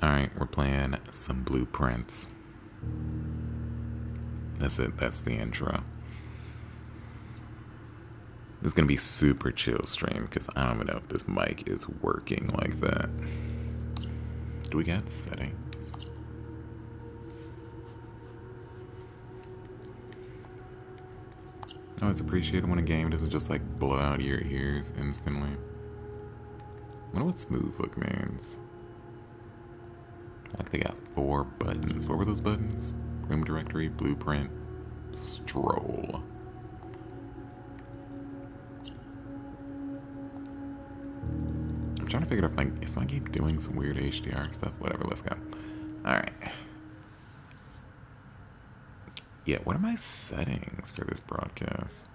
Alright, we're playing some blueprints. That's it, that's the intro. This is gonna be super chill stream because I don't even know if this mic is working like that. Do we got settings? I always appreciate it when a game doesn't just like blow out your ears instantly. I wonder what smooth look means. Like they got 4 buttons. What were those buttons? Room directory, blueprint, stroll. I'm trying to figure out if is my game doing some weird HDR stuff? Whatever, let's go. Alright. Yeah, what are my settings for this broadcast?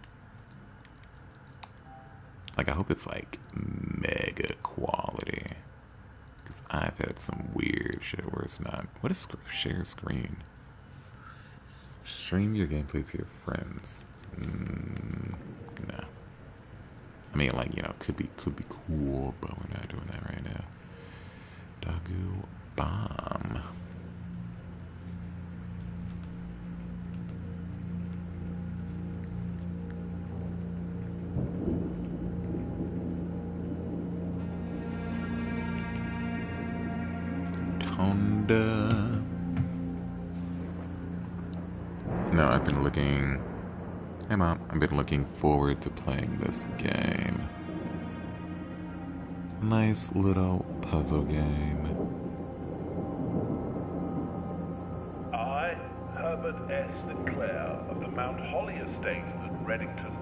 Like, I hope it's like mega quality. Because I've had some weird shit where it's not. What is share screen? Stream your gameplay to your friends. No. I mean, like, you know, could be cool, but we're not doing that right now. Dagu bomb. Tonda. No, I've been looking. Hey Mom, I've been looking forward to playing this game. Nice little puzzle game. I, Herbert S. Sinclair of the Mount Holly Estate at Reddington,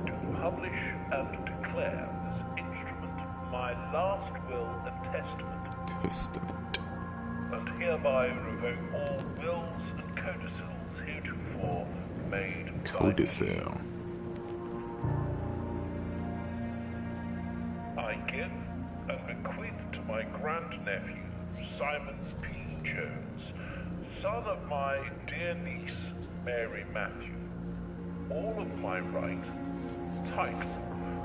do publish and declare this instrument my last will and testament. And hereby revoke all wills and codicils heretofore made Codicil. I give and bequeath to my grandnephew, Simon P. Jones, son of my dear niece, Mary Matthew, all of my right, title,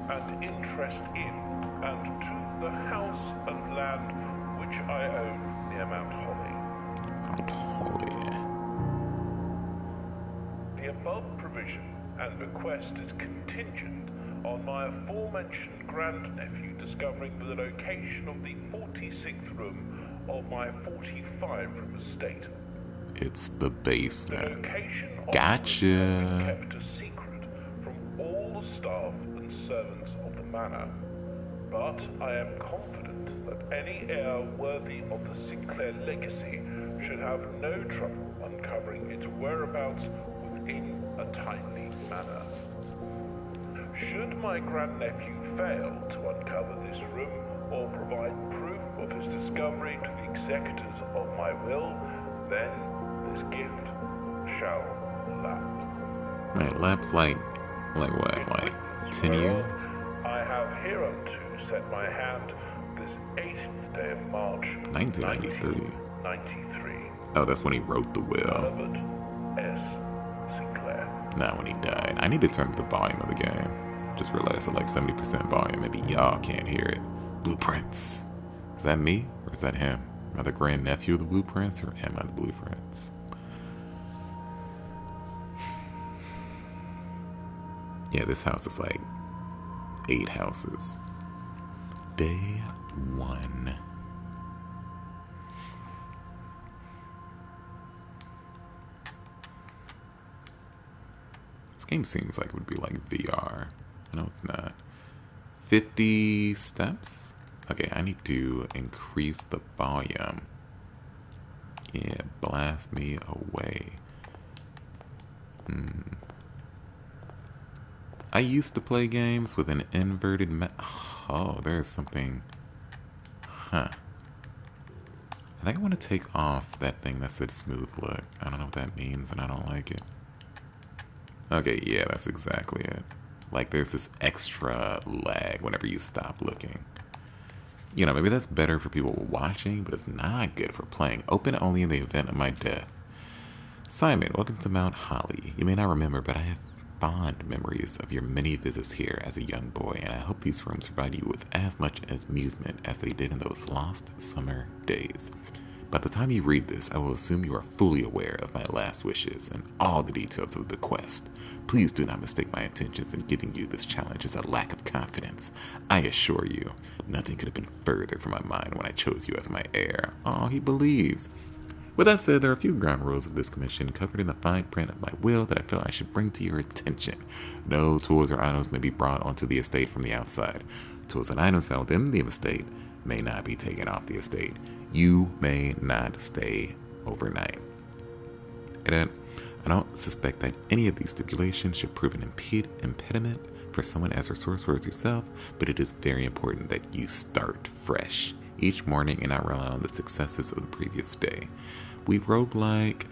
and interest in and to the house and land which I own near Mount Holly. Mount Holly. The above provision and bequest is contingent on my aforementioned grandnephew discovering the location of the 46th room of my 45-room estate. It's the basement. The location of Gotcha. the room has been kept a secret from all the staff and servants of the manor, but I am confident that any heir worthy of the Sinclair legacy should have no trouble uncovering its whereabouts within a timely manner. Should my grandnephew fail to uncover this room or provide proof of his discovery to the executors of my will, then this gift shall lapse. Wait, lapse like what? Like 10 years? I have hereunto set my hand this 18th day of March, 1993. 1993. Oh, that's when he wrote the will. Herbert S. Sinclair. Not when he died. I need to turn up the volume of the game. Just realized at like 70% volume. Maybe y'all can't hear it. Blueprints. Is that me? Or is that him? Am I the grandnephew of the blueprints? Or am I the blueprints? Yeah, this house is like 8 houses. Day 1. This game seems like it would be like VR. No, it's not. 50 steps? Okay, I need to increase the volume. Yeah, blast me away. I used to play games with an inverted oh, there's something. Huh. I think I want to take off that thing that said smooth look. I don't know what that means and I don't like it. Okay, yeah, that's exactly it. Like there's this extra lag whenever you stop looking. You know, maybe that's better for people watching, but it's not good for playing. Open only in the event of my death. Simon, welcome to Mount Holly. You may not remember, but I have fond memories of your many visits here as a young boy, and I hope these rooms provide you with as much amusement as they did in those lost summer days. By the time you read this, I will assume you are fully aware of my last wishes and all the details of the bequest. Please do not mistake my intentions in giving you this challenge as a lack of confidence. I assure you, nothing could have been further from my mind when I chose you as my heir. Oh, he believes. With that said, there are a few ground rules of this commission covered in the fine print of my will that I feel I should bring to your attention. No tools or items may be brought onto the estate from the outside. Tools and items found in the estate may not be taken off the estate. You may not stay overnight. And I don't suspect that any of these stipulations should prove an impediment for someone as resourceful as yourself, but it is very important that you start fresh each morning and not rely on the successes of the previous day. We roguelike.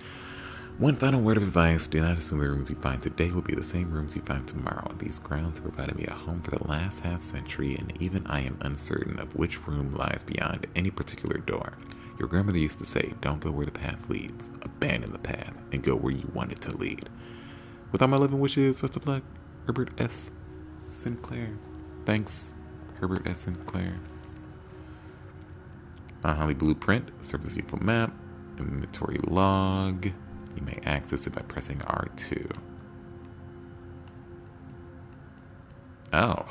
One final word of advice: do not assume the rooms you find today will be the same rooms you find tomorrow. These grounds have provided me a home for the last half century, and even I am uncertain of which room lies beyond any particular door. Your grandmother used to say, don't go where the path leads, abandon the path, and go where you want it to lead. With all my loving wishes, best of luck, Herbert S. Sinclair. Thanks, Herbert S. Sinclair. Holly Blueprint, surface viewful map, inventory log. You may access it by pressing R2. Oh,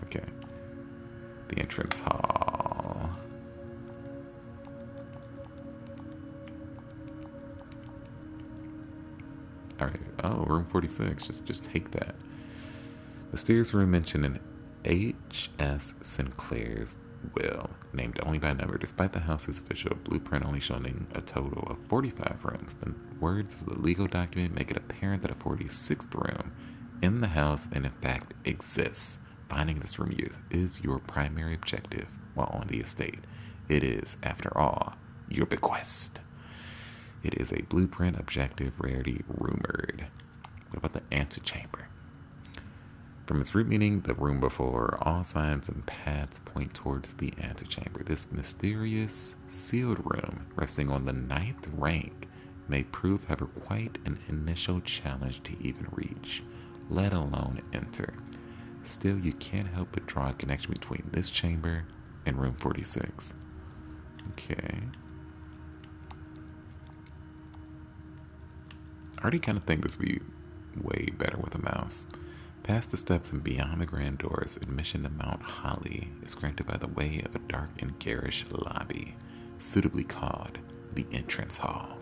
okay. The entrance hall. Alright, oh, room 46. Just take that. Mysterious room mentioned in H.S. Sinclair's will, named only by number, despite the house's official blueprint only showing a total of 45 rooms. The words of the legal document make it apparent that a 46th room in the house and in fact exists. Finding this room is your primary objective while on the estate. It is, after all, your bequest. It is a blueprint objective rarity rumored. What about the antechamber? From its root meaning, the room before, all signs and paths point towards the antechamber. This mysterious, sealed room, resting on the 9th rank, may prove, however, quite an initial challenge to even reach, let alone enter. Still, you can't help but draw a connection between this chamber and room 46. Okay. I already kind of think this would be way better with a mouse. Past the steps and beyond the grand doors, admission to Mount Holly is granted by the way of a dark and garish lobby, suitably called the entrance hall.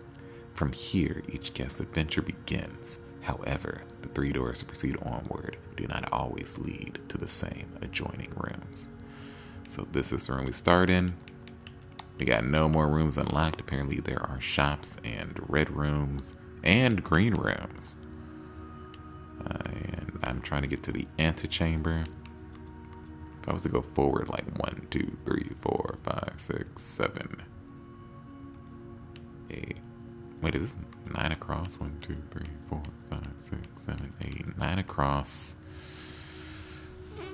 From here, each guest's adventure begins. However, the 3 doors to proceed onward do not always lead to the same adjoining rooms. So this is the room we start in. We got no more rooms unlocked. Apparently there are shops and red rooms and green rooms. And I'm trying to get to the antechamber. If I was to go forward like 1, 2, 3, 4, 5, 6, 7, 8. Wait, is this 9 across? 1, 2, 3, 4, 5, 6, 7, 8. 9 across.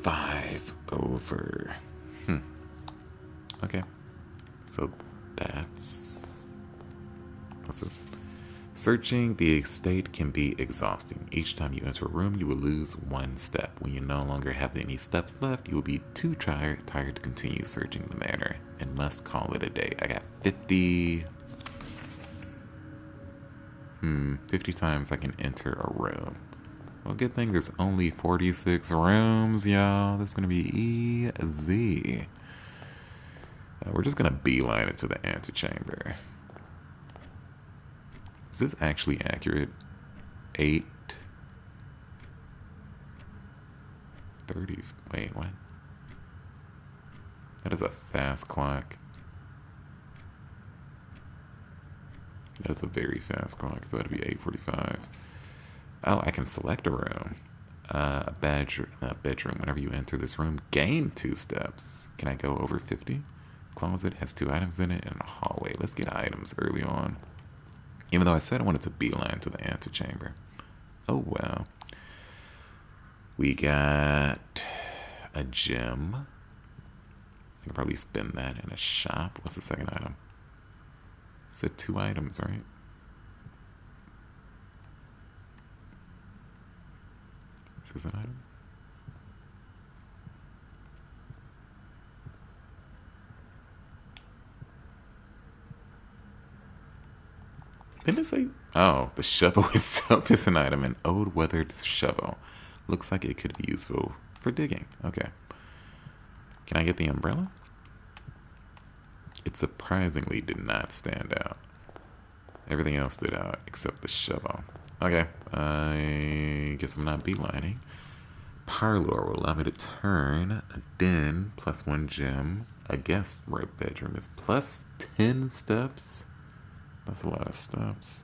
5 over. Okay. So that's. What's this? Searching the estate can be exhausting. Each time you enter a room, you will lose 1 step. When you no longer have any steps left, you will be too tired to continue searching the manor and must call it a day. I got 50 times I can enter a room. Well, good thing there's only 46 rooms, y'all. That's gonna be easy. We're just gonna beeline it to the antechamber. Is this actually accurate? 8:30. Wait, what? That is a fast clock. That is a very fast clock, so that'd be 8:45. Oh, I can select a room. A bedroom. Whenever you enter this room, gain 2 steps. Can I go over 50? Closet has 2 items in it and a hallway. Let's get items early on. Even though I said I wanted to beeline to the antechamber. Oh well. We got a gym. I can probably spend that in a shop. What's the second item? It said 2 items, right? Is this an item? Didn't it say? Oh, the shovel itself is an item. An old weathered shovel. Looks like it could be useful for digging. Okay. Can I get the umbrella? It surprisingly did not stand out. Everything else stood out except the shovel. Okay, I guess I'm not beelining. Parlor will allow me to turn a den plus 1 gem. A guest bedroom is plus 10 steps. That's a lot of steps.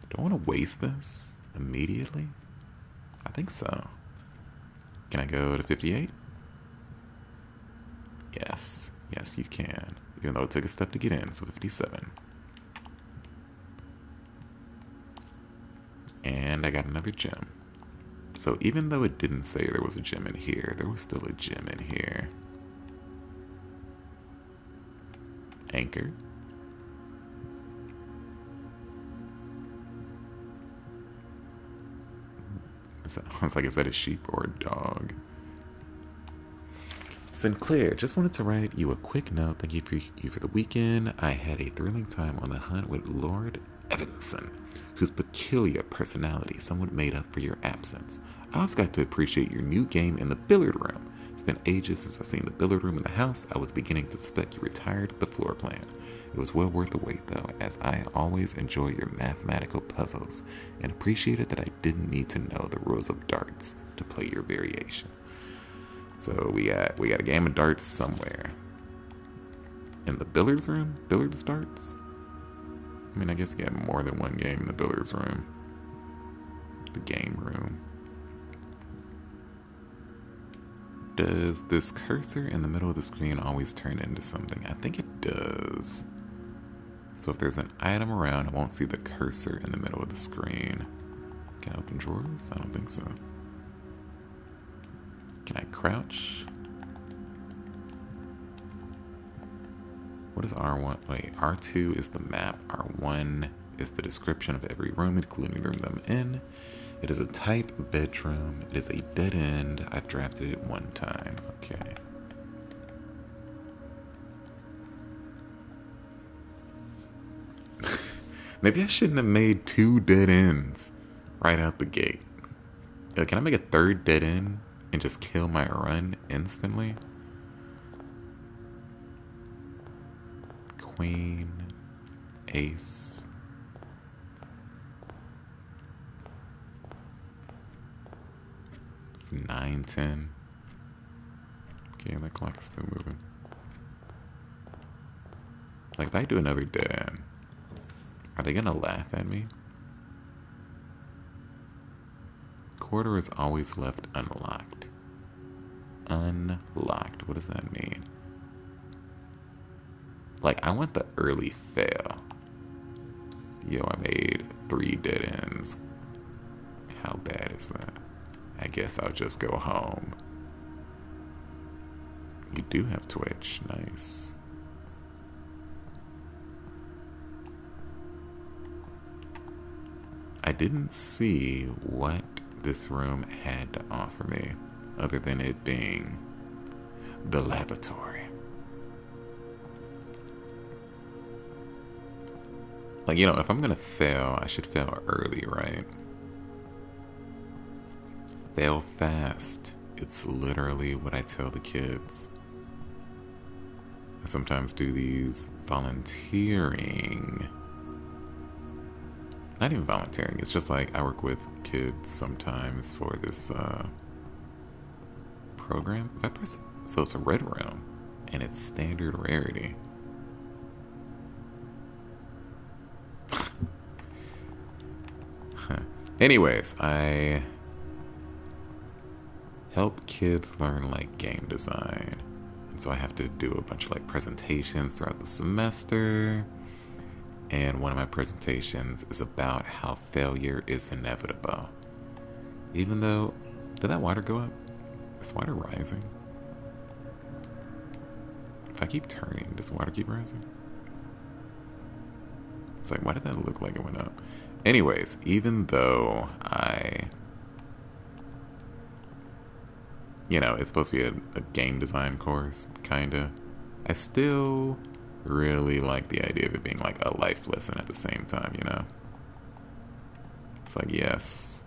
Do I want to waste this immediately? I think so. Can I go to 58? Yes. Yes, you can. Even though it took a step to get in, so 57. And I got another gem. So even though it didn't say there was a gem in here, there was still a gem in here. Anchor. I was like, is that a sheep or a dog? Sinclair, just wanted to write you a quick note. Thank you for the weekend. I had a thrilling time on the hunt with Lord Evanson, whose peculiar personality somewhat made up for your absence. I also got to appreciate your new game in the billiard room. It's been ages since I've seen the billiard room in the house. I was beginning to suspect you retired the floor plan. It was well worth the wait, though, as I always enjoy your mathematical puzzles and appreciated that I didn't need to know the rules of darts to play your variation. So we got a game of darts somewhere. In the billiards room? Billiards darts? I mean, I guess you have more than one game in the billiards room. The game room. Does this cursor in the middle of the screen always turn into something? I think it does. So if there's an item around, I won't see the cursor in the middle of the screen. Can I open drawers? I don't think so. Can I crouch? What is R1? Wait, R2 is the map. R1 is the description of every room, including the room I'm in. It is a type bedroom. It is a dead end. I've drafted it 1 time. Okay. Maybe I shouldn't have made 2 dead ends right out the gate. Can I make a 3rd dead end and just kill my run instantly? Queen, ace. It's 9, 10. Okay, that clock is still moving. Like, if I do another dead end, are they gonna laugh at me? Quarter is always left unlocked. Unlocked. What does that mean? Like, I want the early fail. Yo, I made 3 dead ends. How bad is that? I guess I'll just go home. You do have Twitch. Nice. I didn't see what this room had to offer me, other than it being the lavatory. Like, if I'm gonna fail, I should fail early, right? Fail fast. It's literally what I tell the kids. I sometimes do these volunteering. Not even volunteering, it's just like I work with kids sometimes for this program. If I press, so it's a red room, and it's standard rarity. Anyways, I help kids learn like game design. And so I have to do a bunch of like presentations throughout the semester. And one of my presentations is about how failure is inevitable. Even though, did that water go up? Is water rising? If I keep turning, does water keep rising? It's like, why did that look like it went up? Anyways, even though it's supposed to be a game design course, kinda, I still really like the idea of it being like a life lesson at the same time, you know? It's like, yes,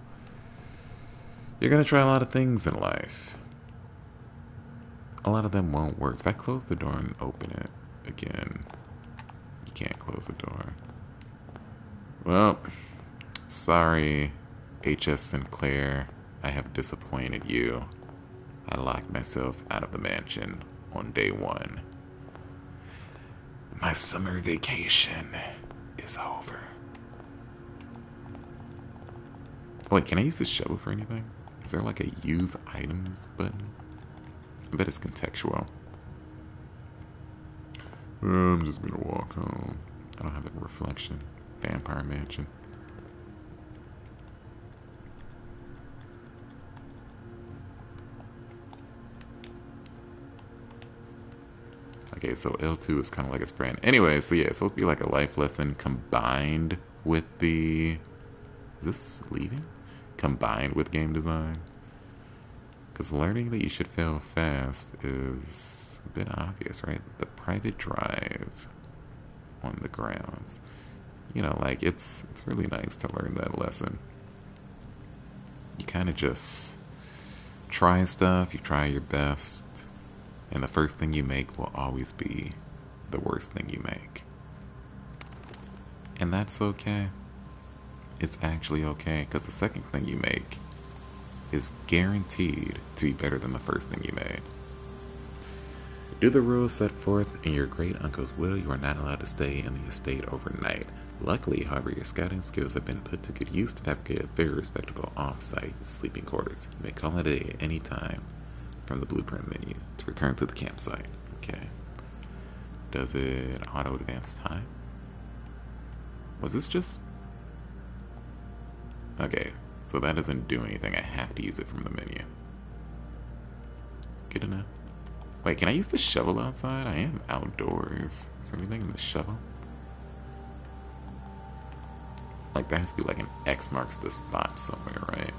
you're gonna try a lot of things in life. A lot of them won't work. If I close the door and open it again, you can't close the door. Well, sorry, H.S. Sinclair. I have disappointed you. I locked myself out of the mansion on day one. My summer vacation is over. Wait, can I use this shovel for anything? Is there like a use items button? I bet it's contextual. I'm just gonna walk home. I don't have a reflection. Vampire mansion. Okay, so L2 is kind of like a sprint. Anyway, so yeah, it's supposed to be like a life lesson combined with the... Is this leaving? Combined with game design? Because learning that you should fail fast is a bit obvious, right? The private drive on the grounds. You know, like, it's really nice to learn that lesson. You kind of just try stuff, you try your best, and the first thing you make will always be the worst thing you make. And that's okay. It's actually okay, because the second thing you make is guaranteed to be better than the first thing you made. Do the rules set forth in your great uncle's will. You are not allowed to stay in the estate overnight. Luckily, however, your scouting skills have been put to good use to fabricate a very respectable off-site sleeping quarters. You may call it a day at any time from the blueprint menu to return to the campsite. Okay. Does it auto advance time? Was this just... Okay, so that doesn't do anything. I have to use it from the menu. Good enough. Wait, can I use the shovel outside? I am outdoors. Is there anything in the shovel? Like, there has to be like an X marks the spot somewhere, right?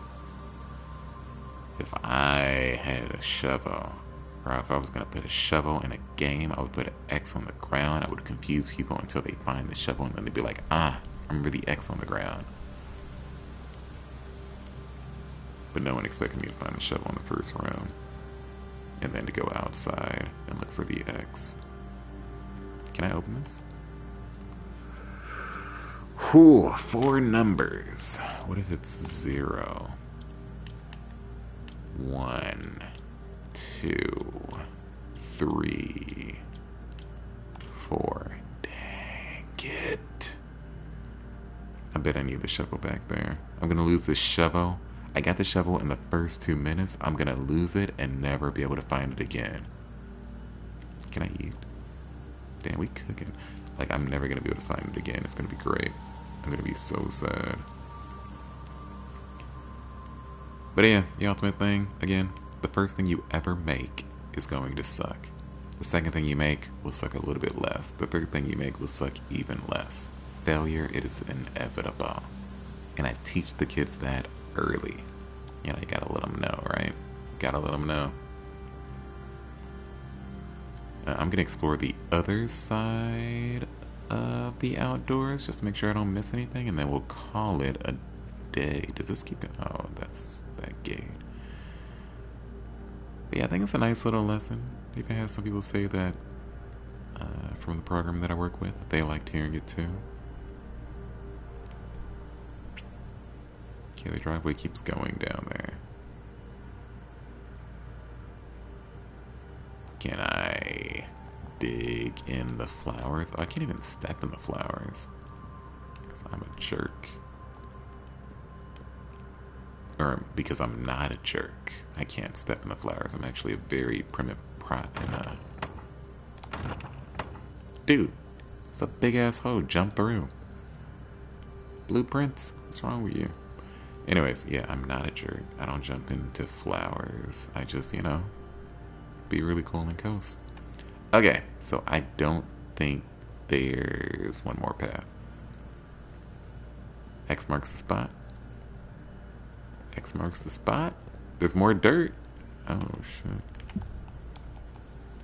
If I had a shovel, or if I was going to put a shovel in a game, I would put an X on the ground. I would confuse people until they find the shovel, and then they'd be like, ah, I remember the X on the ground. But no one expected me to find the shovel in the first round. And then to go outside and look for the X. Can I open this? Whew, 4 numbers. What if it's 0? 1, 2, 3, 4. Dang it. I bet I need the shovel back there. I'm gonna lose this shovel. I got the shovel in the first 2 minutes. I'm gonna lose it and never be able to find it again. Can I eat? Damn, we cooking. Like, I'm never gonna be able to find it again. It's gonna be great. I'm gonna be so sad. But yeah, the ultimate thing, again, the first thing you ever make is going to suck. The second thing you make will suck a little bit less. The third thing you make will suck even less. Failure, it is inevitable. And I teach the kids that early. You know, you gotta let them know, right? Gotta let them know. I'm gonna explore the other side of the outdoors just to make sure I don't miss anything, and then we'll call it a day. Does this keep going? Oh, that's that gate. But yeah, I think it's a nice little lesson. Even had some people say that from the program that I work with, they liked hearing it too. Okay, the driveway keeps going down there. Can I dig in the flowers? Oh, I can't even step in the flowers. Because I'm a jerk. Or because I'm not a jerk. I can't step in the flowers. I'm actually a very primitive Dude, it's a big ass hole. Jump through. Blueprints? What's wrong with you? Anyways, yeah, I'm not a jerk. I don't jump into flowers. I just, you know, be really cool and coast. Okay, so I don't think there's one more path. X marks the spot. X marks the spot. There's more dirt. Oh, shit.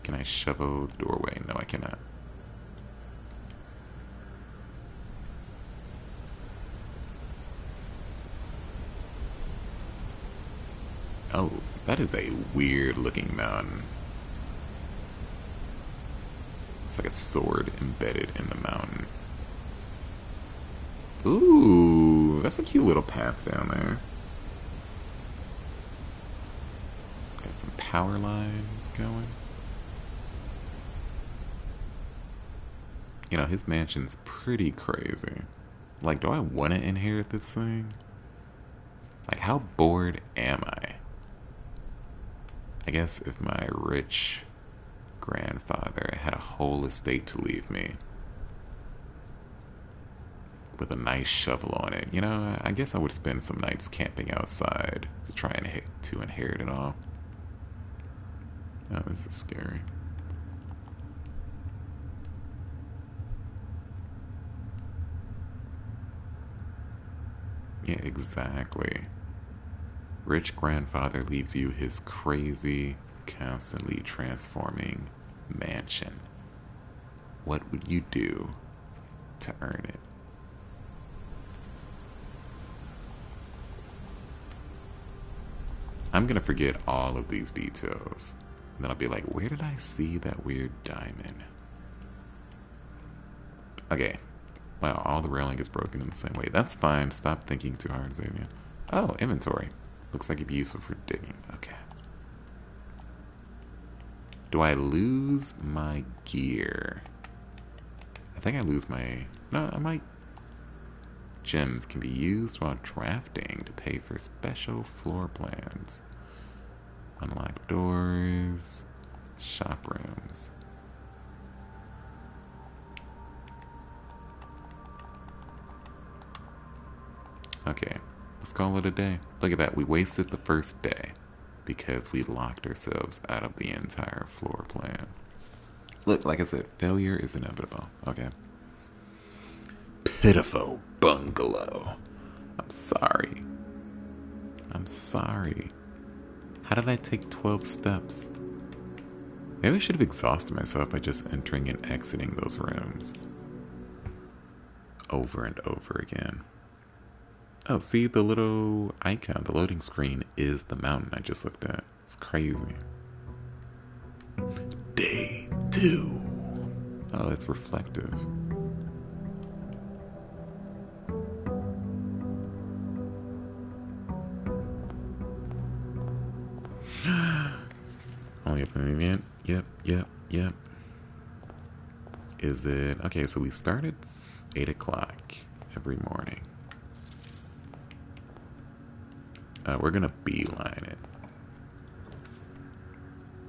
Can I shovel doorway? No, I cannot. That is a weird looking mountain. It's like a sword embedded in the mountain. Ooh, that's a cute little path down there. Got some power lines going. You know, his mansion's pretty crazy. Like, do I want to inherit this thing? Like, how bored am I? I guess if my rich grandfather had a whole estate to leave me with a nice shovel on it, you know, I guess I would spend some nights camping outside to try and to inherit it all. Oh, this is scary. Yeah, exactly. Rich grandfather leaves you his crazy, constantly transforming mansion. What would you do to earn it? I'm gonna forget all of these details. And then I'll be like, where did I see that weird diamond? Okay. Wow, all the railing is broken in the same way. That's fine. Stop thinking too hard, Xavier. Oh, inventory. Looks like it'd be useful for digging. Okay. Do I lose my gear? I think I lose my... No, I might... Gems can be used while drafting to pay for special floor plans. Unlock doors. Shop rooms. Okay, let's call it a day. Look at that, we wasted the first day because we locked ourselves out of the entire floor plan. Look, like I said, failure is inevitable, okay? Pitiful bungalow. I'm sorry. I'm sorry. How did I take 12 steps? Maybe I should have exhausted myself by just entering and exiting those rooms over and over again. Oh, see the little icon, the loading screen is the mountain I just looked at. It's crazy. Day 2. Oh, it's reflective. Only open the event. Yep. Is it... Okay, so we start at 8 o'clock every morning. We're gonna beeline it.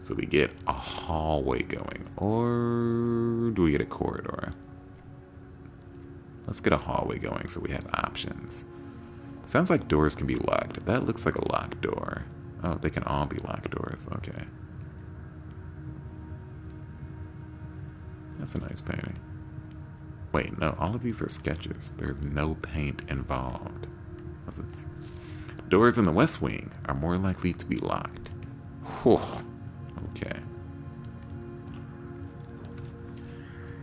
So we get a hallway going. Or do we get a corridor? Let's get a hallway going so we have options. Sounds like doors can be locked. That looks like a locked door. Oh, they can all be locked doors. Okay. That's a nice painting. Wait, no, all of these are sketches. There's no paint involved. What's this? Doors in the West Wing are more likely to be locked. Whew. Okay.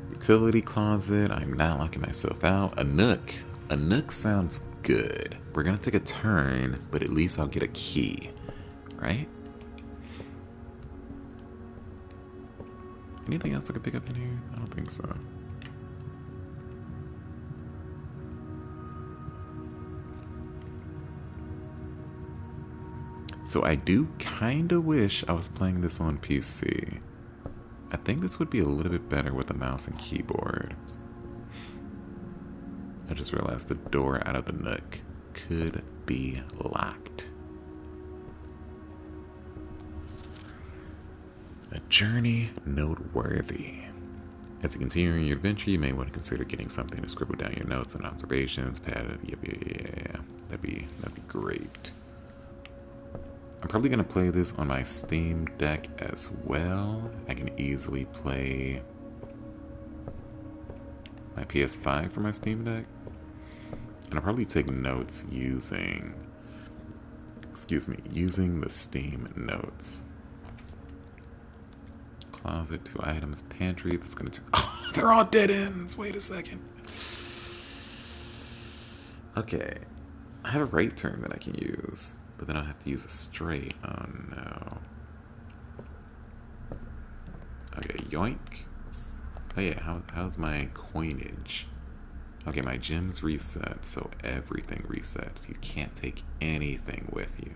Utility closet. I'm not locking myself out. A nook. A nook sounds good. We're gonna take a turn, but at least I'll get a key. Right? Anything else I could pick up in here? I don't think so. So I do kind of wish I was playing this on PC. I think this would be a little bit better with a mouse and keyboard. I just realized the door out of the nook could be locked. A journey noteworthy. As you continue in your adventure, you may want to consider getting something to scribble down your notes and observations. Pad, yeah. That'd be great. I'm probably gonna play this on my Steam Deck as well. I can easily play my PS5 for my Steam Deck. And I'll probably take notes using the Steam Notes. Closet, 2 items, pantry, that's gonna oh, they're all dead ends! Wait a second. Okay. I have a right turn that I can use. But then I'll have to use a straight. Oh no. Okay, yoink. Oh yeah, how's my coinage? Okay, my gems reset, so everything resets. You can't take anything with you.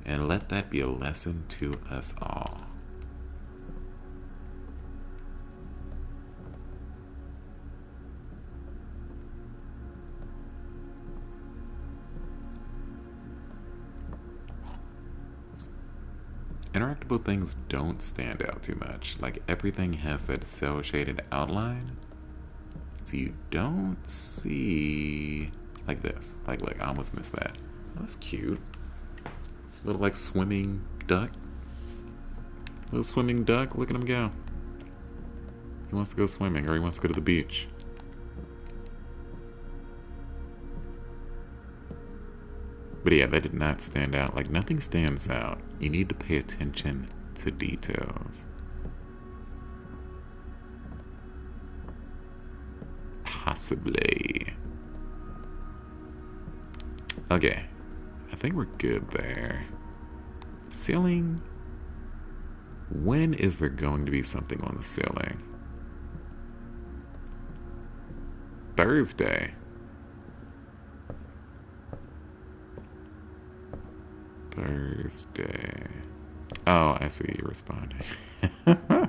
And let that be a lesson to us all. Interactable things don't stand out too much. Like everything has that cell shaded outline. So you don't see like this. Like I almost missed that. Oh, that's cute. Little like swimming duck. Little swimming duck. Look at him go. He wants to go swimming or he wants to go to the beach. But yeah, that did not stand out. Like nothing stands out. You need to pay attention to details. Possibly. Okay. I think we're good there. Ceiling. When is there going to be something on the ceiling? Thursday. Thursday. Oh, I see you responding. On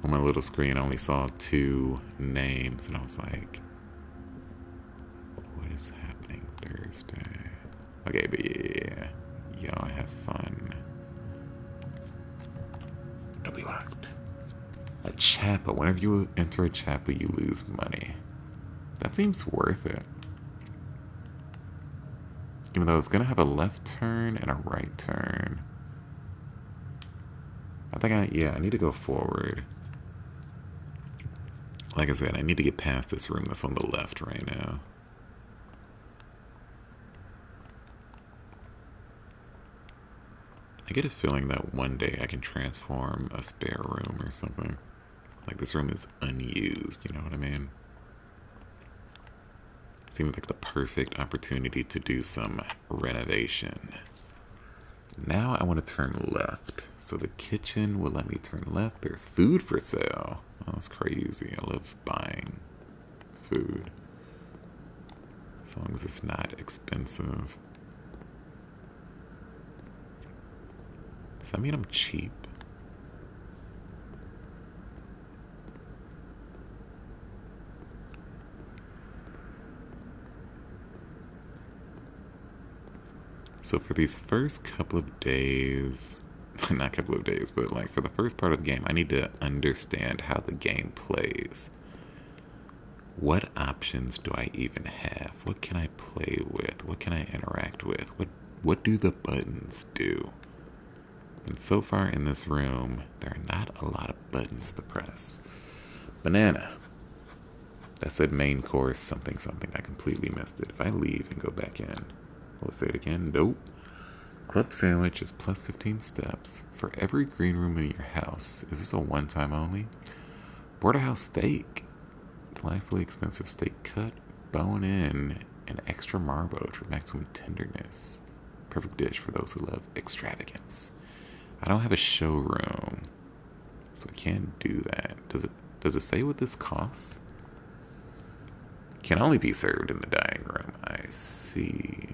my little screen, I only saw 2 names, and I was like, what is happening Thursday? Okay, but yeah, y'all have fun. Don't be locked. A chapel. Whenever you enter a chapel, you lose money. That seems worth it. Even though it's gonna have a left turn and a right turn. I think I need to go forward. Like I said, I need to get past this room that's on the left right now. I get a feeling that one day I can transform a spare room or something. Like this room is unused, you know what I mean? Seems like the perfect opportunity to do some renovation. Now I want to turn left. So the kitchen will let me turn left. There's food for sale. Oh, that's crazy. I love buying food. As long as it's not expensive. Does that mean I'm cheap? So for these first couple of days, not couple of days, but like for the first part of the game, I need to understand how the game plays. What options do I even have? What can I play with? What can I interact with? What do the buttons do? And so far in this room, there are not a lot of buttons to press. Banana. That said main course something something. I completely missed it. If I leave and go back in, will it say it again? Nope. Club sandwich is plus 15 steps for every green room in your house. Is this a one-time only? Porterhouse steak. Delightfully expensive steak cut, bone in, and extra marbled for maximum tenderness. Perfect dish for those who love extravagance. I don't have a showroom, so I can't do that. Does it say what this costs? Can only be served in the dining room. I see.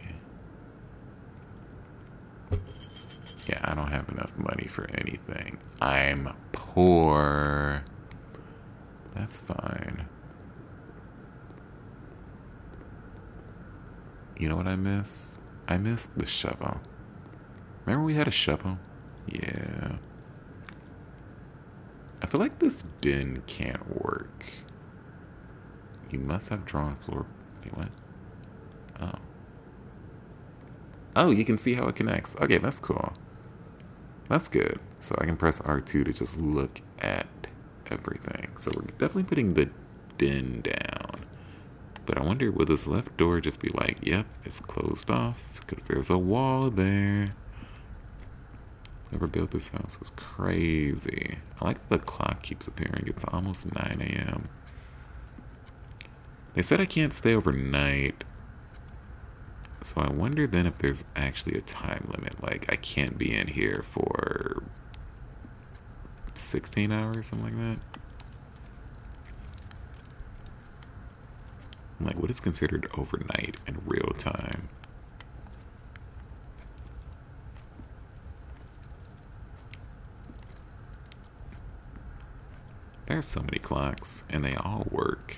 Yeah, I don't have enough money for anything. I'm poor. That's fine. You know what I miss? I miss the shovel. Remember we had a shovel? Yeah. I feel like this den can't work. You must have drawn floor. Wait, what? Oh. Oh, you can see how it connects. Okay, that's cool. That's good. So I can press R2 to just look at everything. So we're definitely putting the den down. But I wonder, will this left door just be like, yep, it's closed off because there's a wall there. Whoever built this house was crazy. I like that the clock keeps appearing. It's almost 9 a.m. They said I can't stay overnight, So I wonder then if there's actually a time limit. Like, I can't be in here for 16 hours, something like that. Like, what is considered overnight in real time? There's so many clocks, and they all work.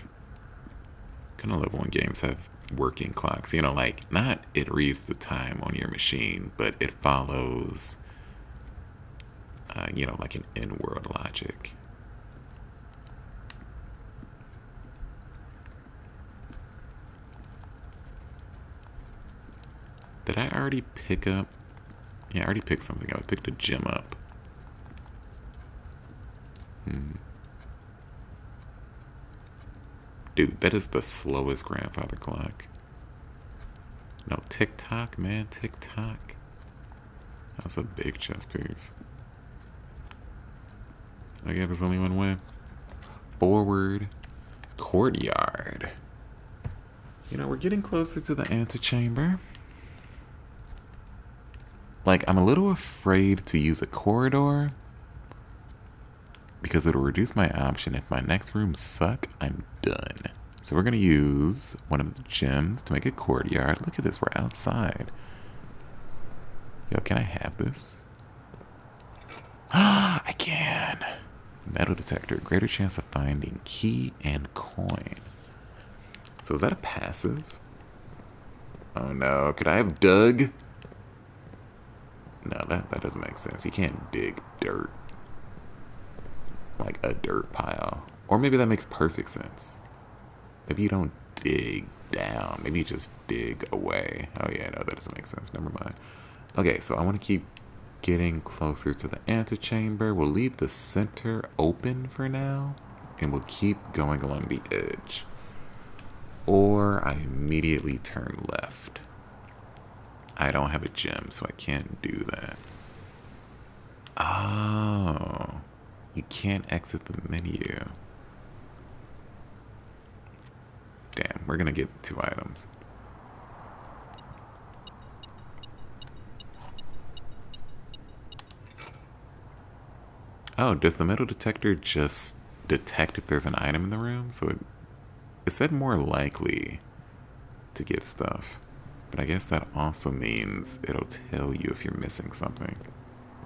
Kind of love when games have working clocks. You know, like, not it reads the time on your machine, but it follows, you know, like an in-world logic. Did I already pick up? Yeah, I already picked something up. I picked a gem up. Dude, that is the slowest grandfather clock. No, tick-tock, man, tick-tock. That's a big chess piece. Oh yeah, there's only one way. Forward courtyard. You know, we're getting closer to the antechamber. Like, I'm a little afraid to use a corridor because it'll reduce my option. If my next rooms suck, I'm done. So we're gonna use one of the gems to make a courtyard. Look at this, we're outside. Yo, can I have this? I can! Metal detector, greater chance of finding key and coin. So is that a passive? Oh no, could I have dug? No, that doesn't make sense. You can't dig dirt. Like a dirt pile. Or maybe that makes perfect sense. Maybe you don't dig down. Maybe you just dig away. Oh yeah, no, that doesn't make sense. Never mind. Okay, so I want to keep getting closer to the antechamber. We'll leave the center open for now. And we'll keep going along the edge. Or I immediately turn left. I don't have a gem, so I can't do that. Oh. You can't exit the menu. Damn, we're gonna get 2 items. Oh, does the metal detector just detect if there's an item in the room? So it said more likely to get stuff. But I guess that also means it'll tell you if you're missing something.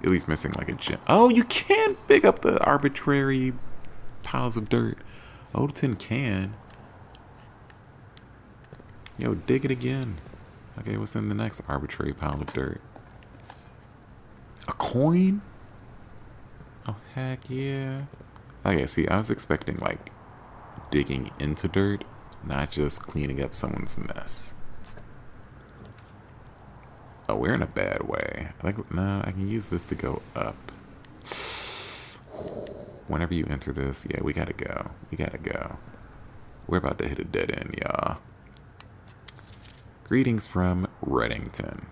At least missing like a gem. Oh, you can't pick up the arbitrary piles of dirt. Odin can. Yo, dig it again. Okay, what's in the next arbitrary pile of dirt? A coin? Oh, heck yeah. Okay, see, I was expecting, like, digging into dirt, not just cleaning up someone's mess. Oh, we're in a bad way. I think, no, I can use this to go up. Whenever you enter this, yeah, we gotta go. We gotta go. We're about to hit a dead end, y'all. Greetings from Reddington.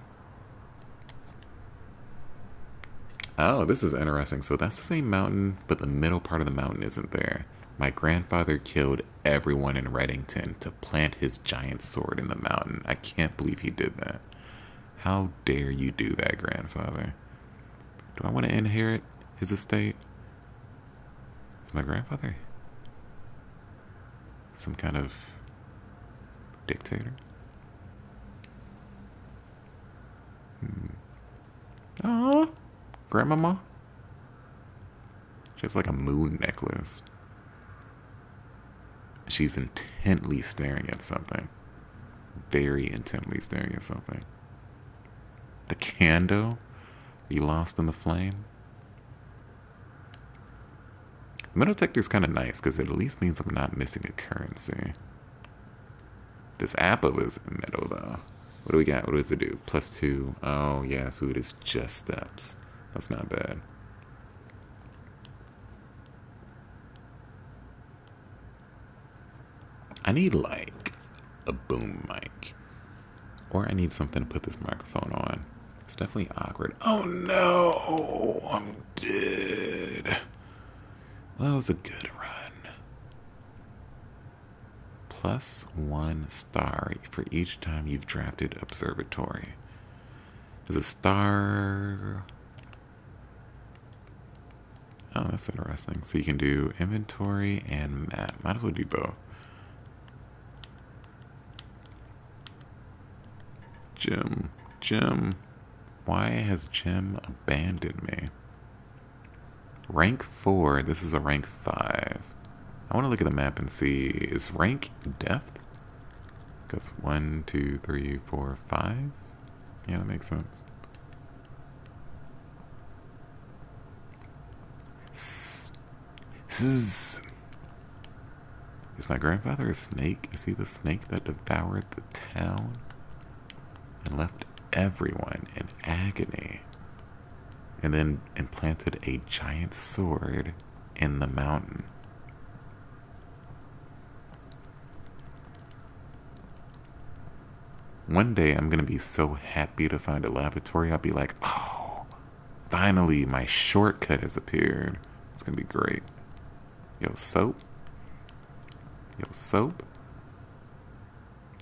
Oh, this is interesting. So that's the same mountain, but the middle part of the mountain isn't there. My grandfather killed everyone in Reddington to plant his giant sword in the mountain. I can't believe he did that. How dare you do that, grandfather? Do I want to inherit his estate? Is my grandfather some kind of dictator? Oh, grandmama. She has like a moon necklace. She's intently staring at something. Very intently staring at something. The candle? Be lost in the flame? The metal detector is kind of nice because it at least means I'm not missing a currency. This apple is metal though. What do we got? What does it do? +2. Oh yeah, food is just steps. That's not bad. I need like a boom mic. Or I need something to put this microphone on. It's definitely awkward. Oh no! I'm dead. Well, that was a good run. +1 star for each time you've drafted observatory. Is a star... Oh, that's interesting. So you can do inventory and map. Might as well do both. Jim. Jim. Why has Jim abandoned me? Rank 4. This is a rank 5. I want to look at the map and see. Is rank depth? Because 1, 2, 3, 4, 5? Yeah, that makes sense. Is my grandfather a snake? Is he the snake that devoured the town and left everyone in agony? And then implanted a giant sword in the mountain. One day I'm gonna be so happy to find a laboratory, I'll be like, oh, finally my shortcut has appeared. It's gonna be great. Yo, soap? Yo, soap?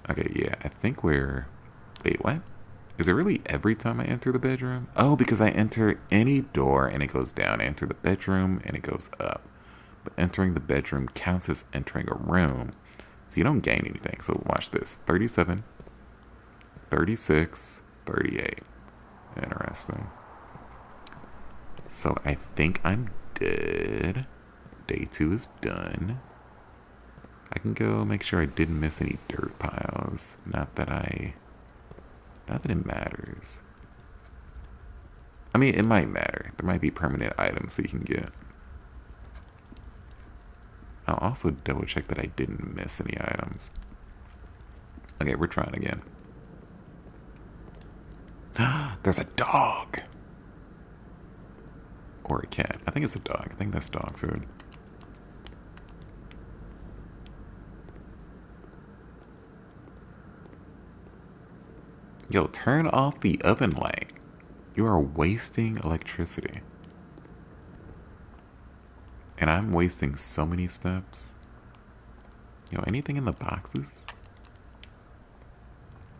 Okay, yeah, I think we're... Wait, what? Is it really every time I enter the bedroom? Oh, because I enter any door and it goes down. I enter the bedroom and it goes up. But entering the bedroom counts as entering a room. So you don't gain anything. So watch this. 37, 36, 38. Interesting. So I think I'm dead. Day 2 is done. I can go make sure I didn't miss any dirt piles. Not that it matters. I mean, it might matter. There might be permanent items that you can get. I'll also double check that I didn't miss any items. Okay, we're trying again. There's a dog! Or a cat. I think it's a dog. I think that's dog food. Yo, turn off the oven light. You are wasting electricity. And I'm wasting so many steps. Yo, anything in the boxes?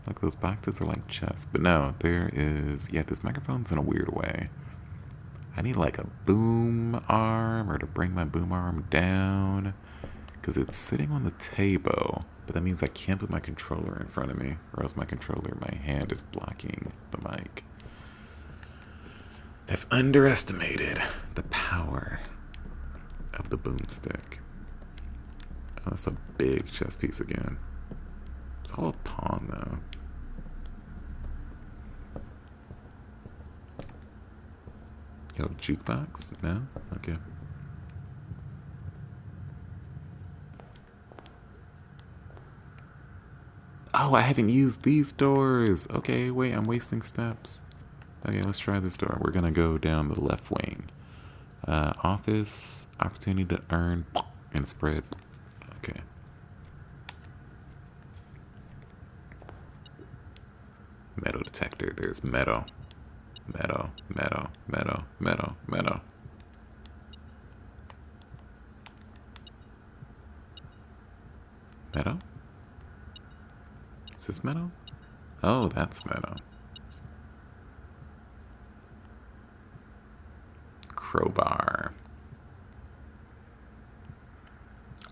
Look, those boxes are like chests. But no, there is... Yeah, this microphone's in a weird way. I need like a boom arm or to bring my boom arm down. Because it's sitting on the table. But that means I can't put my controller in front of me. Or else my controller, my hand is blocking the mic. I've underestimated the power of the boomstick. Oh, that's a big chess piece again. It's all a pawn, though. Yo, jukebox? No? Okay. Oh, I haven't used these doors! Okay, wait, I'm wasting steps. Okay, let's try this door. We're gonna go down the left wing. Office, opportunity to earn, and spread. Okay. Metal detector. There's metal. Metal, metal, metal, metal, metal. Metal? Is this metal? Oh, that's metal. Crowbar.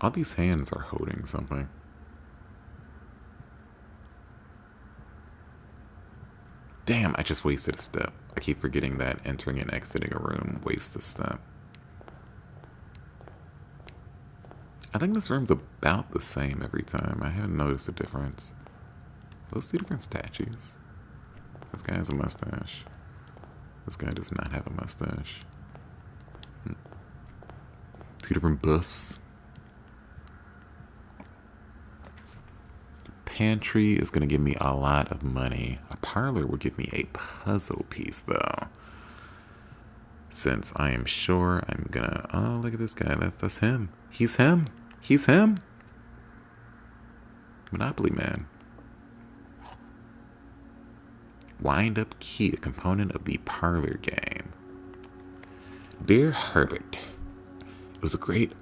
All these hands are holding something. Damn, I just wasted a step. I keep forgetting that entering and exiting a room wastes a step. I think this room's about the same every time. I haven't noticed a difference. Are those two different statues? This guy has a mustache. This guy does not have a mustache. Two different busts. Pantry is going to give me a lot of money. A parlor will give me a puzzle piece, though. Since I am sure I'm gonna... Oh, look at this guy. That's him. He's him. He's him. Monopoly Man. Wind up key, a component of the parlor game. Dear Herbert, it was a great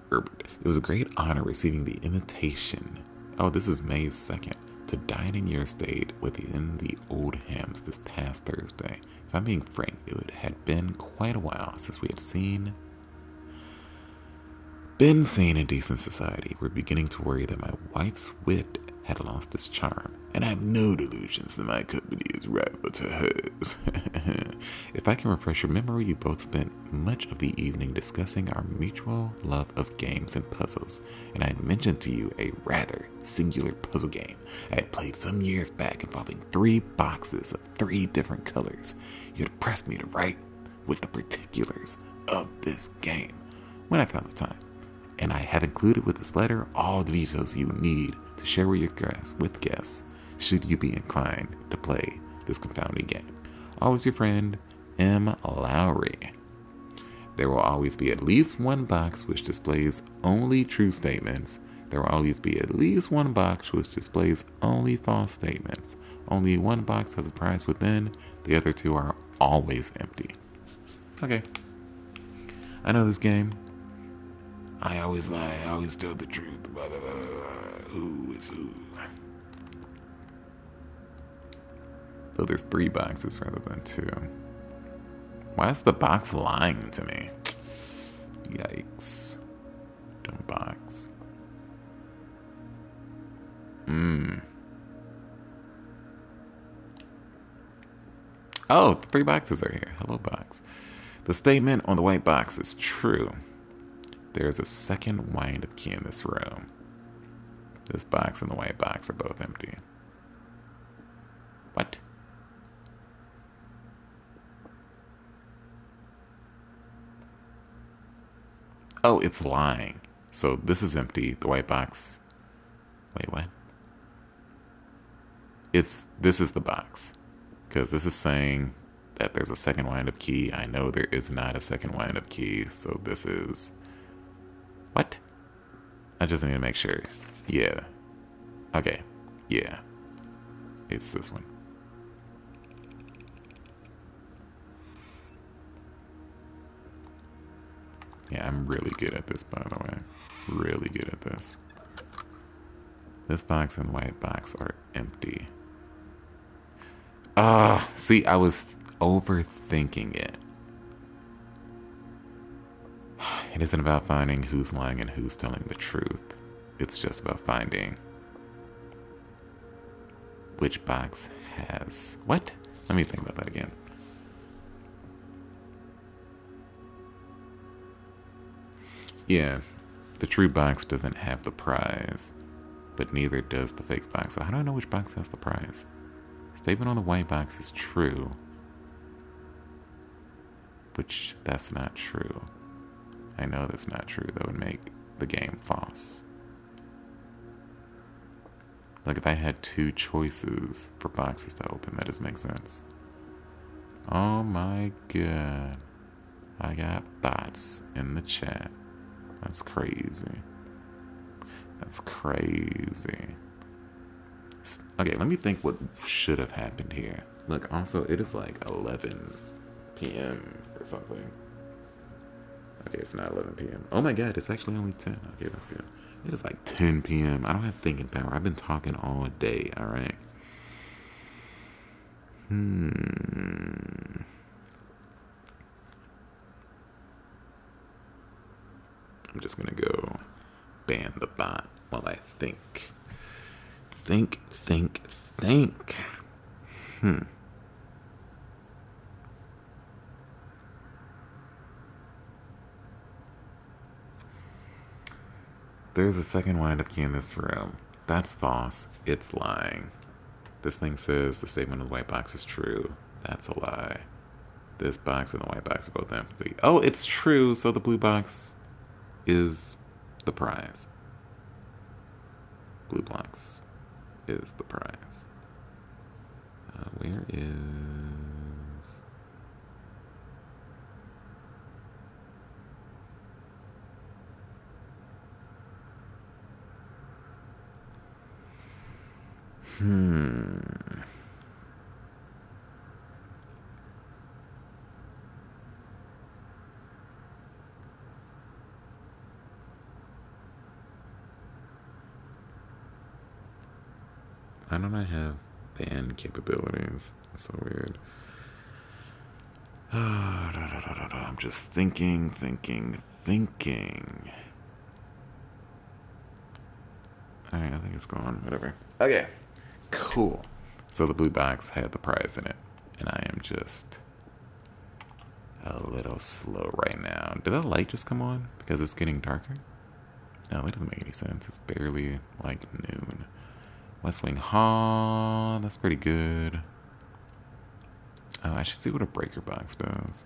honor receiving the invitation. Oh, this is May 2nd. To dine in your estate within the old hams this past Thursday. If I'm being frank, it had been quite a while since we had been seen in decent society. We're beginning to worry that my wife's wit had lost its charm, and I have no delusions that my company is rival to hers. If I can refresh your memory, you both spent much of the evening discussing our mutual love of games and puzzles, and I had mentioned to you a rather singular puzzle game I had played some years back involving 3 boxes of 3 different colors. You had pressed me to write with the particulars of this game when I found the time, and I have included with this letter all the details you need to share with your guests, should you be inclined to play this confounding game. Always your friend, M. Lowry. There will always be at least one box which displays only true statements. There will always be at least one box which displays only false statements. Only one box has a prize within. The other 2 are always empty. Okay. I know this game. I always lie. I always tell the truth. Blah, blah, blah, blah. Who is who? So there's 3 boxes rather than 2. Why is the box lying to me? Yikes. Dumb box. Oh, the 3 boxes are here. Hello, box. The statement on the white box is true. There is a second wind of key in this room. This box and the white box are both empty. What? Oh, it's lying. So this is empty. The white box. Wait, what? This is the box. Because this is saying that there's a second wind-up key. I know there is not a second wind-up key. So this is... What? I just need to make sure. Yeah. Okay. Yeah. It's this one. Yeah, I'm really good at this, by the way. Really good at this. This box and the white box are empty. See, I was overthinking it. It isn't about finding who's lying and who's telling the truth. It's just about finding which box has... What? Let me think about that again. Yeah, the true box doesn't have the prize, but neither does the fake box. So how do I know which box has the prize? Statement on the white box is true, which that's not true. I know that's not true. That would make the game false. Like if I had 2 choices for boxes to open, that doesn't make sense. Oh my god. I got bots in the chat. That's crazy. That's crazy. Okay, let me think what should have happened here. Look, also, it is like 11 p.m. or something. Okay, it's not 11 p.m. Oh my god, it's actually only 10. Okay, that's good. It is like 10 p.m. I don't have thinking power. I've been talking all day, alright? I'm just gonna go ban the bot while I think. Think. There's a second wind-up key in this room. That's false. It's lying. This thing says the statement of the white box is true. That's a lie. This box and the white box are both empty. Oh, it's true. So the blue box is the prize. Blue box is the prize. Where is... Why don't I have band capabilities? That's so weird. I'm just thinking. Alright, I think it's gone. Whatever. Okay. Cool. So the blue box had the prize in it. And I am just a little slow right now. Did that light just come on? Because it's getting darker? No, that doesn't make any sense. It's barely like noon. West Wing Hall. That's pretty good. Oh, I should see what a breaker box does.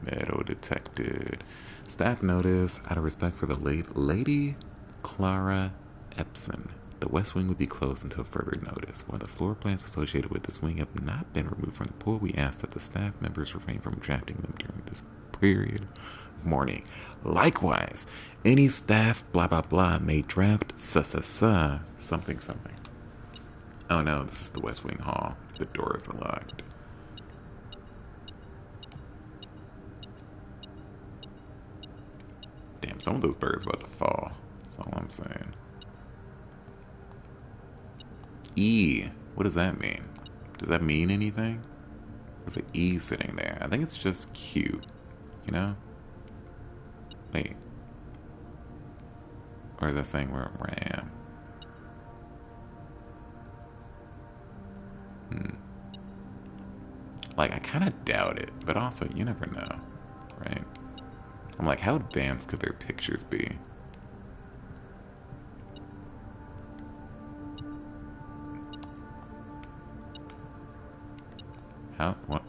Metal detected. Staff notice, out of respect for the late Lady Clara Epson, the West Wing would be closed until further notice. While the floor plans associated with this wing have not been removed from the pool, we ask that the staff members refrain from drafting them during this period of mourning. Likewise, any staff blah blah blah may draft something. Oh no, this is the West Wing Hall. The doors are locked. Damn, some of those birds about to fall. That's all I'm saying. E. What does that mean? Does that mean anything? There's an E sitting there. I think it's just cute. You know? Wait. Or is that saying where I am? Like, I kind of doubt it. But also, you never know. Right? I'm like, how advanced could their pictures be? What?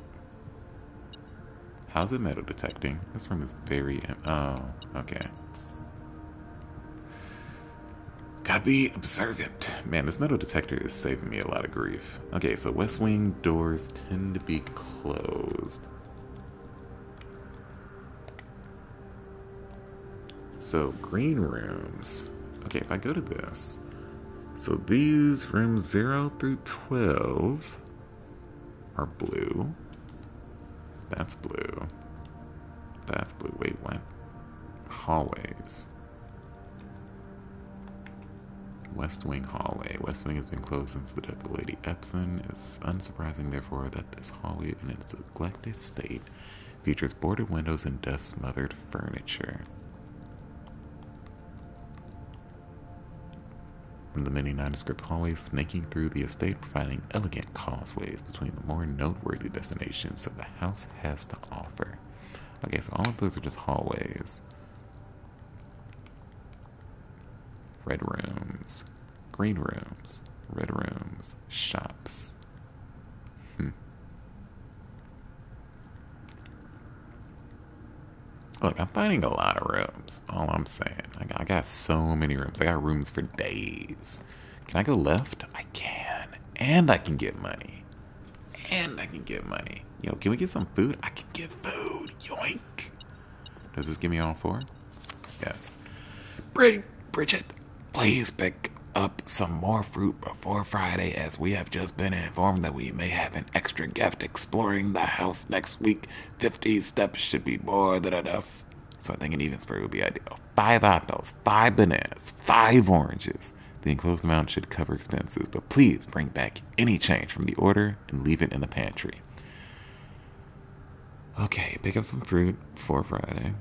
How's it metal detecting? This room is very... Oh, okay. Gotta be observant. Man, this metal detector is saving me a lot of grief. Okay, so West Wing doors tend to be closed. So, green rooms. Okay, if I go to this. So these rooms 0 through 12 are blue. That's blue. That's blue. Wait, what? Hallways. West Wing hallway. West Wing has been closed since the death of Lady Epson. It's unsurprising, therefore, that this hallway in its neglected state features boarded windows and dust-smothered furniture. From the many nondescript hallways snaking through the estate, providing elegant causeways between the more noteworthy destinations that the house has to offer. Okay, so all of those are just hallways. Red rooms, green rooms, red rooms, shops. Look, I'm finding a lot of rooms. All I'm saying. I got so many rooms. I got rooms for days. Can I go left? I can. And I can get money. Yo, can we get some food? I can get food. Yoink. Does this give me all four? Yes. Bridget, please pick up some more fruit before Friday, as we have just been informed that we may have an extra gift exploring the house next week. 50 steps should be more than enough. So I think an even spray would be ideal. 5 apples, 5 bananas, 5 oranges. The enclosed amount should cover expenses, but please bring back any change from the order and leave it in the pantry. Okay, pick up some fruit before Friday.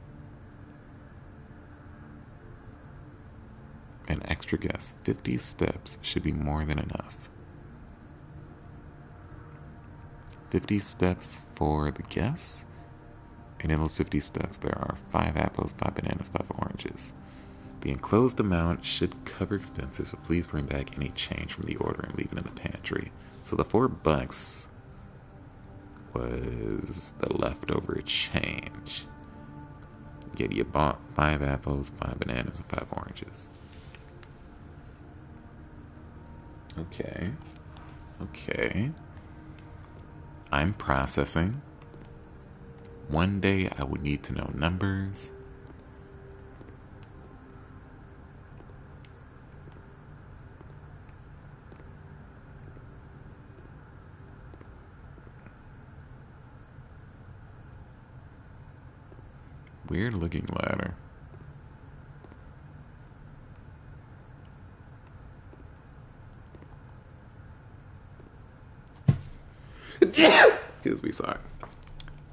An extra guest. 50 steps should be more than enough. 50 steps for the guests. And in those 50 steps, there are 5 apples, 5 bananas, 5 oranges. The enclosed amount should cover expenses, but please bring back any change from the order and leave it in the pantry. So the $4 was the leftover change. Yeah, you bought 5 apples, 5 bananas, and 5 oranges. Okay. I'm processing. One day I would need to know numbers. Weird looking ladder. Excuse me, sorry.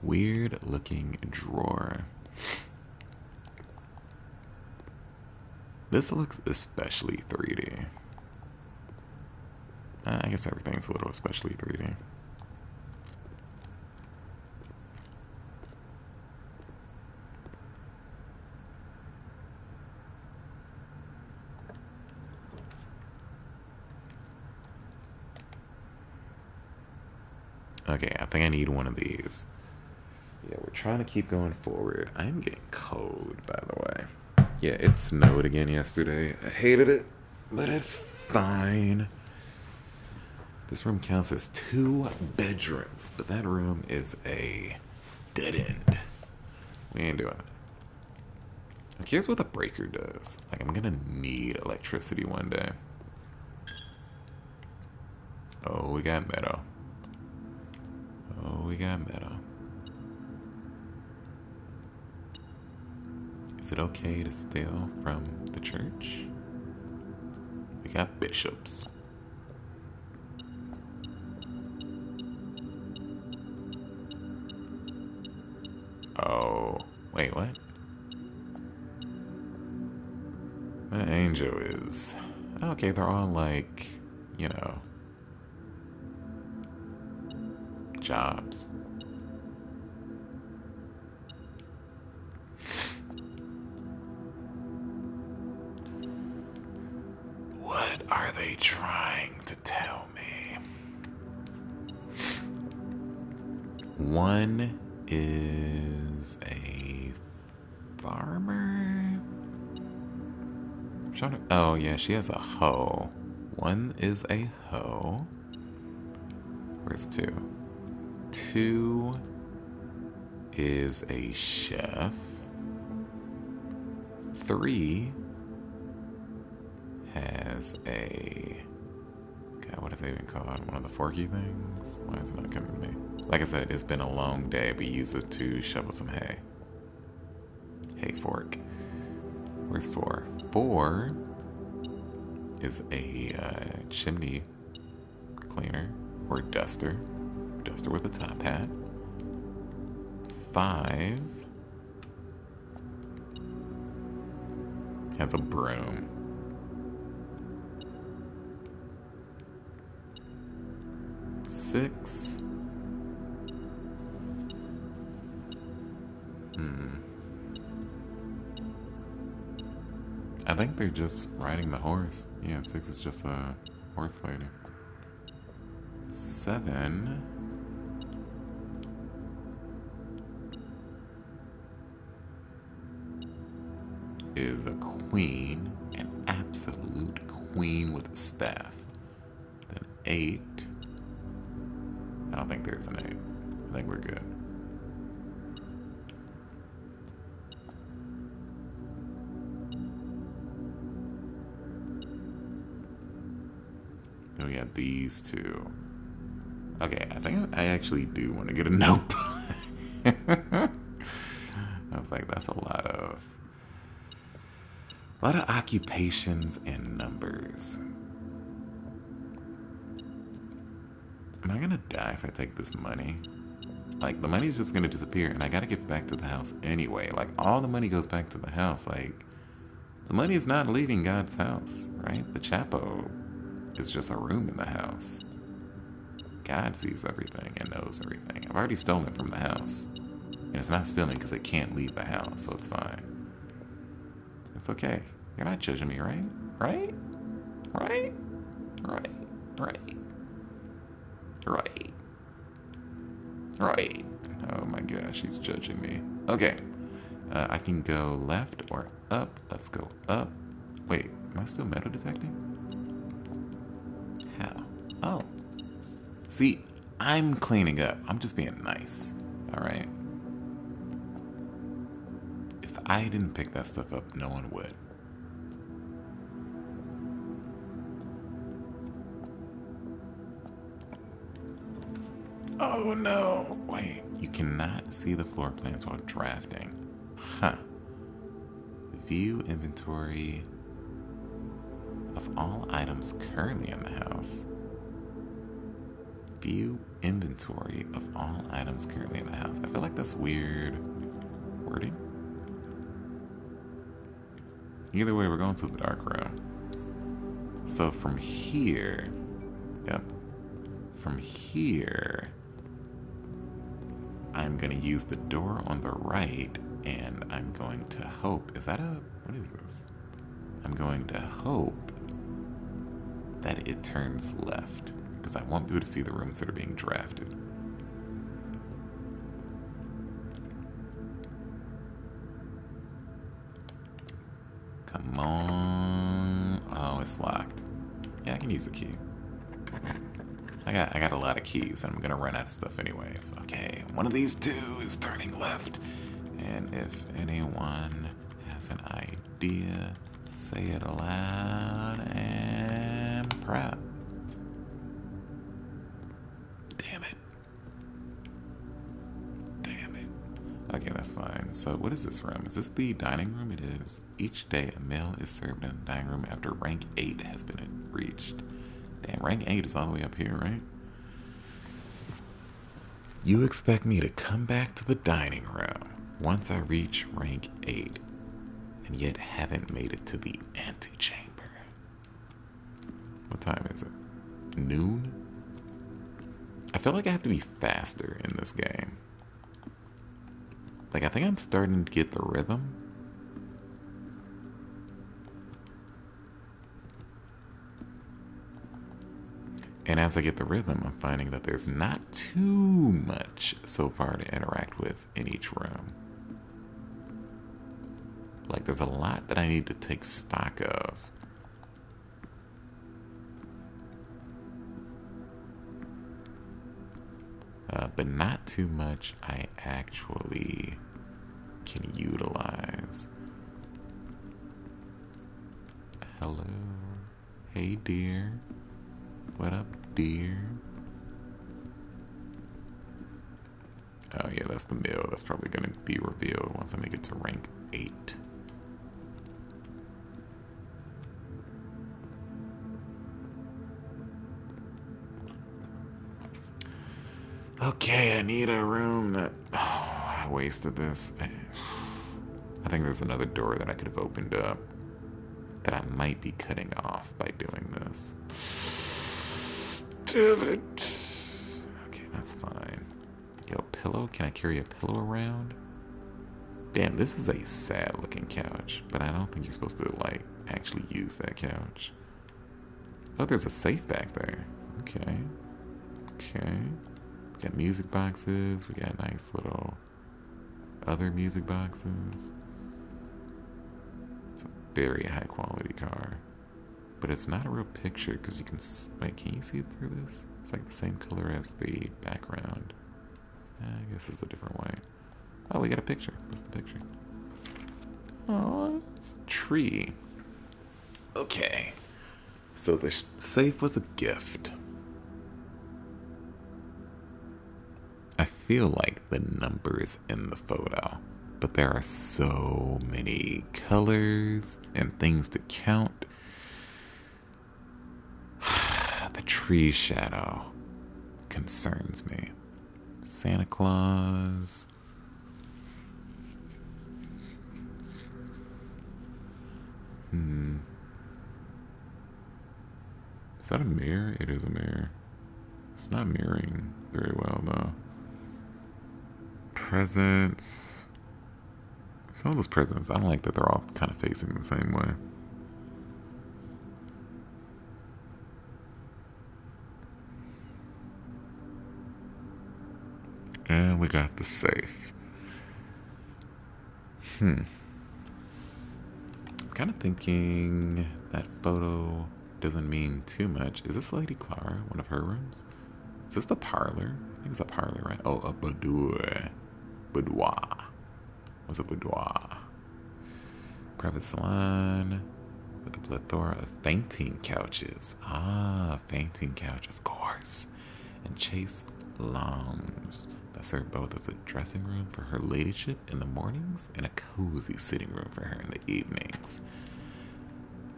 Weird looking drawer. This looks especially 3D. I guess everything's a little especially 3D. Okay, I think I need one of these. Yeah, we're trying to keep going forward. I'm getting cold, by the way. Yeah, it snowed again yesterday. I hated it, but it's fine. This room counts as 2 bedrooms, but that room is a dead end. We ain't doing it. I'm curious what the breaker does. Like, I'm gonna need electricity one day. Oh, we got meadow. Oh, we got meadow. Is it okay to steal from the church? We got bishops. Oh, wait, what? That angel is... Okay, they're all like, you know, jobs. What are they trying to tell me? One is a farmer. Oh yeah, she has a hoe. One is a hoe. Where's 2? 2 is a chef. 3 has a... God, what is it even called? One of the forky things? Why is it not coming to me? Like I said, it's been a long day, but use it to shovel some hay. Hay fork. Where's 4? 4 is a chimney cleaner or duster. Duster with a top hat. 5 has a broom. 6 I think they're just riding the horse. Yeah, 6 is just a horse lady. 7 is a queen, an absolute queen with a staff. Then 8, I don't think there's an 8. I think we're good. Then we got these 2. Okay, I think I actually do want to get a notebook. I was like, that's a lot of occupations and numbers. Am I gonna die if I take this money? Like, the money's just gonna disappear, and I gotta get back to the house anyway. Like, all the money goes back to the house. Like, the money is not leaving God's house, right? The chapel is just a room in the house. God sees everything and knows everything. I've already stolen from the house. And it's not stealing because it can't leave the house, so it's fine. It's okay. You're not judging me, right? Right? Right? Right? Right? Right? Right? Oh my gosh, he's judging me. Okay. I can go left or up. Let's go up. Wait, am I still metal detecting? How? Oh. See, I'm cleaning up. I'm just being nice. Alright? If I didn't pick that stuff up, no one would. Oh no! Wait, you cannot see the floor plans while drafting. Huh. View inventory of all items currently in the house. View inventory of all items currently in the house. I feel like that's weird wording. Either way, we're going to the dark room. So from here, yep, from here, I'm going to use the door on the right, and I'm going to hope, what is this? I'm going to hope that it turns left, because I won't be able to see the rooms that are being drafted. Come on. Oh, it's locked. Yeah, I can use a key. I got a lot of keys, and I'm gonna run out of stuff anyways. Okay, one of these two is turning left. And if anyone has an idea, say it aloud and proud. Damn it. Damn it. Okay, that's fine. So what is this room? Is this the dining room? It is. Each day a meal is served in the dining room after rank 8 has been reached. Damn, rank 8 is all the way up here, right? You expect me to come back to the dining room once I reach rank 8, and yet haven't made it to the antechamber. What time is it? Noon? I feel like I have to be faster in this game. Like, I think I'm starting to get the rhythm. And as I get the rhythm, I'm finding that there's not too much so far to interact with in each room. Like, there's a lot that I need to take stock of. But not too much I actually can utilize. Hello. Hey, dear. What up, dear? Oh, yeah, that's the meal. That's probably going to be revealed once I make it to rank 8. Okay, I need a room that... Oh, I wasted this. I think there's another door that I could have opened up that I might be cutting off by doing this. Damn it. Okay, that's fine. Yo, pillow? Can I carry a pillow around? Damn, this is a sad looking couch, but I don't think you're supposed to, like, actually use that couch. Oh, there's a safe back there. Okay. Okay. We got music boxes. We got nice little other music boxes. It's a very high quality car. But it's not a real picture because you can... Wait, can you see through this? It's like the same color as the background. I guess it's a different way. Oh, we got a picture. What's the picture? Oh, it's a tree. Okay. So the safe was a gift. I feel like the numbers in the photo, but there are so many colors and things to count. The tree shadow concerns me. Santa Claus. Is that a mirror? It is a mirror. It's not mirroring very well, though. Presents. Some of those presents, I don't like that they're all kind of facing the same way. And we got the safe. I'm kind of thinking that photo doesn't mean too much. Is this Lady Clara, one of her rooms? Is this the parlor? I think it's a parlor, right? Oh, a boudoir. Boudoir. What's a boudoir? Private salon with a plethora of fainting couches. Ah, fainting couch, of course. And chaise lounge that serve both as a dressing room for her ladyship in the mornings and a cozy sitting room for her in the evenings.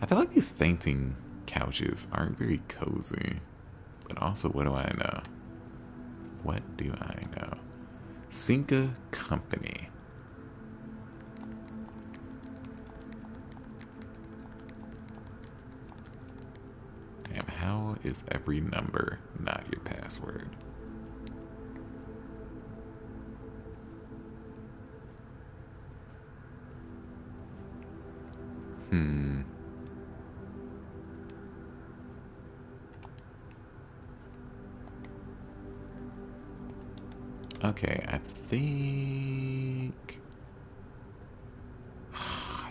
I feel like these fainting couches aren't very cozy. But also, what do I know? What do I know? Cinca Company. Damn, how is every number not your password? Hmm. Okay, I think...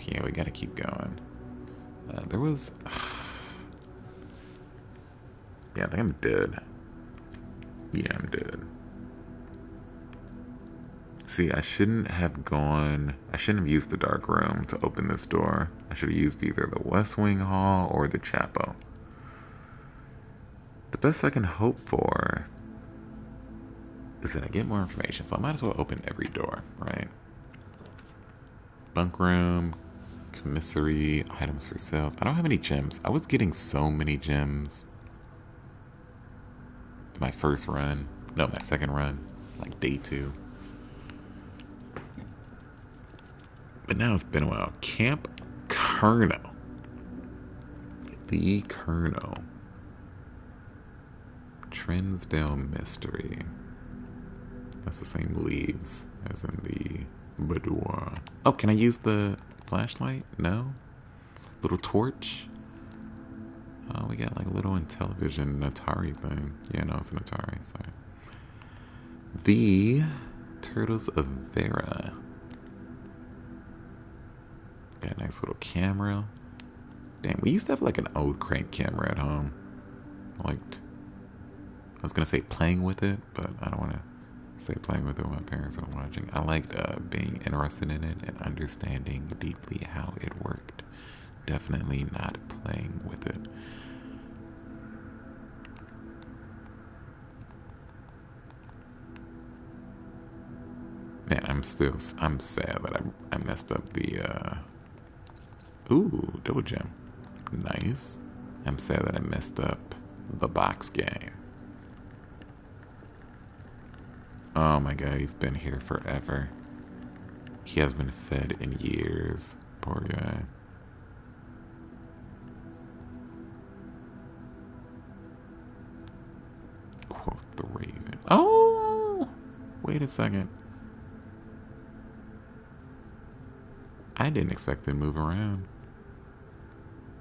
yeah, we gotta keep going. There was... yeah, I think I'm dead. Yeah, I'm dead. See, I shouldn't have used the dark room to open this door. I should have used either the West Wing Hall or the chapel. The best I can hope for is that I get more information, so I might as well open every door, right? Bunk room, commissary, items for sales. I don't have any gems. I was getting so many gems in my first run. No, my second run. Like day 2. But now it's been a while. Camp Colonel. The Colonel. Trinsdale Mystery. That's the same leaves as in the boudoir. Oh, can I use the flashlight? No? Little torch? Oh, we got like a little Intellivision Atari thing. Yeah, no, it's an Atari, sorry. The Turtles of Vera. Got a nice little camera. Damn, we used to have like an old crank camera at home. I was gonna say playing with it, but I don't want to say playing with it when my parents are watching. I liked being interested in it and understanding deeply how it worked. Definitely not playing with it. Man, I'm sad that I messed up the, ooh, double gem. Nice. I'm sad that I messed up the box game. Oh my god, he's been here forever. He has been fed in years. Poor guy. Quote the Raven. Oh! Wait a second. I didn't expect him to move around.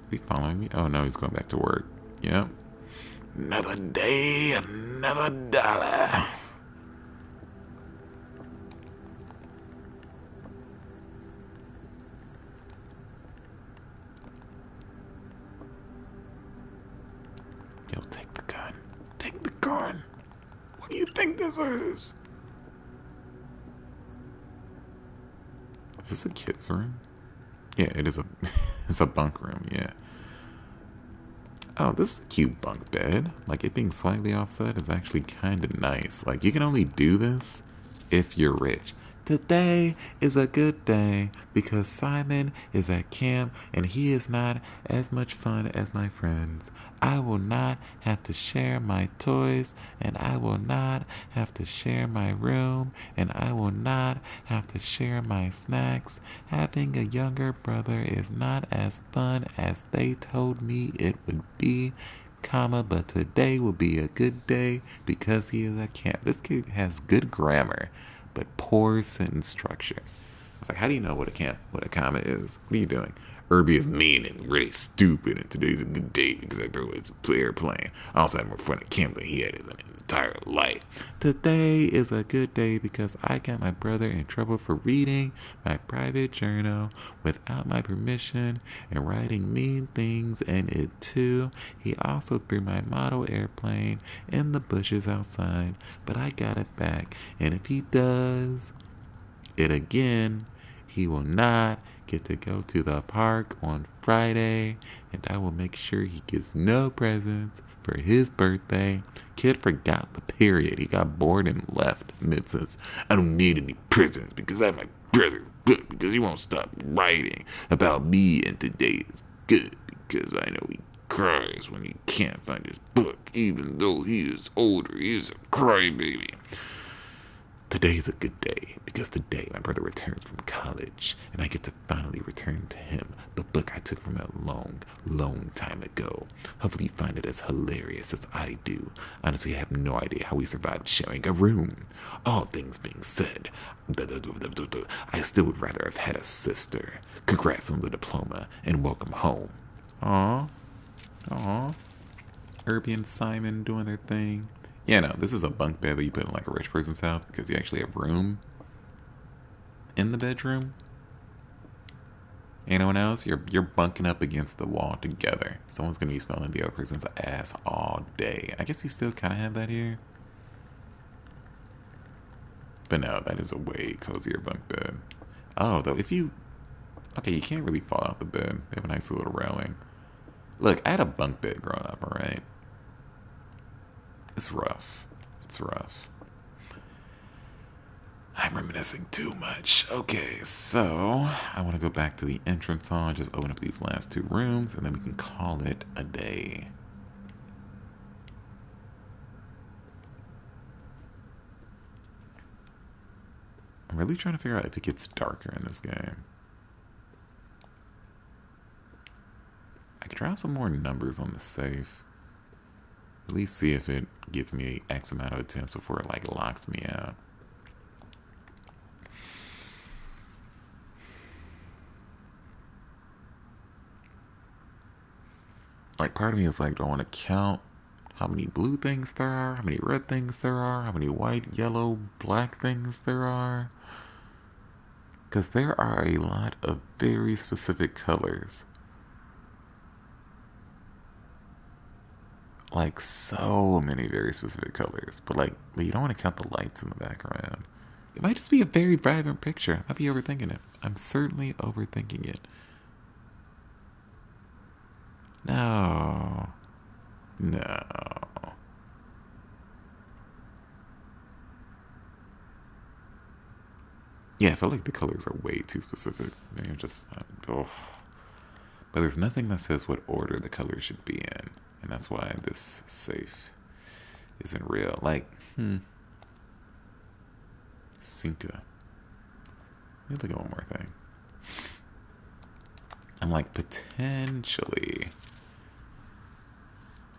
Is he following me? Oh no, he's going back to work. Yep. Another day, another dollar. Yo, take the gun. Take the gun. What do you think this is? Is this a kid's room? Yeah, it is a it's a bunk room, yeah. Oh, this is a cute bunk bed. Like, it being slightly offset is actually kind of nice. Like, you can only do this if you're rich. Today is a good day because Simon is at camp and he is not as much fun as my friends. I will not have to share my toys and I will not have to share my room and I will not have to share my snacks. Having a younger brother is not as fun as they told me it would be, but today will be a good day because he is at camp. This kid has good grammar but poor sentence structure. I was like, how do you know what a comma is? What are you doing? Irby is mean and really stupid, and today's a good day because I threw his player playing. I also had more fun at camp than he had in his entire life. Today is a good day because I got my brother in trouble for reading my private journal without my permission and writing mean things in it too. He also threw my model airplane in the bushes outside, but I got it back. And if he does it again, he will not get to go to the park on Friday, and I will make sure he gets no presents for his birthday. Kid forgot the period. He got bored and left mid sentence. I don't need any presents because I have my brother because he won't stop writing about me, and today is good because I know he cries when he can't find his book, even though he is older. He is a crybaby. Today is a good day because today my brother returns from college and I get to finally return to him the book I took from him a long, long time ago. Hopefully you find it as hilarious as I do. Honestly, I have no idea how we survived sharing a room. All things being said, I still would rather have had a sister. Congrats on the diploma and welcome home. Aw, aw. Herbie and Simon doing their thing. Yeah, no, this is a bunk bed that you put in like a rich person's house because you actually have room in the bedroom. Anyone else? You're bunking up against the wall together. Someone's gonna be smelling the other person's ass all day. I guess you still kind of have that here. But no, that is a way cozier bunk bed. Oh, though, if you... Okay, you can't really fall out the bed. They have a nice little railing. Look, I had a bunk bed growing up, alright? It's rough. It's rough. I'm reminiscing too much. Okay, so I want to go back to the entrance hall and just open up these last two rooms, and then we can call it a day. I'm really trying to figure out if it gets darker in this game. I could try out some more numbers on the safe. At least see if it gives me X amount of attempts before it like locks me out. Like part of me is like, do I want to count how many blue things there are, how many red things there are, how many white, yellow, black things there are? Because there are a lot of very specific colors. Like so many very specific colors. But you don't want to count the lights in the background. It might just be a very vibrant picture. I might be overthinking it. I'm certainly overthinking it. No. No. Yeah, I feel like the colors are way too specific. They're just, oh. But there's nothing that says what order the colors should be in. And that's why this safe isn't real. Like, Cinca. Let me look at one more thing. I'm like, potentially.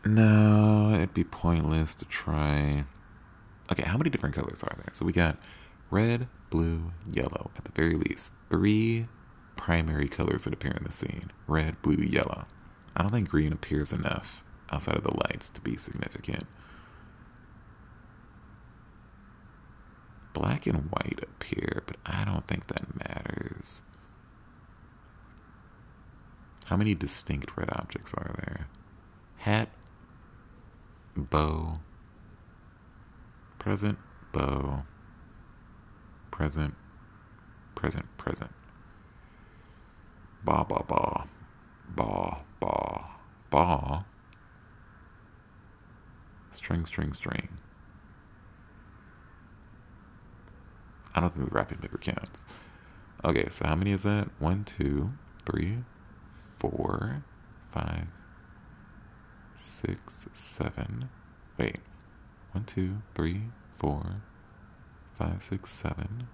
No, it'd be pointless to try. Okay, how many different colors are there? So we got red, blue, yellow. At the very least, 3 primary colors that appear in the scene. Red, blue, yellow. I don't think green appears enough outside of the lights to be significant. Black and white appear, but I don't think that matters. How many distinct red objects are there? Hat, bow, present, bow, present, present, present. Ba ba ba. Ba ba. Ba. String, string, string. I don't think the wrapping paper counts. Okay, so how many is that? 1, 2, 3, 4, 5, 6, 7. Wait. 1, 2, 3, 4, 5, 6, 7,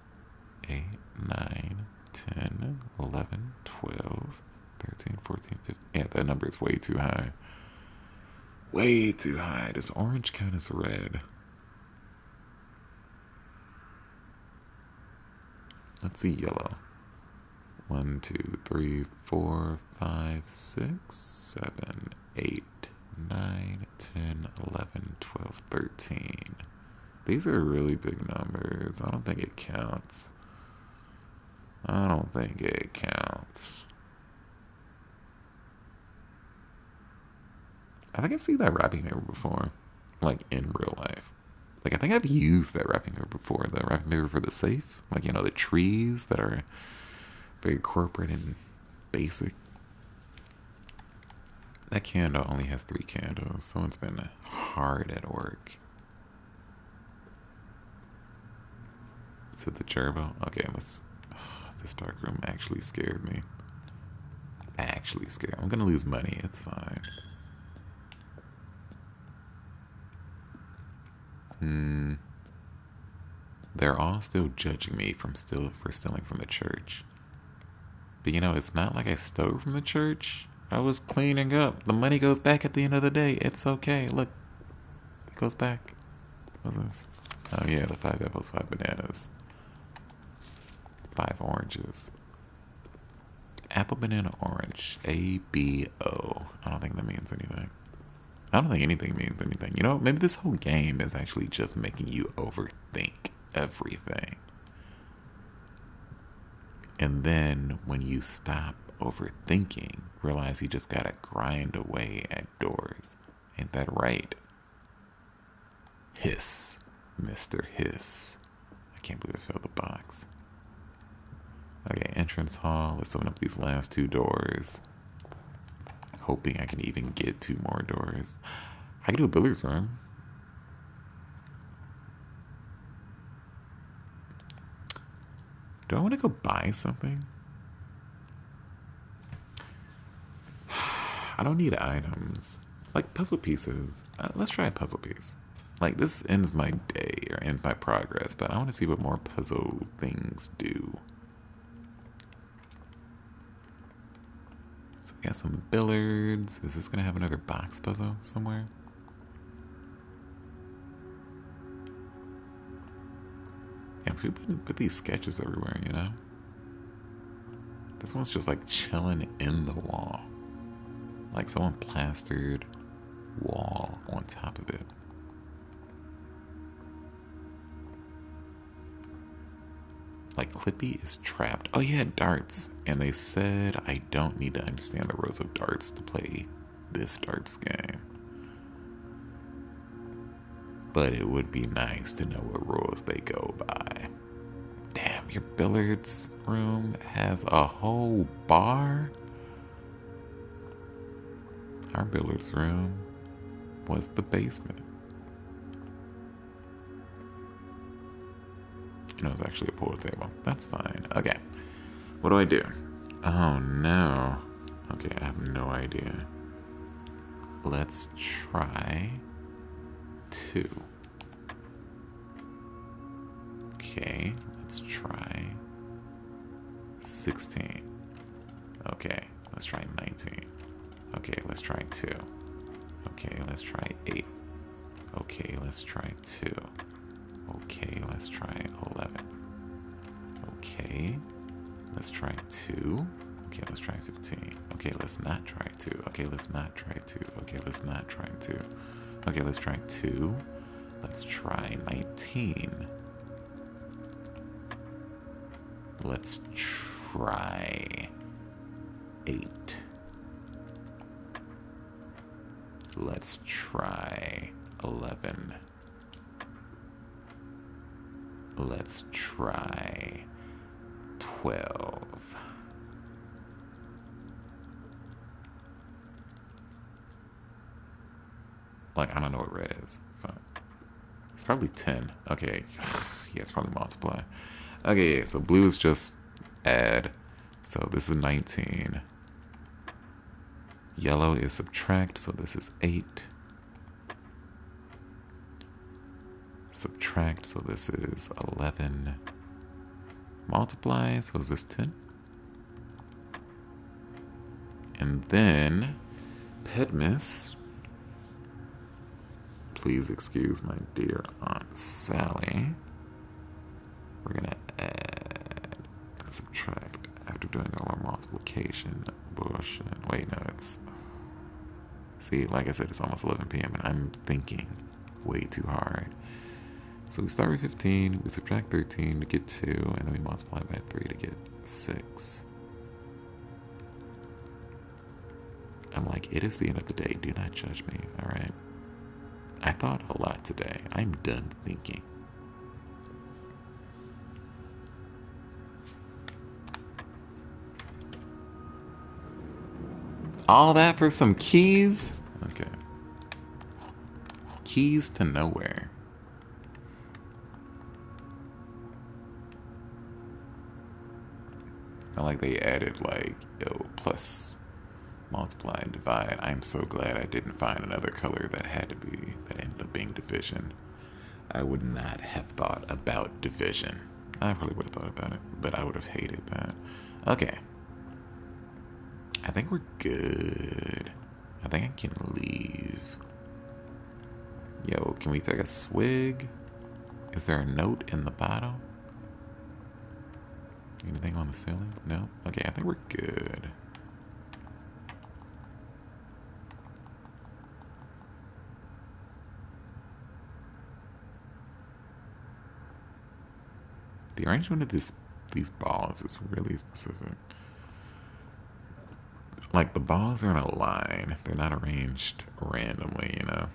8, 9, 10, 11, 12, 13, 14, 15. Yeah, that number is way too high. Way too high. Does orange count as red? Let's see yellow. 1, 2, 3, 4, 5, 6, 7, 8, 9, 10, 11, 12, 13. These are really big numbers. I don't think it counts. I don't think it counts. I think I've seen that wrapping paper before. Like in real life. Like I think I've used that wrapping paper before. The wrapping paper for the safe. Like, you know, the trees that are very corporate and basic. That candle only has 3 candles. Someone's been hard at work. Is it the gerbil? Okay, let's... This dark room actually scared me. Actually scared. I'm gonna lose money. It's fine. They're all still judging me for stealing from the church. But you know, it's not like I stole from the church. I was cleaning up. The money goes back at the end of the day. It's okay. Look, it goes back. What's this? Oh yeah, the 5 apples, 5 bananas, 5 oranges. Apple, banana, orange. A, B, O. I don't think that means anything. I don't think anything means anything. You know, maybe this whole game is actually just making you overthink everything. And then when you stop overthinking, realize you just gotta grind away at doors. Ain't that right? Hiss, Mr. Hiss. I can't believe I filled the box. Okay, entrance hall. Let's open up these last 2 doors. Hoping I can even get 2 more doors. I can do a billiards room. Do I want to go buy something? I don't need items. Like puzzle pieces. Let's try a puzzle piece. Like this ends my day or ends my progress, but I want to see what more puzzle things do. So we got some billiards. Is this gonna have another box puzzle somewhere? Yeah, people put these sketches everywhere, you know? This one's just like chilling in the wall. Like someone plastered wall on top of it. Like Clippy is trapped. Oh yeah, darts. And they said I don't need to understand the rows of darts to play this darts game. But it would be nice to know what rules they go by. Damn, your billiards room has a whole bar? Our billiards room was the basement. You know, it's actually a pool table. That's fine. Okay. What do I do? Oh no. Okay, I have no idea. Let's try 2. Okay, let's try 16. Okay, let's try 19. Okay, let's try 2. Okay, let's try 8. Okay, let's try 2. Okay, let's try 11. Okay, let's try 2. Okay, let's try 15. Okay, let's not try 2. Okay, let's not try 2. Okay, let's not try 2. Okay, let's try 2. Let's try 19. Let's try 8. Let's try 11. Let's try 12. Like, I don't know what red is. Fine. It's probably 10. Okay. Yeah, it's probably multiply. Okay, so blue is just add. So this is 19. Yellow is subtract, so this is 8. Subtract, so this is 11. Multiply, so is this 10? And then, Pedmus, please excuse my dear Aunt Sally. We're gonna add and subtract after doing all our multiplication bullshit. Wait, no, it's... See, like I said, it's almost 11 p.m. and I'm thinking way too hard. So we start with 15, we subtract 13 to get 2, and then we multiply by 3 to get 6. I'm like, it is the end of the day. Do not judge me, alright? I thought a lot today. I'm done thinking. All that for some keys? Okay. Keys to nowhere. Not like they added like, yo, plus, multiply, and divide. I'm so glad I didn't find another color that had to be, that ended up being division. I would not have thought about division. I probably would have thought about it, but I would have hated that. Okay. I think we're good. I think I can leave. Yo, can we take a swig? Is there a note in the bottle? Anything on the ceiling? No? Okay, I think we're good. The arrangement of these balls is really specific. Like, the balls are in a line. They're not arranged randomly, you know?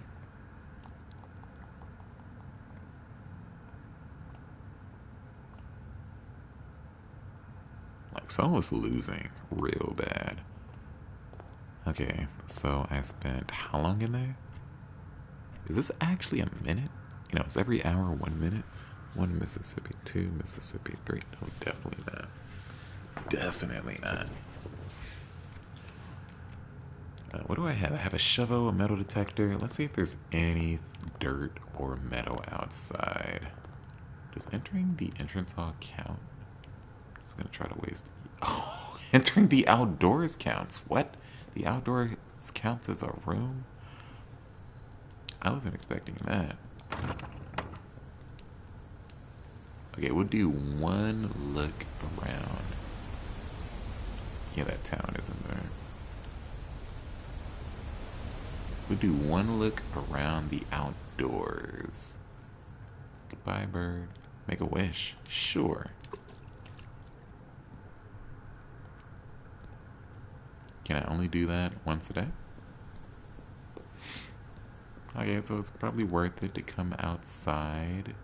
Like, someone was losing real bad. Okay, so I spent how long in there? Is this actually a minute? You know, it's every hour 1 minute. 1 Mississippi, 2 Mississippi, 3. No, definitely not. Definitely not. What do I have? I have a shovel, a metal detector. Let's see if there's any dirt or metal outside. Does entering the entrance hall count? I'm just gonna try to waste. Oh, entering the outdoors counts. What? The outdoors counts as a room? I wasn't expecting that. Okay, we'll do one look around. Yeah, that town isn't there. We'll do one look around the outdoors. Goodbye, bird. Make a wish. Sure. Can I only do that once a day? Okay, so it's probably worth it to come outside.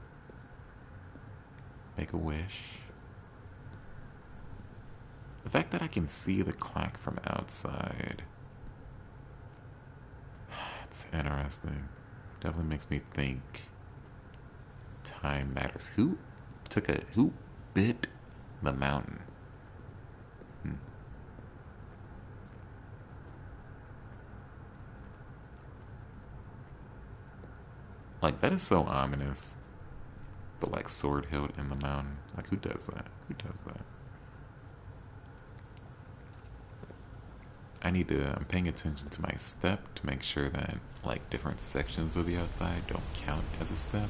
Make a wish. The fact that I can see the clock from outside. It's interesting. Definitely makes me think time matters. Who bit the mountain? Like, that is so ominous. The, like, sword hilt in the mountain. Like, who does that? Who does that? I'm paying attention to my step to make sure that, like, different sections of the outside don't count as a step.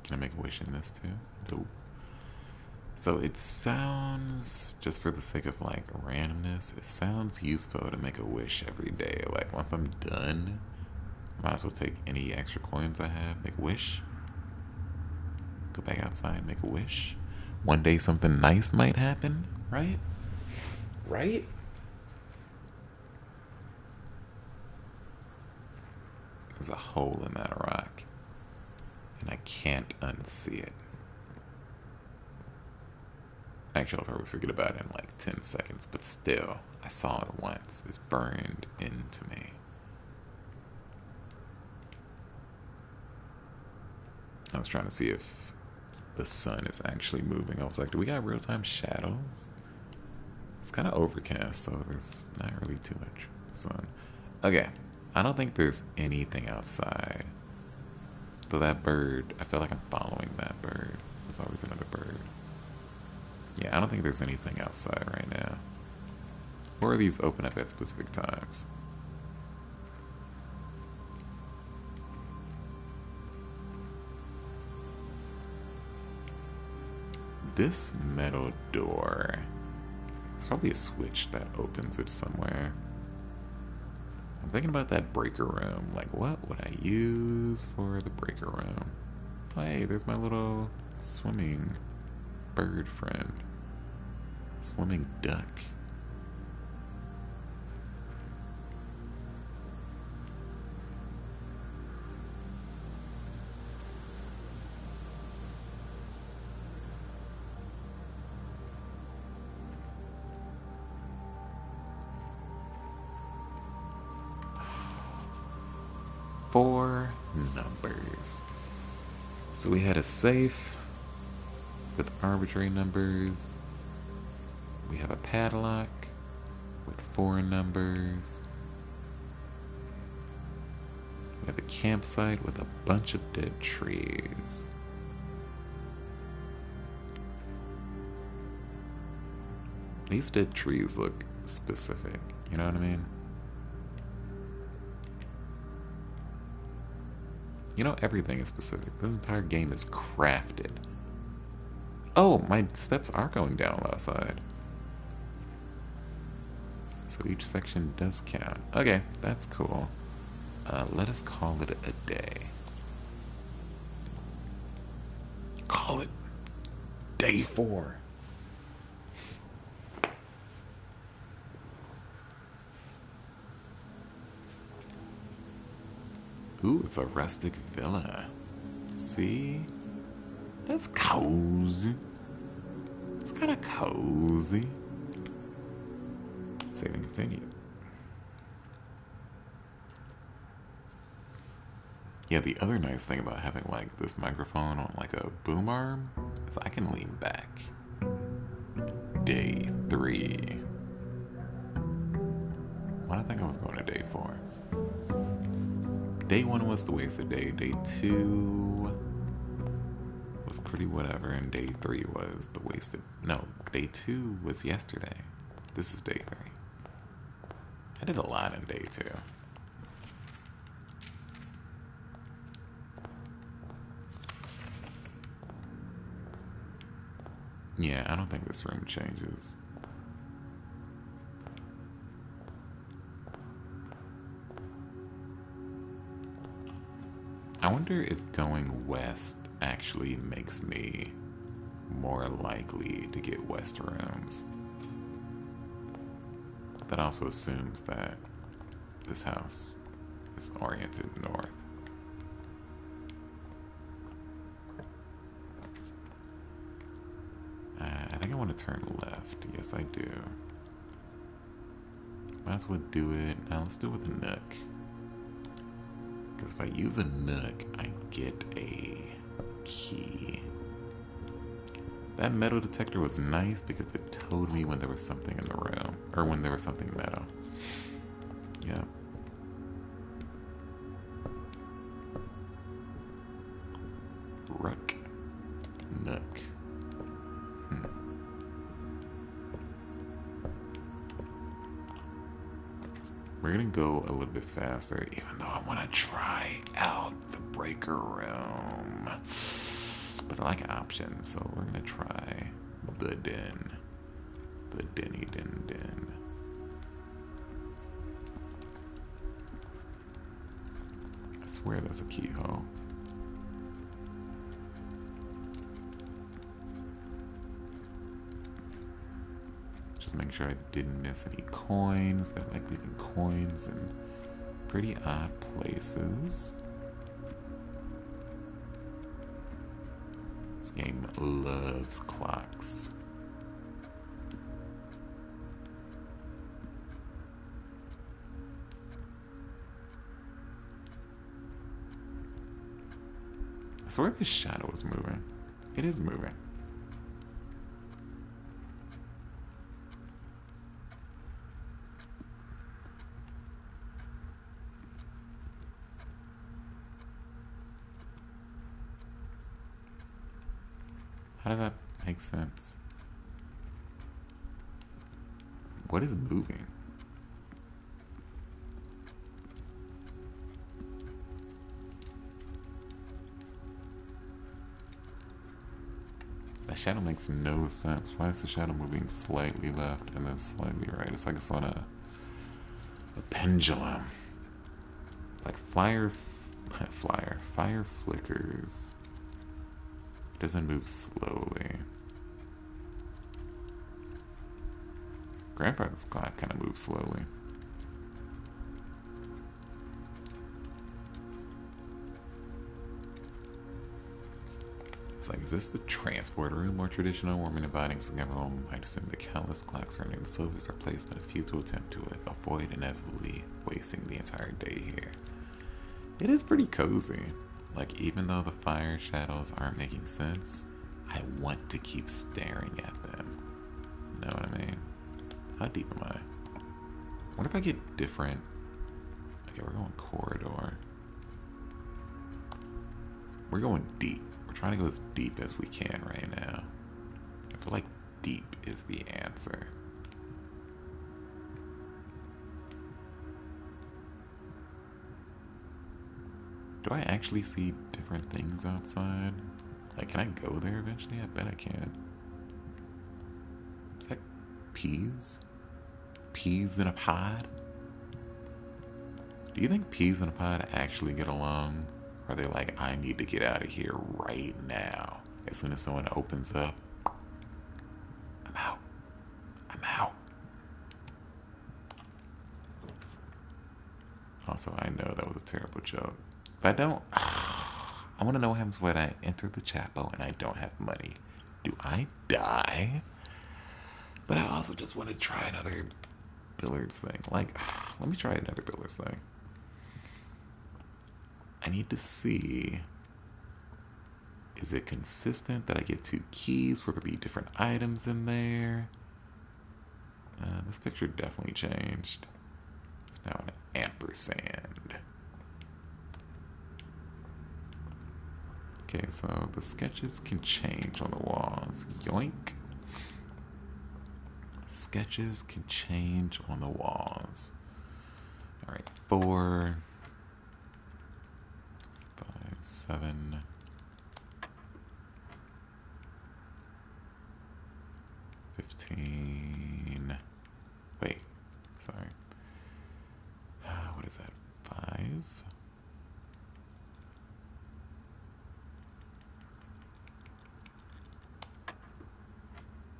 Can I make a wish in this too? Nope. So it sounds, just for the sake of like randomness, it sounds useful to make a wish every day. Like once I'm done, might as well take any extra coins I have, make a wish. Go back outside, make a wish. One day something nice might happen, right? Right? There's a hole in that rock, and I can't unsee it. Actually, I'll probably forget about it in like 10 seconds, but still, I saw it once. It's burned into me. I was trying to see if the sun is actually moving. I was like, do we got real-time shadows? It's kind of overcast, so there's not really too much sun. Okay, I don't think there's anything outside. So that bird, I feel like I'm following that bird. There's always another bird. Yeah, I don't think there's anything outside right now. Or are these open up at specific times? This metal door, it's probably a switch that opens it somewhere. I'm thinking about that breaker room. Like, what would I use for the breaker room? Oh, hey, there's my little swimming bird friend. Swimming duck. Four numbers. So we had a safe. with arbitrary numbers. We have a padlock with 4 numbers. We have a campsite with a bunch of dead trees. These dead trees look specific, you know what I mean? You know, everything is specific. This entire game is crafted. Oh, my steps are going down outside. So each section does count. Okay, that's cool. Let us call it a day. Call it day 4. Ooh, it's a rustic villa. See? That's cozy. It's kind of cozy. Save and continue. Yeah, the other nice thing about having like this microphone on like a boom arm is I can lean back. Day 3. Why did I think I was going to day 4? Day 1 was the wasted day. Day 2 was pretty whatever, and day 3 was the wasted. No, day 2 was yesterday. This is day 3. I did a lot in day 2. Yeah, I don't think this room changes. I wonder if going west actually makes me more likely to get west rooms. That also assumes that this house is oriented north. I think I want to turn left. Yes, I do. Might as well do it. Now let's do it with a nook. Because if I use a nook, I get a key. That metal detector was nice because it told me when there was something in the room. Or when there was something metal. Yep. Rook. Nook. We're gonna go a little bit faster, even though I want to try out the breaker room. But I like options, so we're gonna try the den. The denny den. I swear that's a keyhole. Make sure I didn't miss any coins. They like leaving coins in pretty odd places. This game loves clocks. I swear this shadow is moving. It is moving. How does that make sense? What is moving? That shadow makes no sense. Why is the shadow moving slightly left and then slightly right? It's like it's on a pendulum. Like fire flickers. It doesn't move slowly. Grandfather's clock kind of moves slowly. It's like, is this the transport room, more traditional, warm and inviting, so everyone might assume the countless clocks running the sofas are placed in a futile attempt to avoid inevitably wasting the entire day here. It is pretty cozy. Like, even though the fire shadows aren't making sense, I want to keep staring at them. Know what I mean? How deep am I? What if I get different? Okay, we're going corridor. We're going deep. We're trying to go as deep as we can right now. I feel like deep is the answer. Do I actually see different things outside? Like, can I go there eventually? I bet I can. Is that peas? Peas in a pod? Do you think peas in a pod actually get along? Or are they like, I need to get out of here right now? As soon as someone opens up, I'm out. I'm out. Also, I know that was a terrible joke. But I don't. I want to know what happens when I enter the chapel and I don't have money. Do I die? But I also just want to try another billiards thing. Like, let me try another billiards thing. I need to see, is it consistent that I get 2 keys? Will there be different items in there? This picture definitely changed. It's now an ampersand. Okay, so the sketches can change on the walls. Yoink. Sketches can change on the walls. Alright, 4, 5, 7, 15. Wait, sorry. What is that? 5?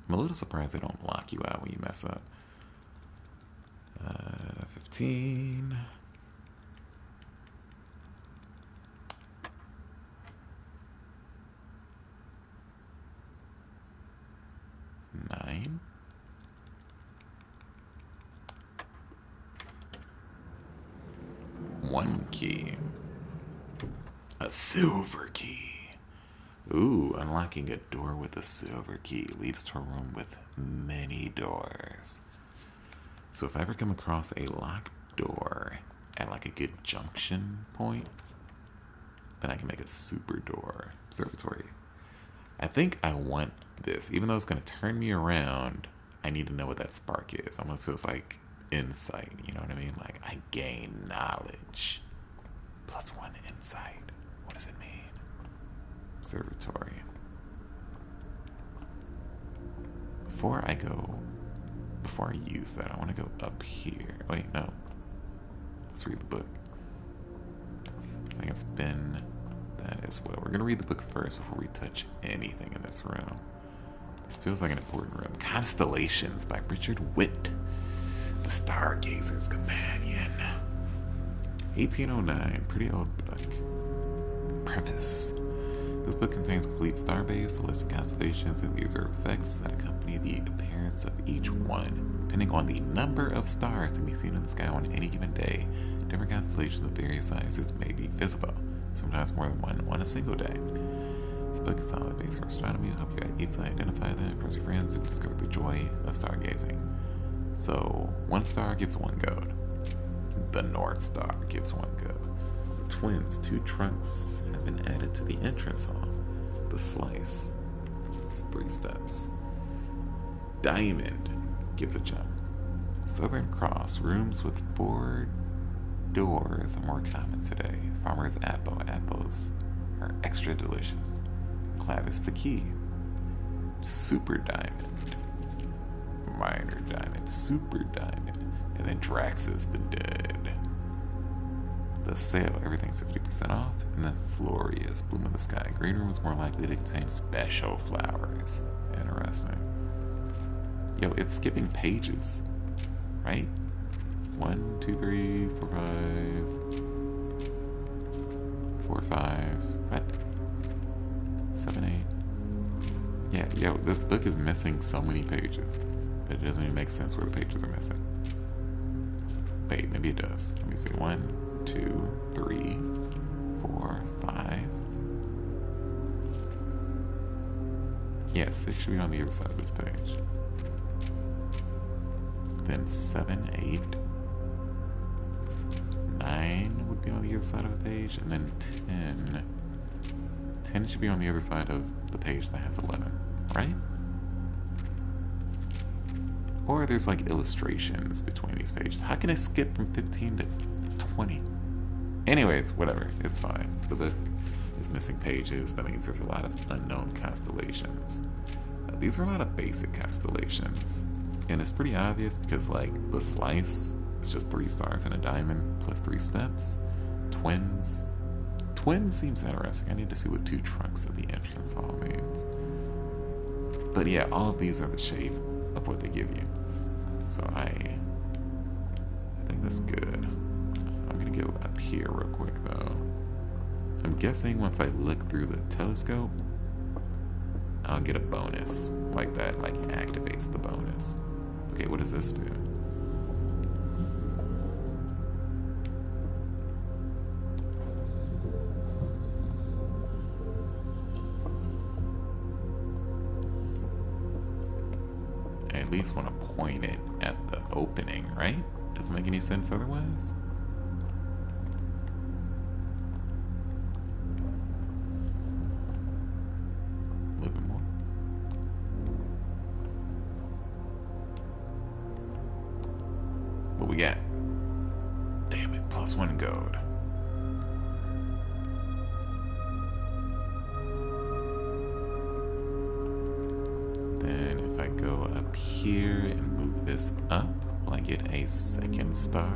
I'm a little surprised they don't lock you out when you mess up. 15. 9. 1 key. A silver key. Ooh, unlocking a door with a silver key leads to a room with many doors. So if I ever come across a locked door at like a good junction point, then I can make a super door observatory. I think I want this. Even though it's going to turn me around, I need to know what that spark is. Almost feels like insight, you know what I mean? Like, I gain knowledge. +1 insight. What does it mean? Observatory. Before I use that, I want to go up here. Wait, no. Let's read the book. I think it's been that as well. We're going to read the book first before we touch anything in this room. This feels like an important room. Constellations by Richard Witt. The Stargazer's Companion. 1809. Pretty old book. Preface. This book contains complete starbase, the list of constellations, and the observed effects that accompany the appearance of each one. Depending on the number of stars to be seen in the sky on any given day, different constellations of various sizes may be visible, sometimes more than one on a single day. This book is solid base for astronomy to help you easily identify them, impress your friends, and discover the joy of stargazing. So, 1 star gives 1 gold. The North Star gives 1 gold. The twins, 2 trunks, have been added to the entrance hall. The slice is 3 steps. Diamond gives a jump. Southern Cross, rooms with 4 doors are more common today. Farmer's apple, apples are extra delicious. Clavis the key. Super diamond. Minor diamond, super diamond, and then Draxus the dead. The sale, everything's 50% off, and then Floria's Bloom in the Sky. Green room is more likely to contain special flowers. Interesting. Yo, it's skipping pages, right? 1, 2, 3, 4, 5, 4, 5. What? 7, 8. Yeah, yo, this book is missing so many pages. But it doesn't even make sense where the pages are missing. Wait, maybe it does. Let me see. 1, 2, 3, 4, 5. Yeah, 6 should be on the other side of this page. Then 7, 8, 9 would be on the other side of the page, and then 10. 10 should be on the other side of the page that has 11, right? Or there's like illustrations between these pages. How can I skip from 15 to 20? Anyways, whatever, it's fine. The book is missing pages. That means there's a lot of unknown constellations. These are a lot of basic constellations. And it's pretty obvious because, like, the slice is just 3 stars and a diamond plus 3 steps. Twins. Twins seems interesting. I need to see what 2 trunks at the entrance hall means. But yeah, all of these are the shape of what they give you. So I think that's good. I'm gonna go up here real quick though. I'm guessing once I look through the telescope, I'll get a bonus. Like that, like activates the bonus. Okay, what does this do? I at least want to point it at the opening, right? Doesn't make any sense otherwise. A little bit more. What we got? Damn it, +1 gold. Then if I go up here and move this up, will I get a 2nd star?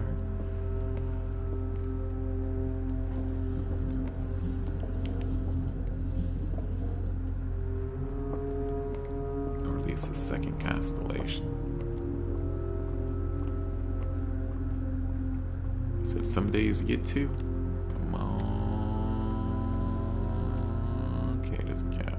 Or at least a 2nd constellation. So some days you get 2. Come on. Okay, it doesn't count.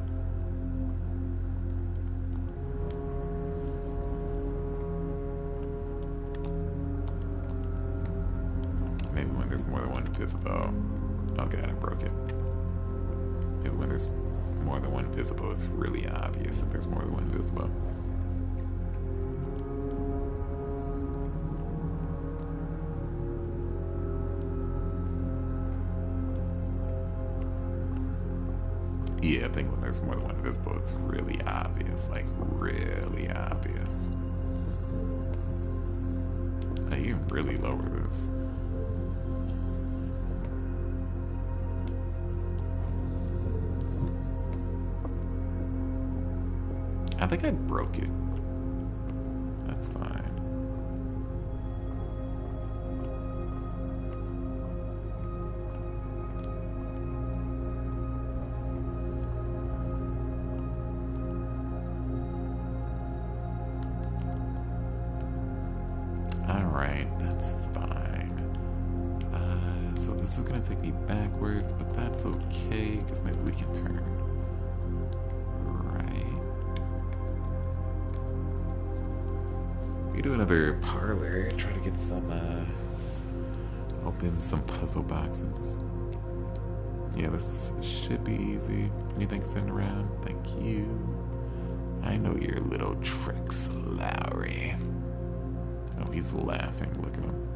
Maybe when there's more than one visible. Oh god, I broke it. Maybe when there's more than one visible, it's really obvious that there's more than one visible. Yeah, I think when there's more than one visible, it's really obvious. Like, really obvious. Oh, you can really lower this. I think I broke it. That's fine. Alright, that's fine. So this is gonna take me backwards, but that's okay, because maybe we can turn right. We do another parlor, try to get some, open some puzzle boxes. Yeah, this should be easy. Anything sitting around? Thank you. I know your little tricks, Lowry. Oh, he's laughing. Look at him.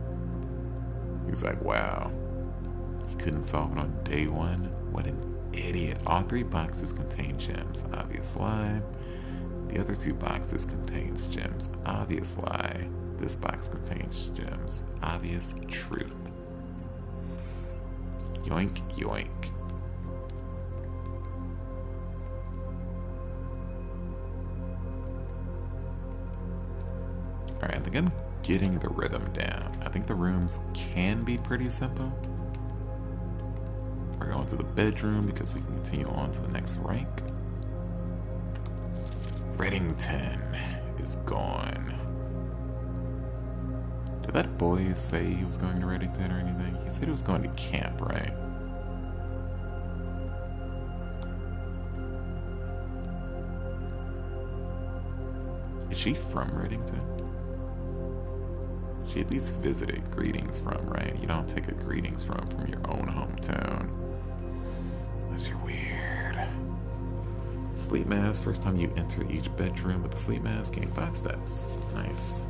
He's like, wow. He couldn't solve it on day 1? What an idiot. All 3 boxes contain gems. Obvious lie. The other 2 boxes contains gems. Obvious lie. This box contains gems. Obvious truth. Yoink, yoink. Alright, I think I'm getting the rhythm down. I think the rooms can be pretty simple. We're going to the bedroom because we can continue on to the next rank. Reddington is gone. Did that boy say he was going to Reddington or anything? He said he was going to camp, right? Is she from Reddington? She at least visited greetings from, right? You don't take a greetings from your own hometown. Unless you're weird. Sleep mask. First time you enter each bedroom with a sleep mask, gain 5 steps. Nice.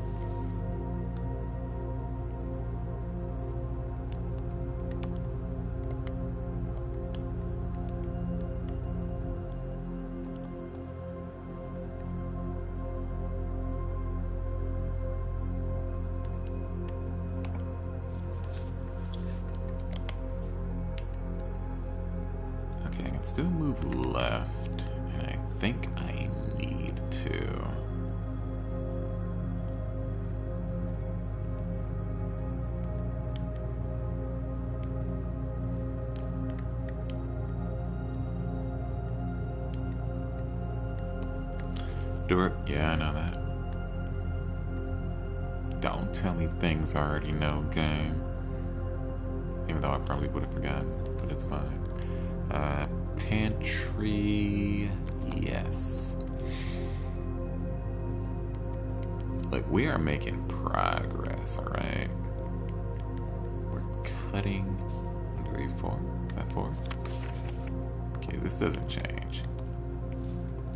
Okay, I can still move left, and I think I need to. Door, yeah, I know that. Don't tell me things I already know, game. Even though I probably would have forgotten, but it's fine. Pantry, yes. Like, we are making progress, alright? We're cutting 3, 4. Is that 4? Okay, this doesn't change.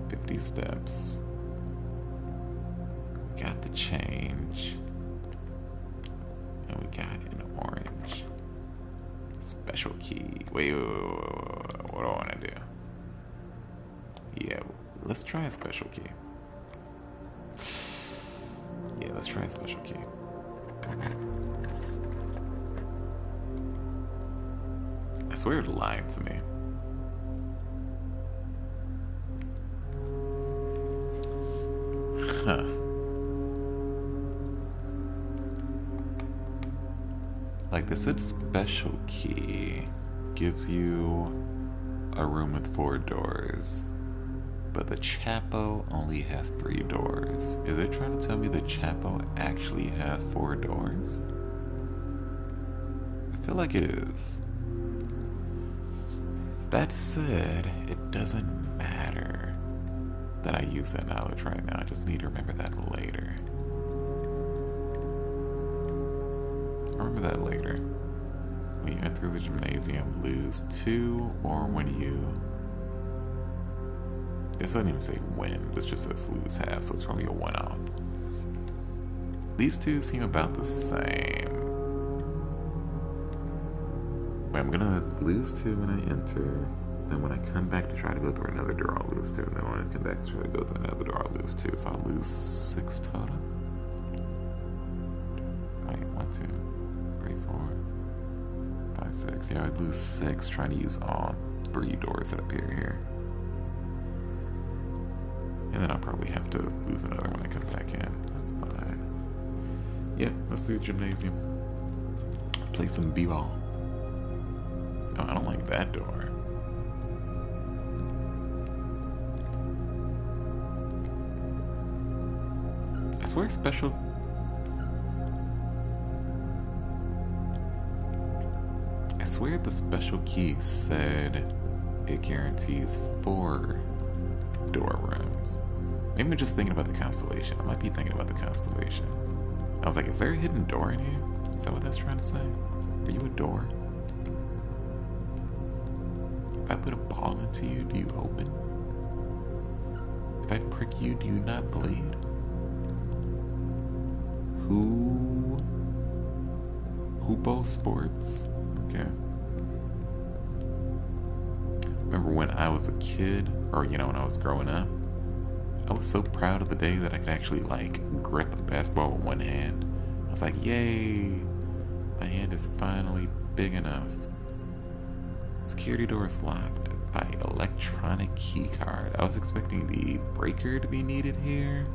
50 steps. Got the change. And we got an orange. Special key. Wait, what do I want to do? Yeah, let's try a special key. Yeah, let's try a special key. I swear it lied to me. Huh. Like, this said special key gives you a room with 4 doors, but the Chapo only has 3 doors. Is it trying to tell me the Chapo actually has 4 doors? I feel like it is. That said, it doesn't matter that I use that knowledge right now. I just need to remember that later. Remember that later. When you enter the gymnasium, lose 2, or when you... This doesn't even say win, this just says lose half, so it's probably a one-off. These two seem about the same. Wait, I'm gonna lose 2 when I enter, then when I come back to try to go through another door, I'll lose 2, and then when I come back to try to go through another door, I'll lose 2, so I'll lose 6 total. Wait, 1, 2, 3, 4, 5, 6. Yeah, I'd lose 6 trying to use all 3 doors that appear here. And then I'll probably have to lose another when I come back in. That's fine. Yeah, let's do a gymnasium. Play some b-ball. Oh, I don't like that door. I swear special... I swear the special key said it guarantees 4 door rooms. Maybe I'm just thinking about the constellation. I might be thinking about the constellation. I was like, is there a hidden door in here? Is that what that's trying to say? Are you a door? If I put a ball into you, do you open? If I prick you, do you not bleed? Hoopo Sports? Okay. Remember when I was a kid, or when I was growing up, I was so proud of the day that I could actually like grip a basketball with one hand. I was like, yay, my hand is finally big enough. Security door is locked by electronic key card. I was expecting the breaker to be needed here,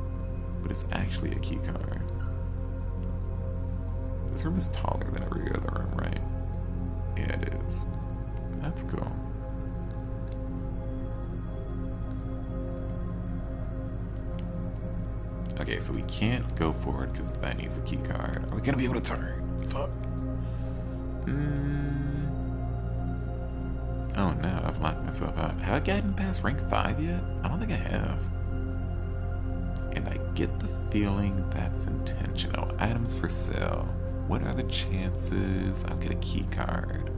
but it's actually a key card. This room is taller than every other room, right? Yeah, it is. That's cool. Okay, so we can't go forward because that needs a key card. Are we gonna be able to turn? Fuck. Oh no, I've locked myself out. Have I gotten past rank 5 yet? I don't think I have. And I get the feeling that's intentional. Items for sale. What are the chances I'll get a key card?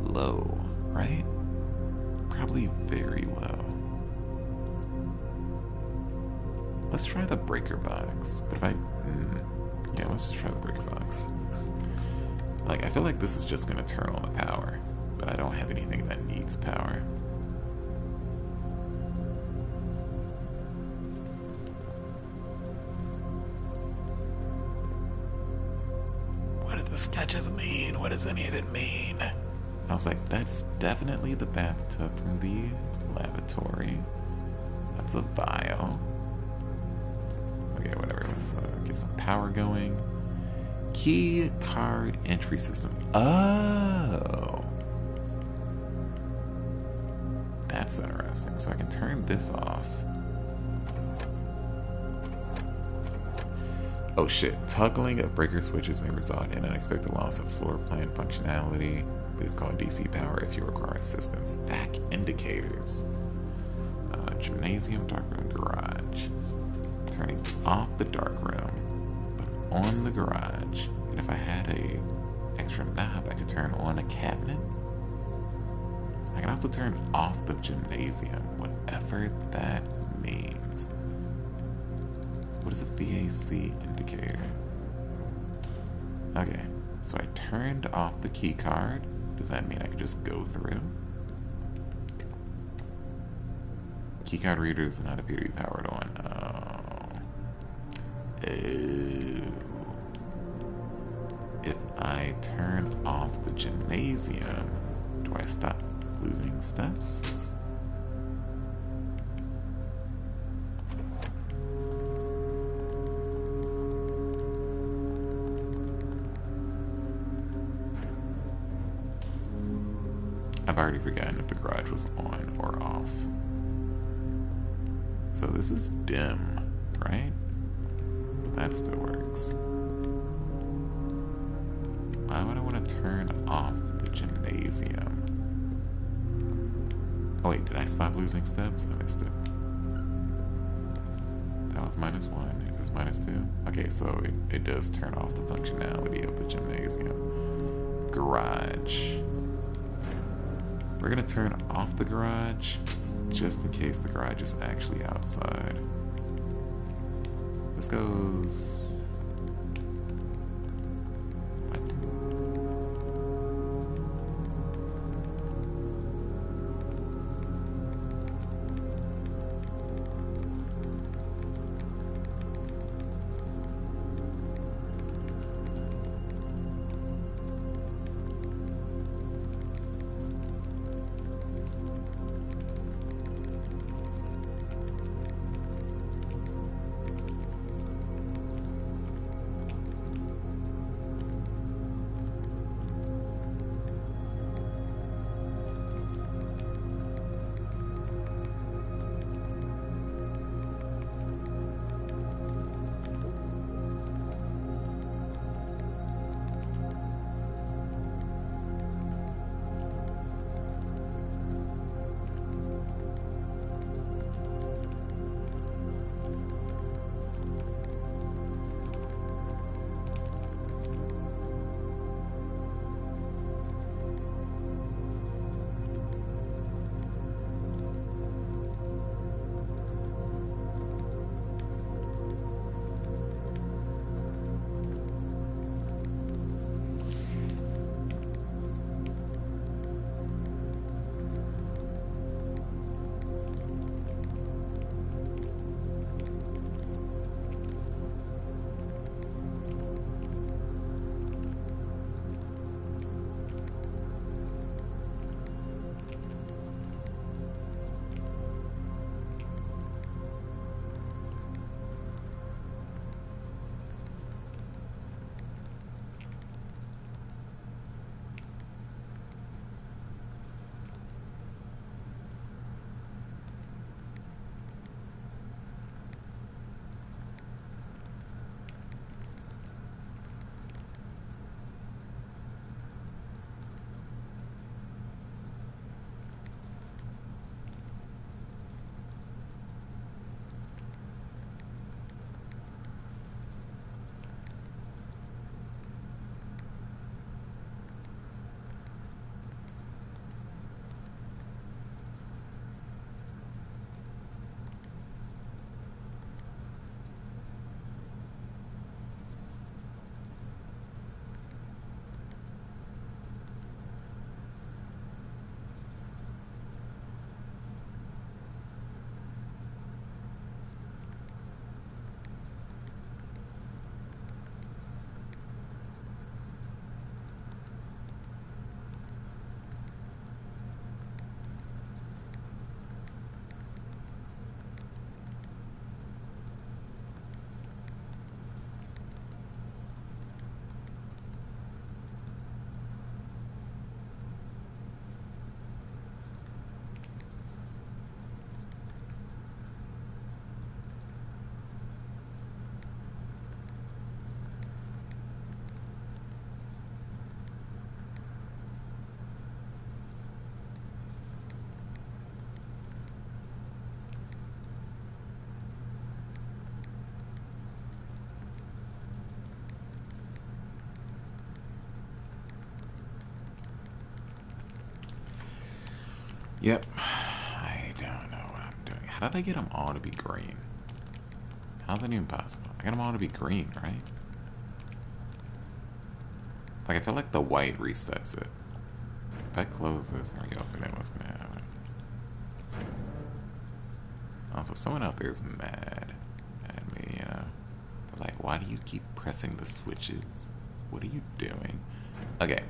Low, right? Probably very low. Let's try the breaker box. But if I... yeah, let's just try the breaker box. Like, I feel like this is just gonna turn on the power. But I don't have anything that needs power. What do the sketches mean? What does any of it mean? I was like, that's definitely the bathtub from the lavatory. That's a vial. Okay, whatever. Let's get some power going. Key card entry system. Oh! That's interesting. So I can turn this off. Oh shit. Toggling of breaker switches may result in unexpected loss of floor plan functionality. Please call DC power if you require assistance. Back indicators. Gymnasium, darkroom, garage. Turning off the darkroom, but on the garage. And if I had a extra knob, I could turn on a cabinet. I can also turn off the gymnasium, whatever that means. What is a BAC indicator? Okay, so I turned off the key card. Does that mean I can just go through? Keycard reader does not appear to be powered on. Oh. If I turn off the gymnasium, do I stop losing steps? I've already forgotten if the garage was on or off. So this is dim, right? But that still works. Why would I want to turn off the gymnasium? Oh wait, did I stop losing steps? I missed it. That was -1. Is this -2? Okay, so it does turn off the functionality of the gymnasium. Garage. We're gonna turn off the garage just in case the garage is actually outside. This goes... What? Yep. I don't know what I'm doing. How did I get them all to be green? How's that even possible? I got them all to be green, right? Like, I feel like the white resets it. If I close this and reopen it, what's gonna happen? Also, someone out there is mad at me, you know? They're like, why do you keep pressing the switches? What are you doing? Okay.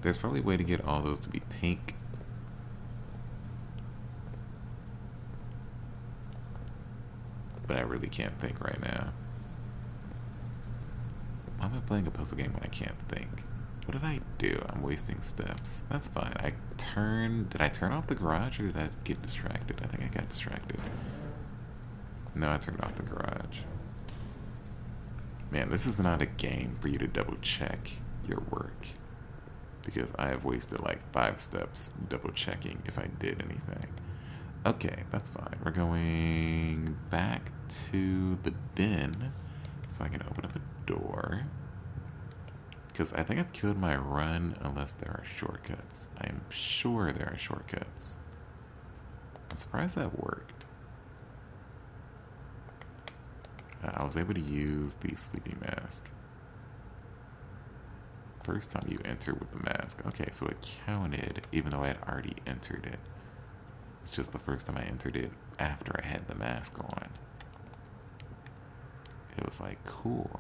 There's probably a way to get all those to be pink. But I really can't think right now. Why am I playing a puzzle game when I can't think? What did I do? I'm wasting steps. That's fine. Did I turn off the garage or did I get distracted? I think I got distracted. No, I turned off the garage. Man, this is not a game for you to double check your work. Because I have wasted like 5 steps double checking if I did anything. Okay, that's fine. We're going back to the den so I can open up a door. Because I think I've killed my run unless there are shortcuts. I am sure there are shortcuts. I'm surprised that worked. I was able to use the sleeping mask. First time you enter with the mask. Okay, so it counted even though I had already entered it. It's just the first time I entered it after I had the mask on. It was like, cool.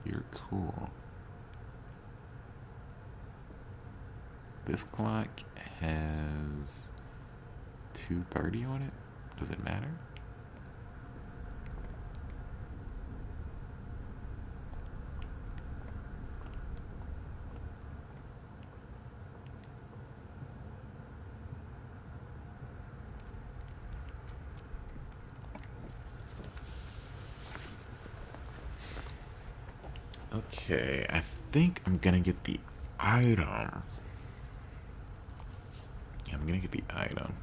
You're cool. This clock has 2:30 on it. Does it matter? Okay, I think I'm gonna get the item. Yeah, I'm gonna get the item.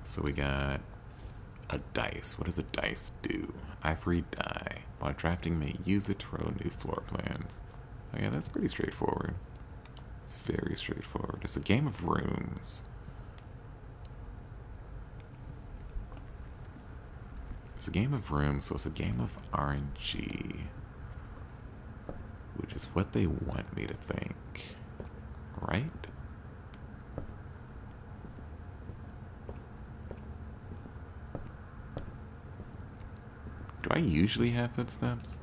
So we got a dice. What does a dice do? Ivory die. While drafting may use it to roll new floor plans. Oh yeah, that's pretty straightforward. It's very straightforward. It's a game of rooms. It's a game of rooms, so it's a game of RNG. Which is what they want me to think. Right? Do I usually have footsteps?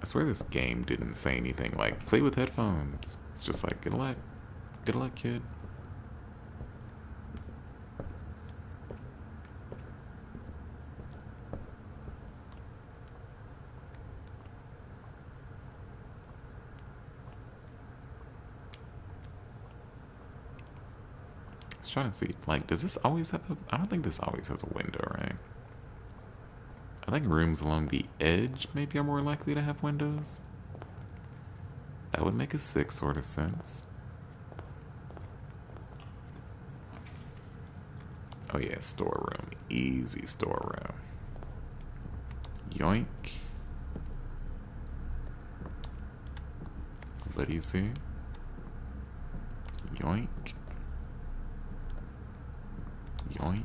I swear this game didn't say anything like, play with headphones. It's just like, good luck. Good luck, kid. I was trying to see, like, does this always have a... I don't think this always has a window, right? I think rooms along the edge maybe are more likely to have windows. That would make a 6 sort of sense. Oh yeah, storeroom. Easy storeroom. Yoink. What do you see? Yoink. Yoink.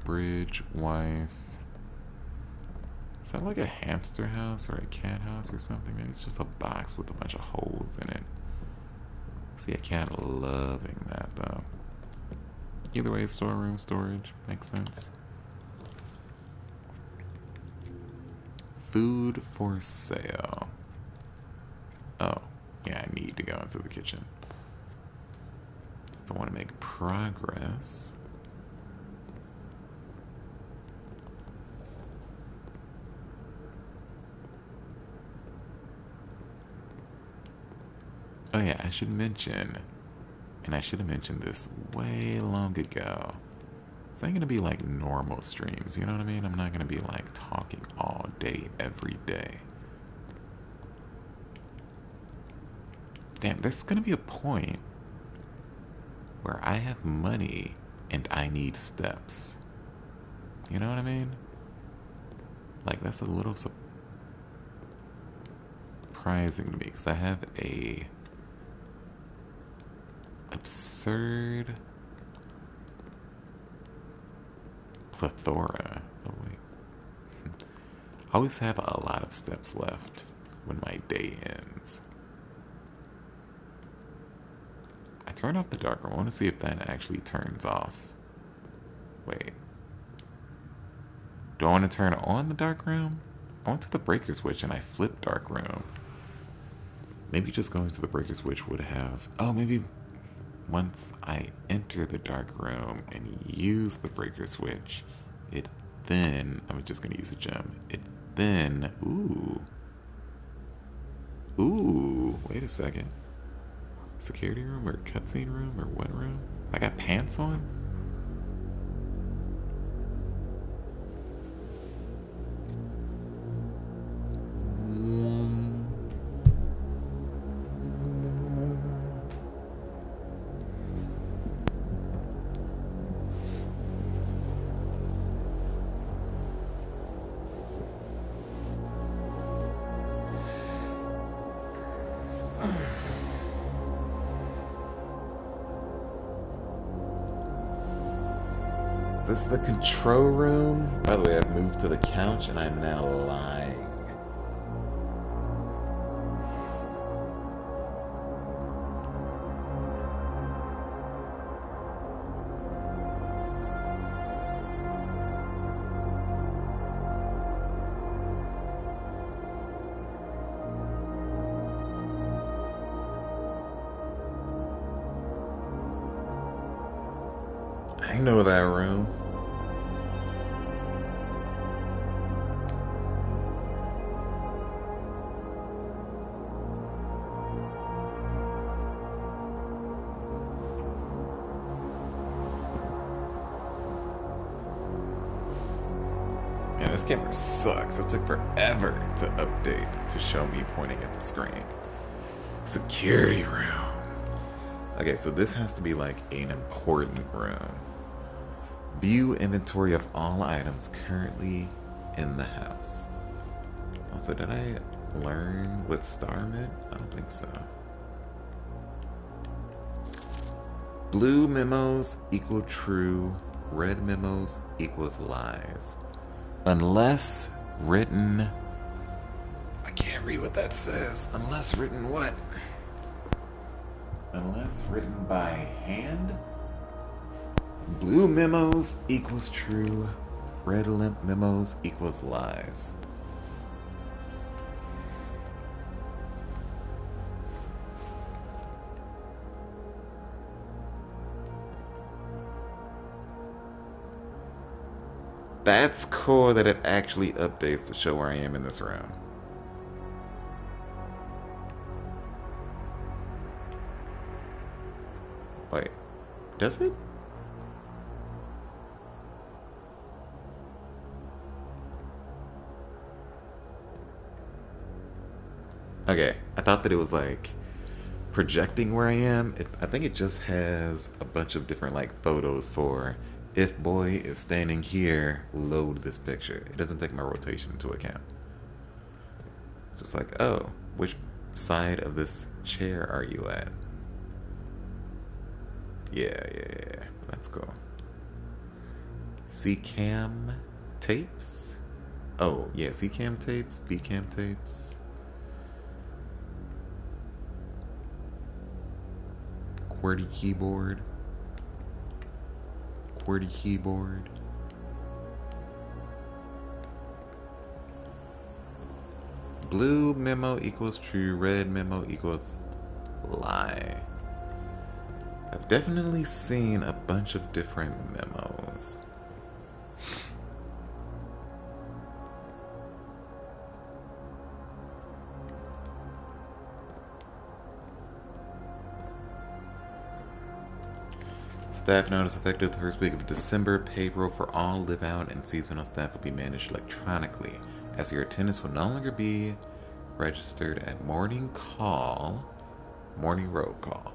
Bridge, wife. Is that like a hamster house or a cat house or something? Maybe it's just a box with a bunch of holes in it. See a cat loving that though. Either way, storeroom, storage, makes sense. Food for sale. Oh, yeah, I need to go into the kitchen. If I want to make progress. Oh yeah, I should mention, and I should have mentioned this way long ago. It's not gonna be like normal streams, you know what I mean? I'm not gonna be like talking all day, every day. Damn, there's gonna be a point where I have money and I need steps. You know what I mean? Like, that's a little surprising to me because I have a absurd plethora. Oh, wait. I always have a lot of steps left when my day ends. I turn off the dark room. I want to see if that actually turns off. Wait. Do I want to turn on the dark room? I went to the breaker switch and I flipped dark room. Maybe just going to the breaker switch would have... Oh, maybe once I enter the dark room and use the breaker switch, it then... I'm just going to use a gem. It then... Ooh. Ooh. Wait a second. Security room or cutscene room or what room? I got pants on? This is the control room. By the way, I've moved to the couch and I'm now lying. I know that room. Man, this camera sucks. It took forever to update to show me pointing at the screen. Security room. Okay, so this has to be like an important room. View inventory of all items currently in the house. Also, did I learn what star meant? I don't think so. Blue memos equal true. Red memos equals lies. Unless written... I can't read what that says. Unless written what? Unless written by hand? Blue memos equals true. Red memos equals lies. That's cool that it actually updates to show where I am in this room. Wait, does it? Okay, I thought that it was like projecting where I am. I think it just has a bunch of different like photos for if boy is standing here, load this picture. It doesn't take my rotation into account. It's just like, oh, which side of this chair are you at? Yeah, that's cool. C-cam tapes? Oh, yeah, C-cam tapes, B-cam tapes. QWERTY keyboard. QWERTY keyboard. Blue memo equals true, red memo equals lie. I've definitely seen a bunch of different memos. Staff notice effective the first week of December. Payroll for all live-out and seasonal staff will be managed electronically, as your attendance will no longer be registered at morning roll call.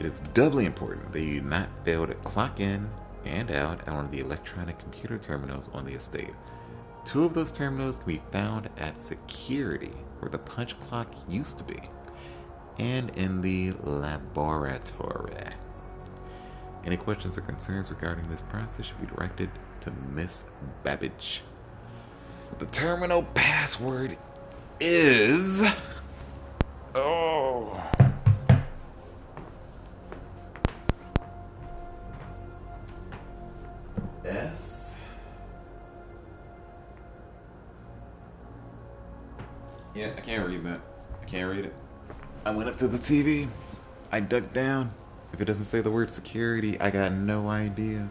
It is doubly important that you do not fail to clock in and out at one of the electronic computer terminals on the estate. Two of those terminals can be found at security, where the punch clock used to be, and in the laboratory. Any questions or concerns regarding this process should be directed to Miss Babbage. The terminal password is... Oh... S... Yeah, I can't read that. I can't read it. I went up to the TV. I ducked down. If it doesn't say the word security, I got no idea.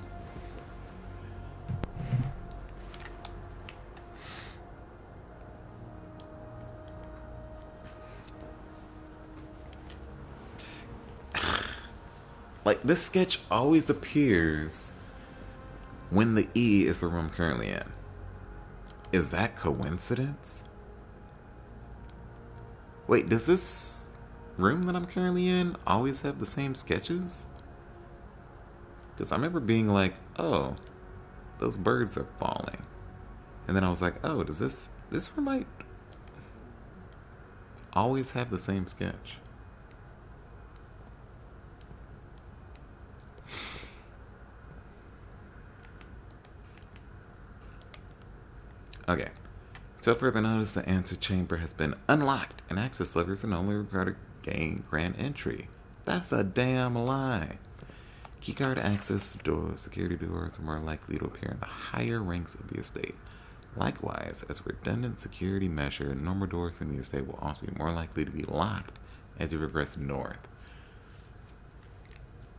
Like, this sketch always appears when the E is the room I'm currently in. Is that coincidence? Wait, does this room that I'm currently in always have the same sketches? Because I remember being like, oh, those birds are falling. And then I was like, oh, does this room might always have the same sketch? Okay. So further notice, the antechamber has been unlocked and access levers are no longer required to gain grand entry. That's a damn lie. Keycard access doors, security doors are more likely to appear in the higher ranks of the estate. Likewise, as a redundant security measure, normal doors in the estate will also be more likely to be locked as you progress north.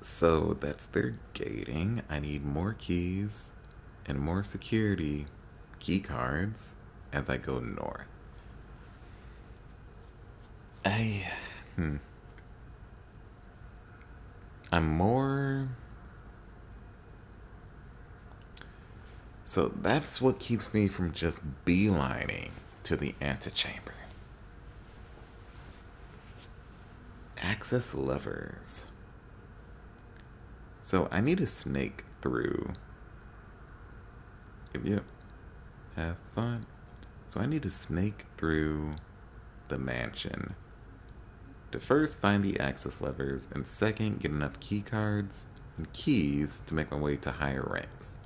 So that's their gating. I need more keys and more security key cards as I go north. I'm more... So that's what keeps me from just beelining to the antechamber. Access levers. So I need to snake through. Yep. Have fun. So I need to snake through the mansion to first find the access levers, and second, get enough key cards and keys to make my way to higher ranks.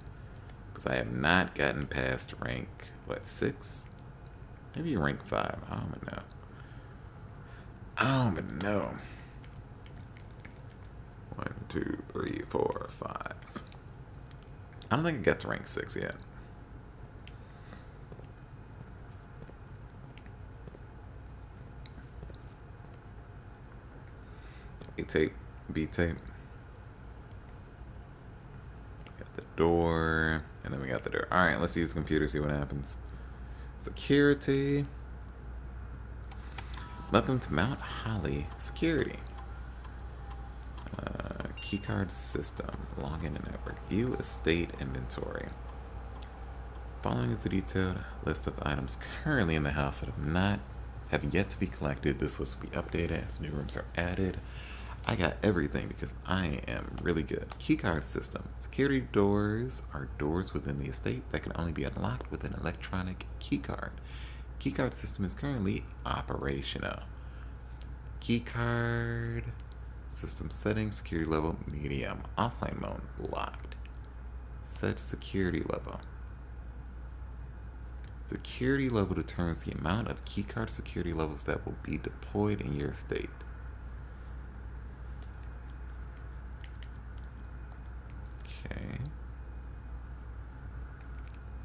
Because I have not gotten past rank, what, 6? Maybe rank 5. I don't even know. I don't even know. 1, 2, 3, 4, 5. I don't think I got to rank 6 yet. A tape, B tape. Got the door, and then we got the door. Alright, let's use the computer, see what happens. Security. Welcome to Mount Holly Security. Keycard system. Login and network. View estate inventory. Following is the detailed list of items currently in the house that have yet to be collected. This list will be updated as new rooms are added. I got everything because I am really good. Keycard system. Security doors are doors within the estate that can only be unlocked with an electronic keycard. Keycard system is currently operational. Keycard system settings, security level medium, offline mode locked. Set security level. Security level determines the amount of keycard security levels that will be deployed in your estate. Okay.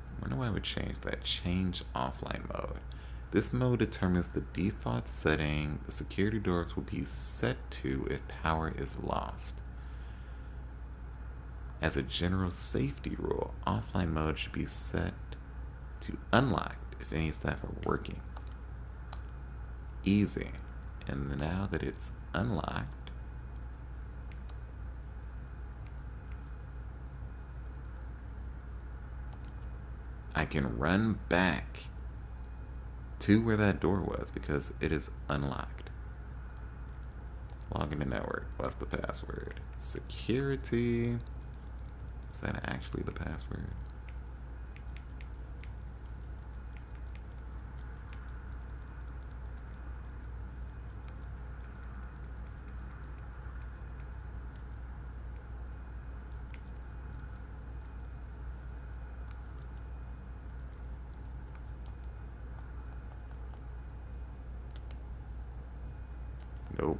I wonder why I would change that. Change offline mode. This mode determines the default setting the security doors will be set to if power is lost. As a general safety rule, offline mode should be set to unlocked if any staff are working. Easy. And now that it's unlocked, I can run back to where that door was because it is unlocked. Log in the network. What's the password? Security. Is that actually the password? Nope.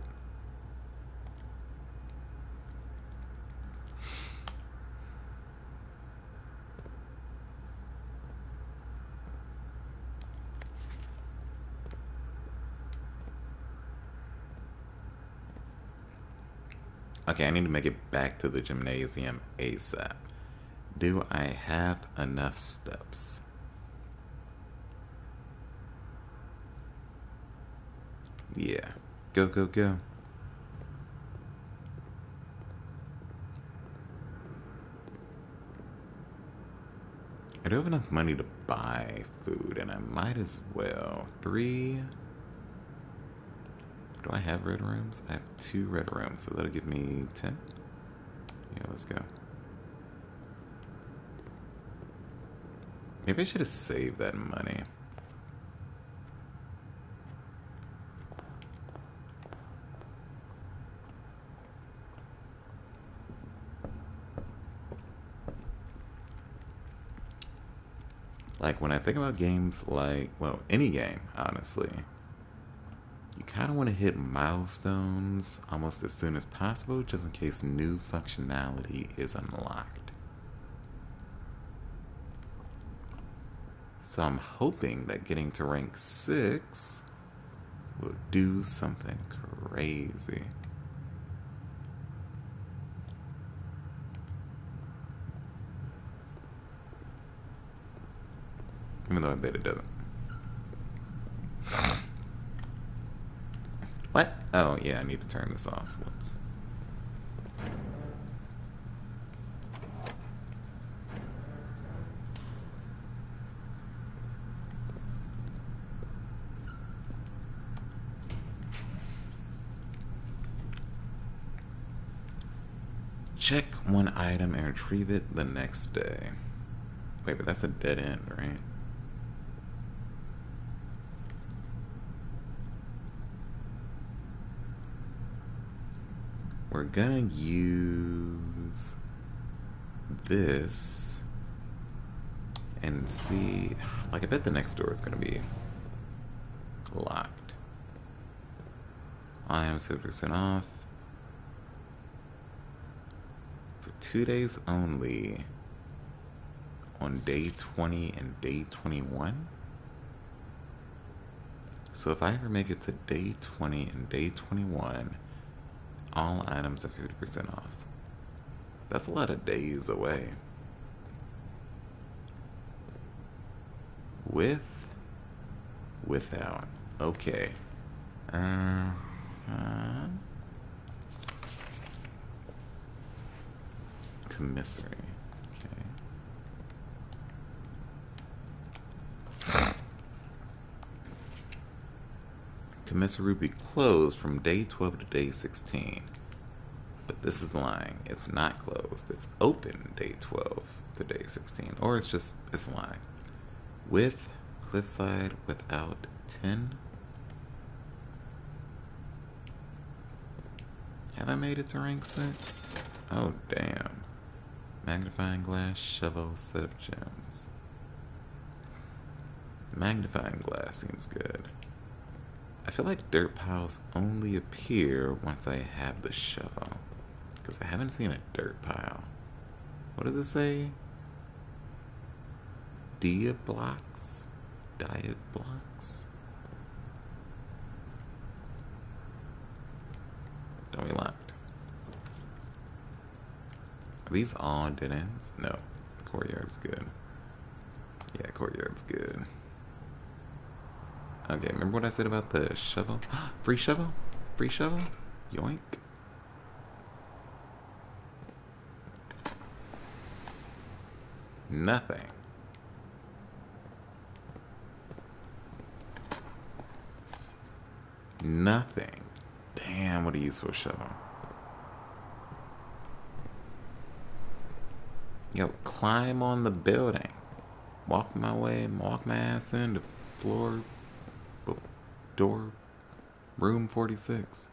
Okay, I need to make it back to the gymnasium ASAP. Do I have enough steps? Yeah. Go, go, go. I don't have enough money to buy food, and I might as well. 3. Do I have red rooms? I have 2 red rooms, so that'll give me 10. Yeah, let's go. Maybe I should have saved that money. Like, when I think about games like, well, any game, honestly, you kind of want to hit milestones almost as soon as possible, just in case new functionality is unlocked. So I'm hoping that getting to rank 6 will do something crazy. Even though I bet it doesn't. What? Oh, yeah, I need to turn this off. Whoops. Check one item and retrieve it the next day. Wait, but that's a dead end, right? We're gonna use this and see. Like, I bet the next door is gonna be locked. I am 50% off. For 2 days only. On day 20 and day 21. So if I ever make it to day 20 and day 21, all items are 50% off. That's a lot of days away. With, without. Okay. Commissary. Okay. Commissary will be closed from day 12 to day 16. But this is lying. It's not closed. It's open day 12 to day 16. Or it's lying. With Cliffside, without 10. Have I made it to rank 6? Oh, damn. Magnifying glass, shovel, set of gems. Magnifying glass seems good. I feel like dirt piles only appear once I have the shovel. Because I haven't seen a dirt pile. What does it say? Diet blocks? Diet blocks? Don't be locked. Are these all dead ends? No. Courtyard's good. Yeah, courtyard's good. Okay, remember what I said about the shovel? Free shovel? Free shovel? Yoink. Nothing. Nothing. Damn. Damn, what a useful shovel. Yo, climb on the building. Walk my ass into floor, door, room 46.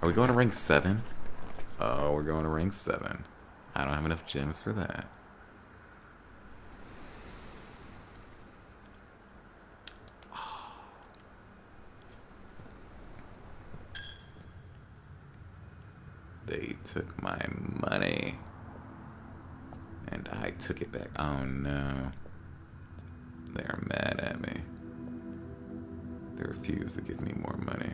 Are we going to rank 7? Oh, we're going to rank 7. I don't have enough gems for that. They took my money. And I took it back. Oh no. They're mad at me. They refuse to give me more money.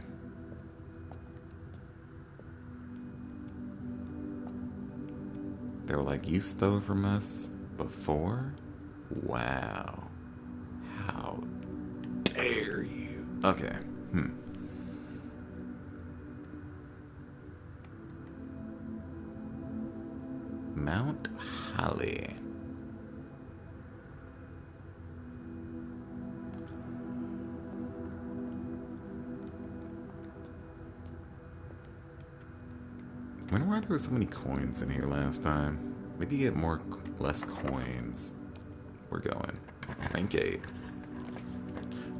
They were like, you stole from us before? Wow. How dare you? Okay. Mount Holly. I wonder why there were so many coins in here last time. Maybe get less coins. We're going. Rank 8.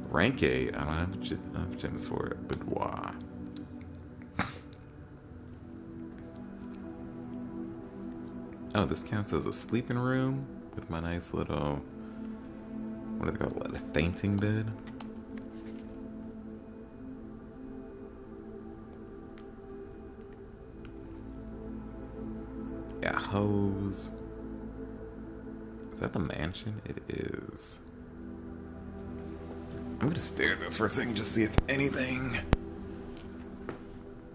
Rank 8. I don't have enough gems for it. Boudoir. Oh, this counts as a sleeping room with my nice little, what do they call it, a fainting bed? Yeah, hose. Is that the mansion? It is. I'm gonna stare at this for a second, just see if anything.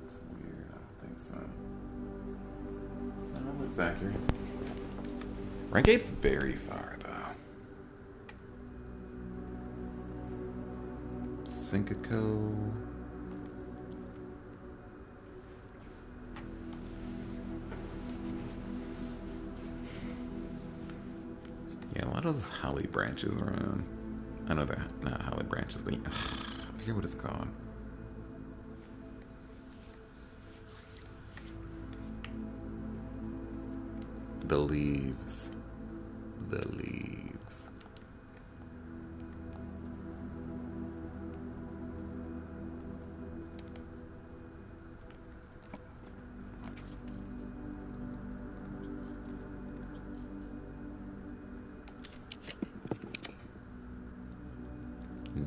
It's weird, I don't think so. No, that looks accurate. Rank 8's very far, though. Syncoco. Yeah, a lot of those holly branches around. I know they're not holly branches, but I forget what it's called. The leaves. The leaves.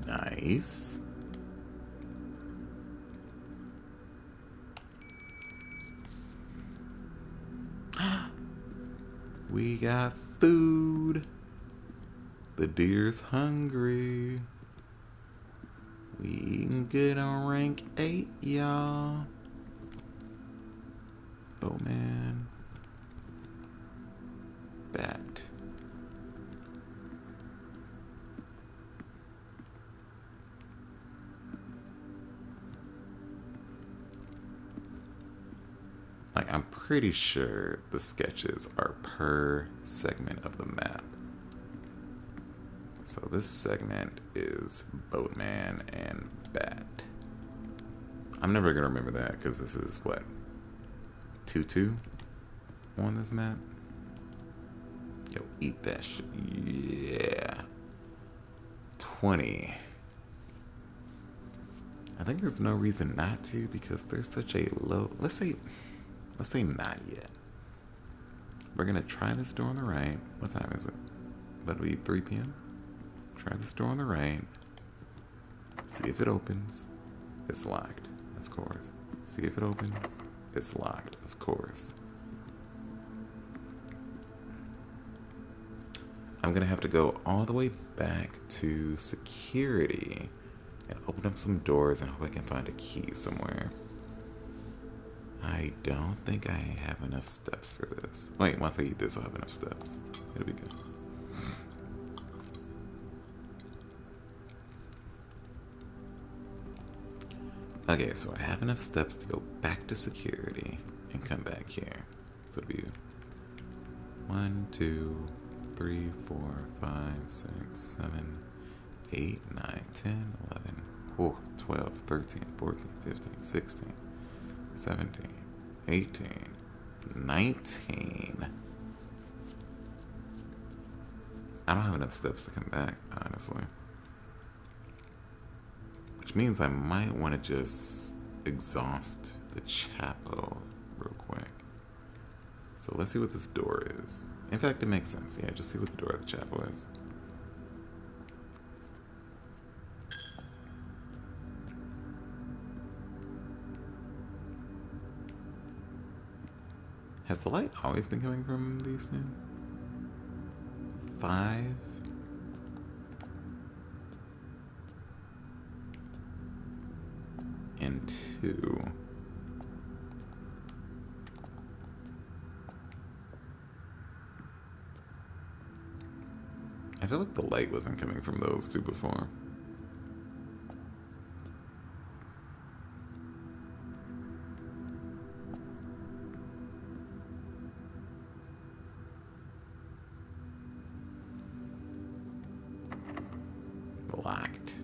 Nice. We got food. The deer's hungry. We eating good on rank 8, y'all. Oh man. Bat. Like, I'm pretty sure the sketches are per segment of the map. So this segment is Boatman and Bat. I'm never gonna remember that because this is what, 2-2 on this map? Yo, eat that shit. Yeah. 20. I think there's no reason not to because there's such a low, let's say not yet. We're gonna try this door on the right. What time is it? About to be 3 p.m. Try this door on the right. See if it opens. It's locked, of course. See if it opens. It's locked, of course. I'm gonna have to go all the way back to security and open up some doors and hope I can find a key somewhere. I don't think I have enough steps for this. Wait, once I eat this, I'll have enough steps. It'll be good. Okay, so I have enough steps to go back to security and come back here. So it'll be 1, 2, 3, 4, 5, 6, 7, 8, 9, 10, 11, 12, 13, 14, 15, 16, 17, 18, 19. I don't have enough steps to come back, honestly. Which means I might want to just exhaust the chapel real quick. So let's see what this door is. In fact, it makes sense. Yeah, just see what the door of the chapel is. Has the light always been coming from these two? 5. And 2. I feel like the light wasn't coming from those two before. Locked.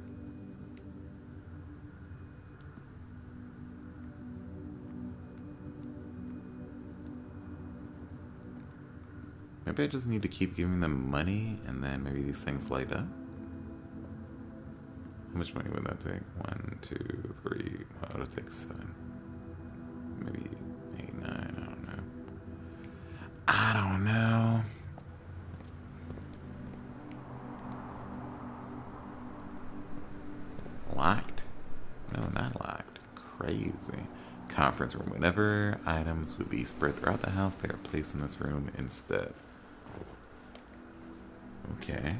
Maybe I just need to keep giving them money and then maybe these things light up? How much money would that take? 1, 2, 3. Well, it'll take 7. Maybe 8, 9. I don't know. I don't know. Locked? No, not locked. Crazy. Conference room. Whenever items would be spread throughout the house, they are placed in this room instead. Okay.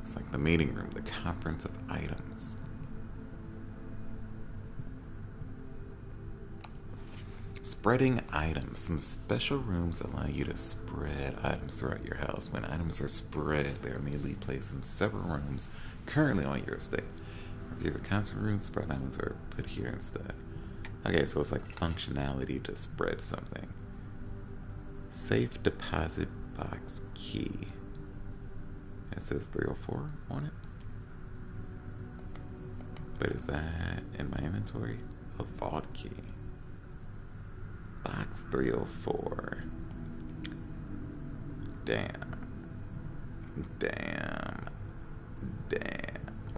It's like the meeting room, the conference of items. Spreading items. Some special rooms allow you to spread items throughout your house. When items are spread, they are immediately placed in several rooms currently on your estate. If you have a constant room, spread items are put here instead. Okay, so it's like functionality to spread something. Safe deposit box key. It says 304 on it. But is that in my inventory? A vault key. Box 304. Damn.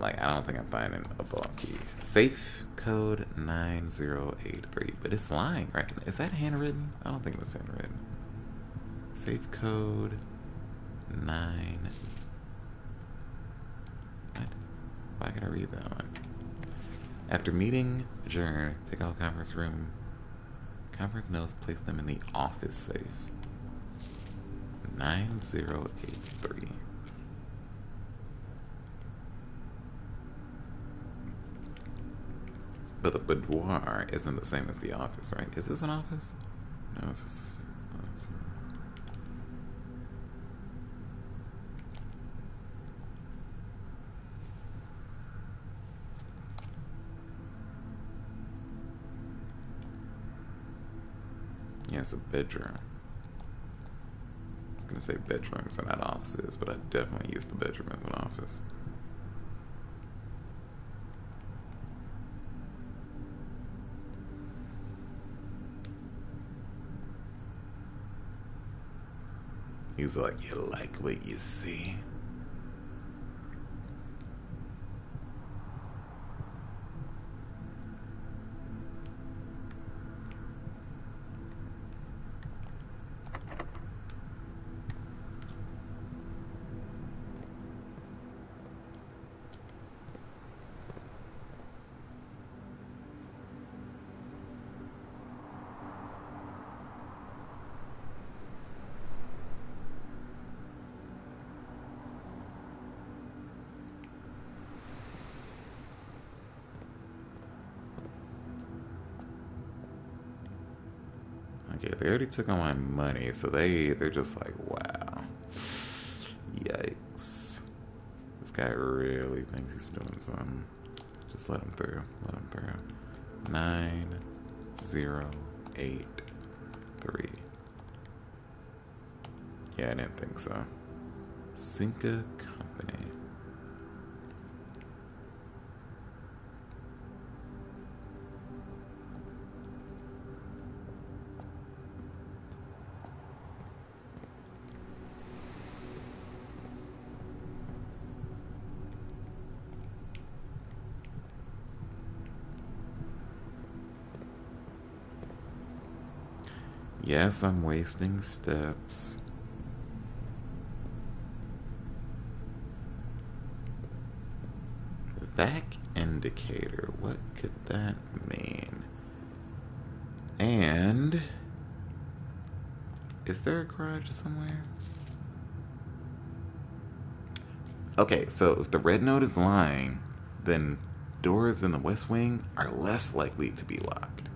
Like, I don't think I'm finding a vault key. Safe code 9083. But it's lying, right? Is that handwritten? I don't think it's handwritten. Safe code 9. What? Why can I read that one? After meeting, adjourn. Take out conference room. Conference notes, place them in the office safe. 9083. But the boudoir isn't the same as the office, right? Is this an office? No, it's just... Yeah, it's a bedroom. I was gonna say bedrooms are not offices, but I definitely use the bedroom as an office. He's like, you like what you see? Okay, they already took all my money, so they're just like, wow. Yikes. This guy really thinks he's doing something. Just let him through. Let him through. 908. 3. Yeah, I didn't think so. Cinca Company. Yes, I'm wasting steps. Vac indicator, what could that mean? And is there a garage somewhere? Okay, so if the red note is lying, then doors in the West Wing are less likely to be locked.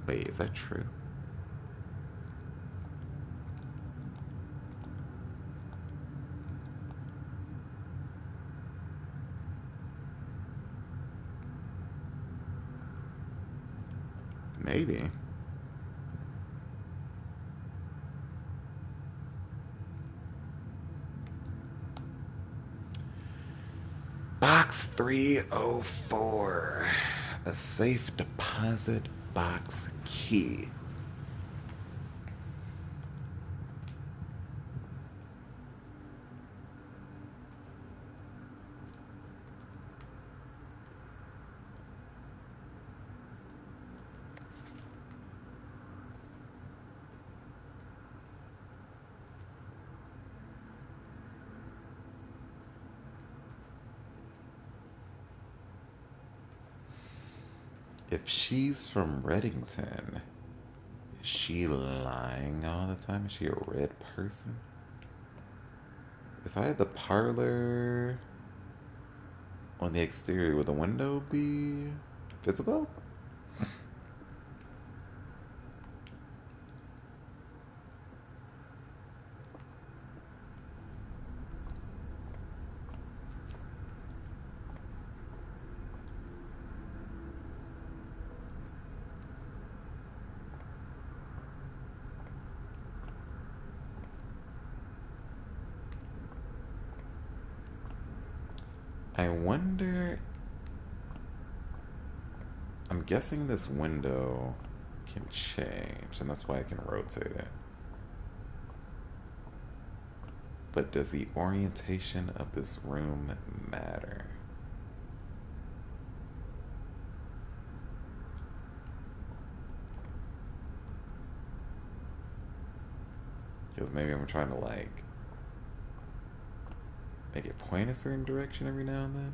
Wait, is that true? Maybe. Box 304. A safe deposit box key. If she's from Reddington, is she lying all the time? Is she a red person? If I had the parlor on the exterior, would the window be visible? I wonder. I'm guessing this window can change, and that's why I can rotate it. But does the orientation of this room matter? Because maybe I'm trying to, like, make it point a certain direction every now and then.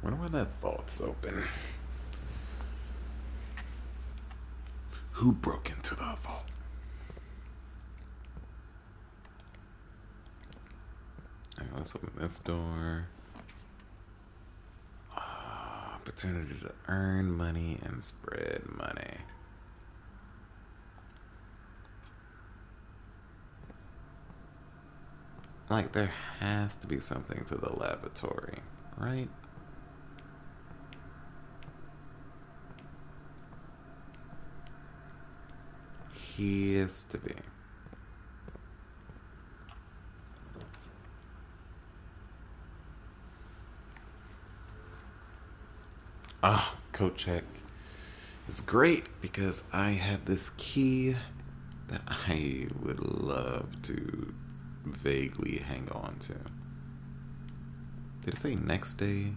Wonder why that vault's open. Who broke into the vault? Alright, let's open this door. Opportunity to earn money and spread money. Like, there has to be something to the laboratory, right? Has to be. Ah, code check is great because I have this key that I would love to vaguely hang on to. Did it say next day?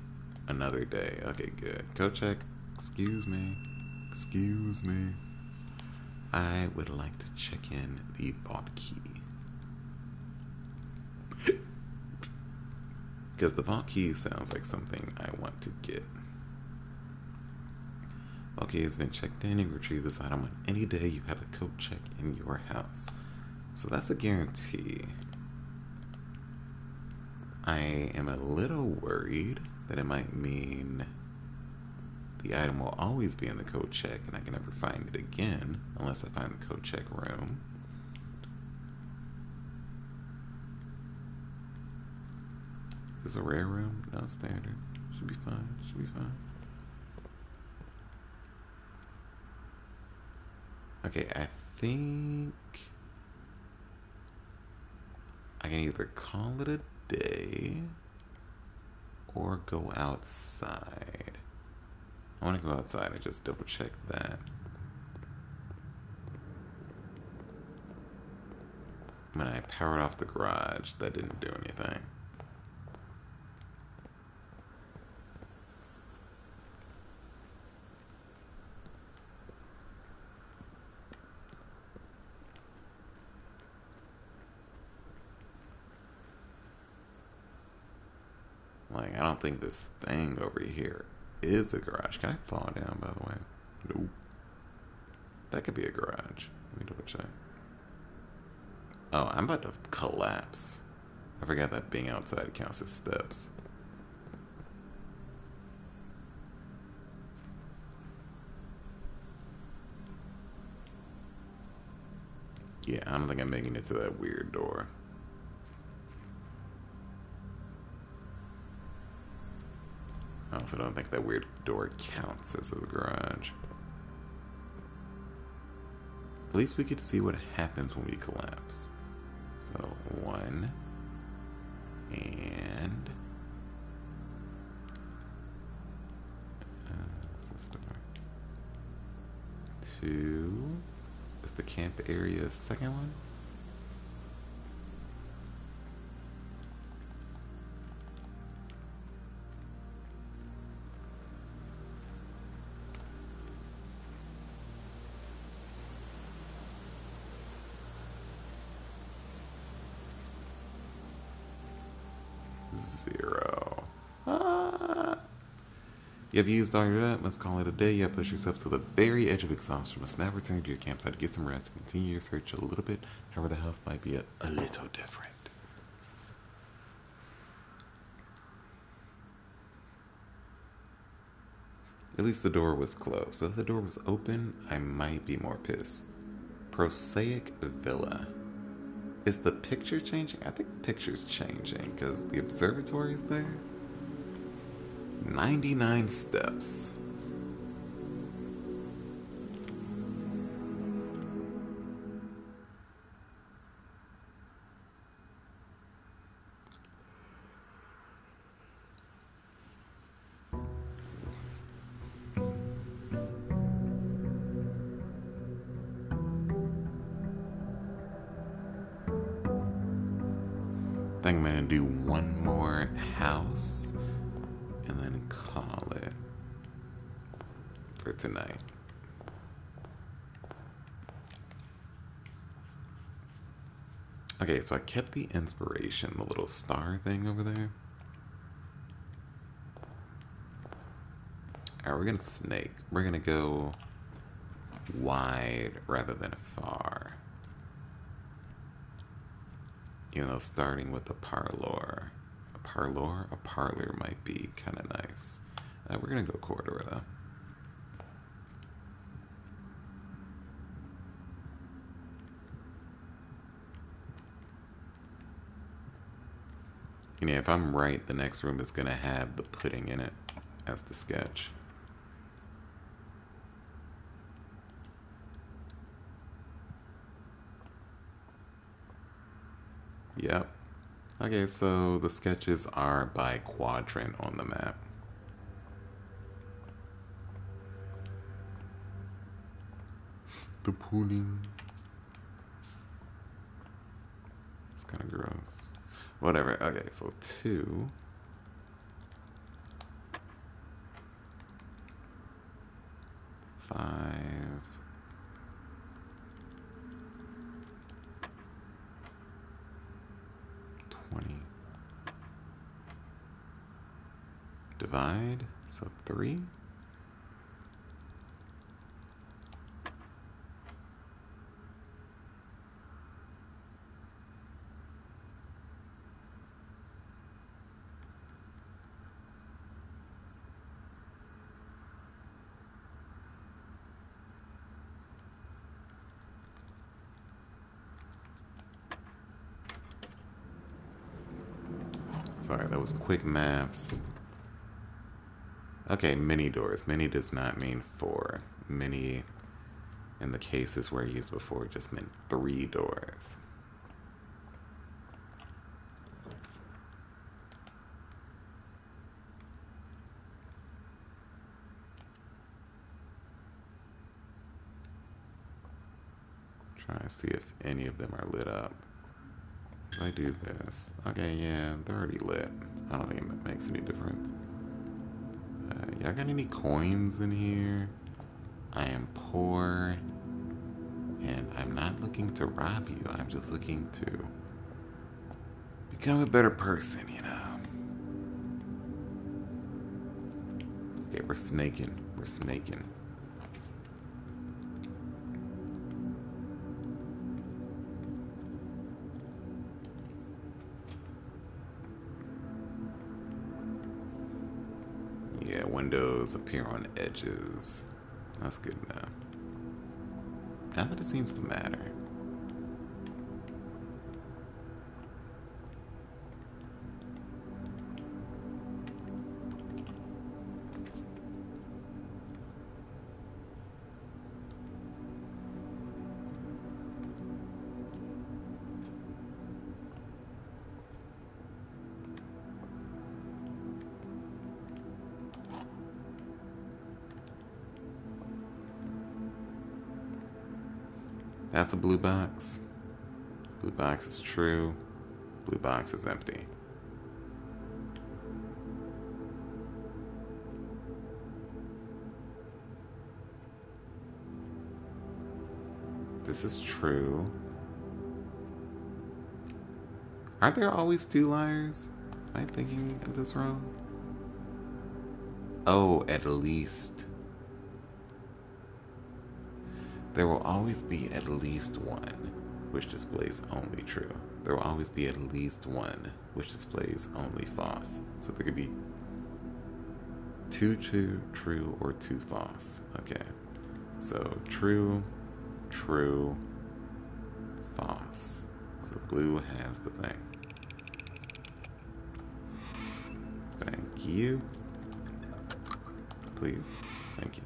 Another day. Okay, good. Code check. Excuse me. Excuse me. I would like to check in the vault key. Because the vault key sounds like something I want to get. Okay, it's been checked in. You can retrieve this item on any day you have a code check in your house. So that's a guarantee. I am a little worried that it might mean the item will always be in the code check and I can never find it again unless I find the code check room. Is this a rare room? No, standard. Should be fine. Should be fine. Okay, I think I can either call it a day or go outside. I want to go outside and just double check that. When I powered off the garage, that didn't do anything. Like, I don't think this thing over here is a garage. Can I fall down, by the way? Nope. That could be a garage. Let me double check. Oh, I'm about to collapse. I forgot that being outside counts as steps. Yeah, I don't think I'm making it to that weird door. I also don't think that weird door counts as a garage. At least we get to see what happens when we collapse. So, 1. And... what's this door? 2. Is the camp area second one? Zero. You have used all your up, must call it a day. You have pushed yourself to the very edge of exhaustion. Must now return to your campsite to get some rest. Continue your search a little bit. However, the house might be a little different. At least the door was closed. So if the door was open, I might be more pissed. Prosaic Villa. Is the picture changing? I think the picture's changing because the observatory is there. 99 steps. I think I'm gonna do one more house and then call it for tonight. Okay, so I kept the inspiration, the little star thing over there. Alright, we're gonna snake. We're gonna go wide rather than far. You know, starting with a parlor. A parlor? A parlor might be kind of nice. We're gonna go corridor though. And yeah, if I'm right, the next room is gonna have the pudding in it as the sketch. Yep. Okay, so the sketches are by quadrant on the map. The pudding. It's kind of gross. Whatever. Okay, so 2. 5. 20. Divide. So 3. Sorry, that was quick maths. Okay, mini doors. Mini does not mean 4. Mini, in the cases where I used before, just meant 3 doors. Trying to see if any of them are lit up. If I do this, okay, yeah, they're already lit. I don't think it makes any difference. Y'all got any coins in here? I am poor, and I'm not looking to rob you. I'm just looking to become a better person, you know? Okay, we're snaking. We're snaking. Yeah, windows appear on edges. That's good enough. Not that it seems to matter. That's a blue box. Blue box is true. Blue box is empty. This is true. Aren't there always 2 liars? Am I thinking of this wrong? Oh, at least. There will always be at least one which displays only true. There will always be at least one which displays only false. So there could be 2 true, or 2 false. Okay. So true, true, false. So blue has the thing. Thank you. Please. Thank you.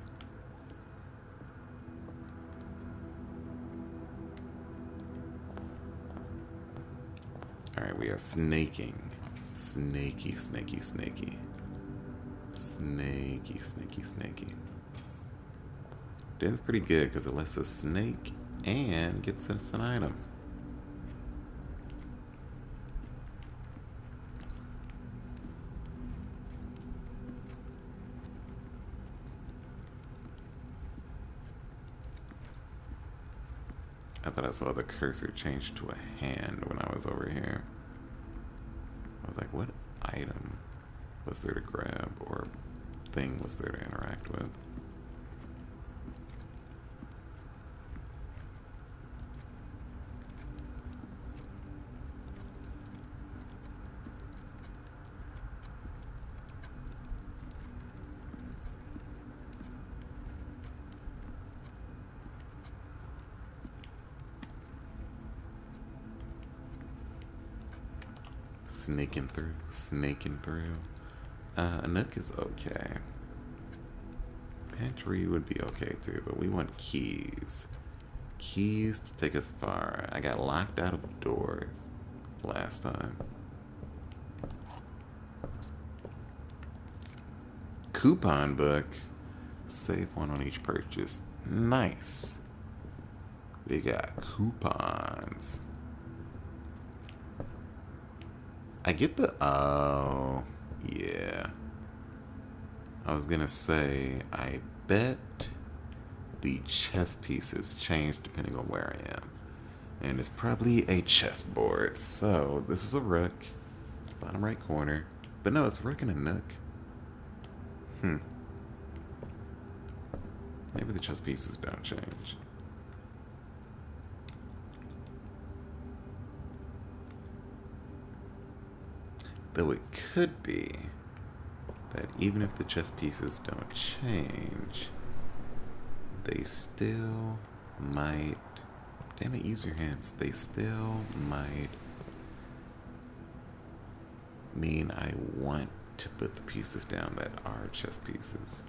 Alright, we are snaking. Snaky, snaky, snaky. Snaky, snaky, snaky. Den's pretty good because it lets us snake and gets us an item. I thought I saw the cursor change to a hand when I was over here. I was like, what item was there to grab? Or thing was there to interact with? Sneaking through, sneaking through. A nook is okay. Pantry would be okay too, but we want keys. Keys to take us far. I got locked out of doors last time. Coupon book. Save one on each purchase. Nice. We got coupons. I get the... Oh, yeah. I was gonna say, I bet the chess pieces change depending on where I am. And it's probably a chessboard. So, this is a rook. It's bottom right corner. But no, it's a rook and a nook. Maybe the chess pieces don't change. Though it could be that even if the chess pieces don't change, they still might... Damn it, use your hands. They still might mean I want to put the pieces down that are chess pieces.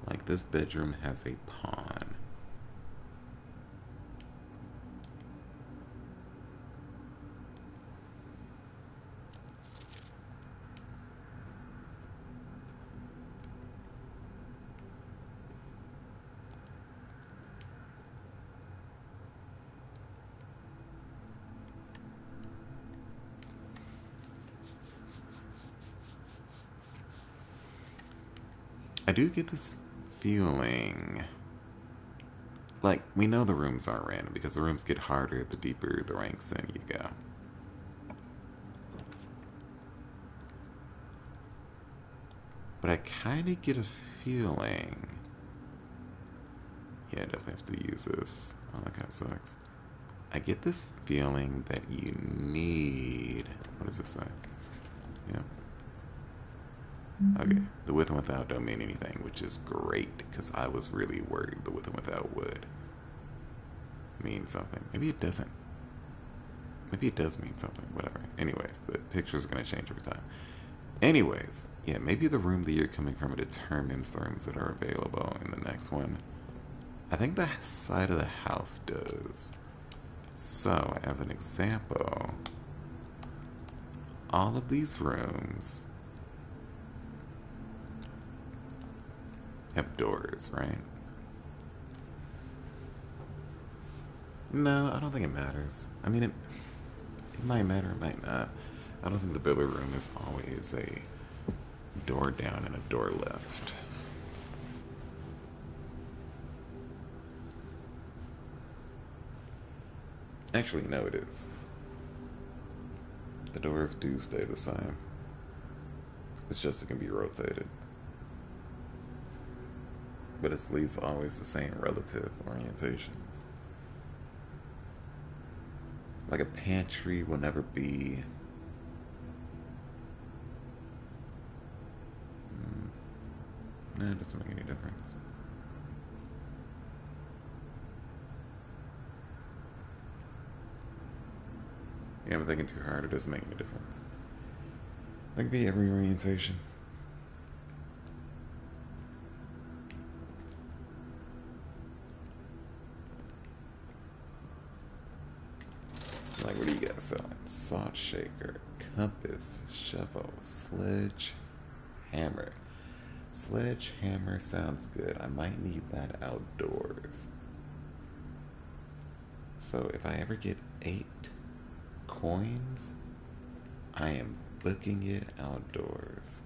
Like, this bedroom has a pawn. I do get this feeling like we know the rooms aren't random because the rooms get harder the deeper the ranks in you go. But I kind of get a feeling... Yeah, I definitely have to use this. Oh, that kind of sucks. I get this feeling that you need... What does this say? Yeah. Okay, the with and without don't mean anything, which is great, because I was really worried the with and without would mean something. Maybe it doesn't. Maybe it does mean something, whatever. Anyways, the picture's gonna change every time. Anyways, yeah, maybe the room that you're coming from determines the rooms that are available in the next one. I think the side of the house does. So, as an example, all of these rooms have doors, right? No, I don't think it matters. I mean, it might matter, it might not. I don't think the billiard room is always a door down and a door left. Actually, no, it is. The doors do stay the same. It's just it can be rotated. But it's at least always the same relative orientations. Like a pantry will never be... No, it doesn't make any difference. Yeah, I'm thinking too hard, it doesn't make any difference. That could be every orientation. Like, what do you got selling? Salt shaker, compass, shovel, sledgehammer. Sledgehammer sounds good. I might need that outdoors. So if I ever get 8 coins, I am booking it outdoors.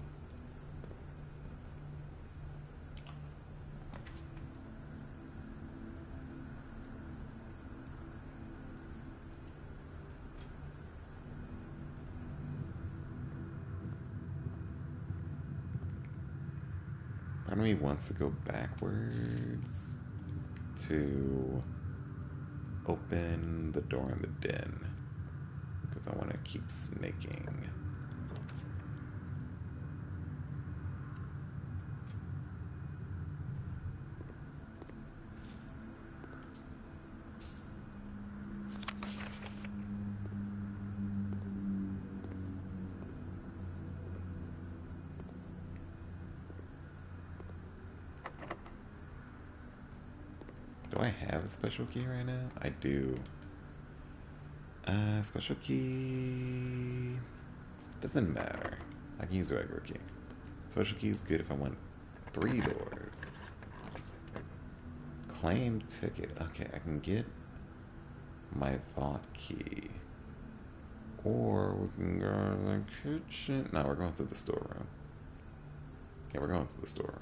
Part of me wants to go backwards to open the door in the den because I want to keep snaking. Do I have a special key right now? I do. Special key doesn't matter. I can use the regular key. Special key is good if I want 3 doors. Claim ticket. Okay, I can get my vault key. Or we can go to the kitchen. No, we're going to the storeroom. Yeah, we're going to the storeroom.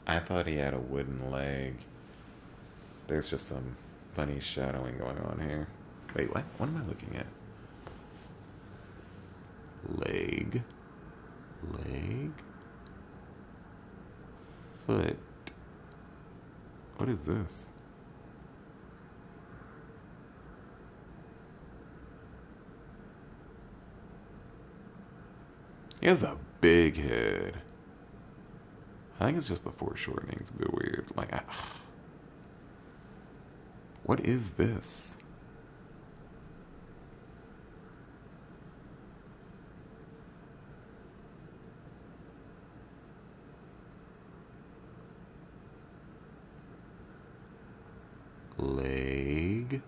I thought he had a wooden leg. There's just some funny shadowing going on here. Wait, what? What am I looking at? Leg. Leg. Foot. What is this? He has a big head. I think it's just the foreshortening. It's a bit weird. Like, what is this? Leg.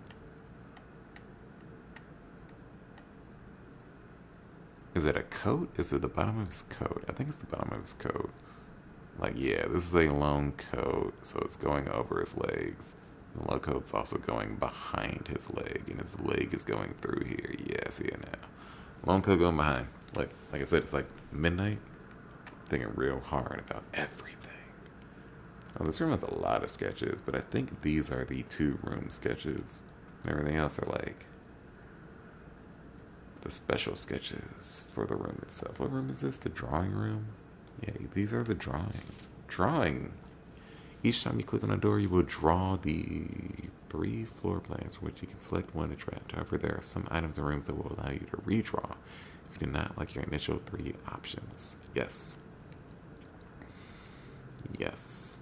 Is it a coat? Is it the bottom of his coat? I think it's the bottom of his coat. Like, yeah, this is a long coat, so it's going over his legs. The long coat's also going behind his leg, and his leg is going through here. Yeah, I see it now. Long coat going behind. Like I said, it's like midnight. Thinking real hard about everything. Oh, this room has a lot of sketches, but I think these are the 2-room sketches. And everything else are like the special sketches for the room itself. What room is this? The drawing room? Yeah, these are the drawings. Drawing. Each time you click on a door, you will draw the 3 floor plans from which you can select one to draft. However, there are some items in rooms that will allow you to redraw if you do not like your initial 3 options. Yes. Yes.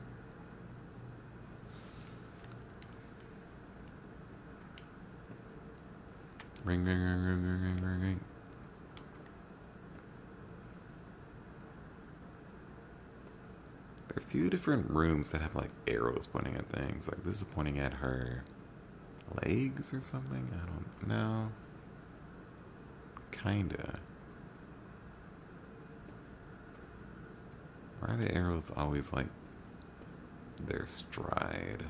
Ring, ring, ring, ring, ring, ring, ring, ring. There are a few different rooms that have like arrows pointing at things. Like this is pointing at her legs or something. I don't know. Kinda. Why are the arrows always like their stride?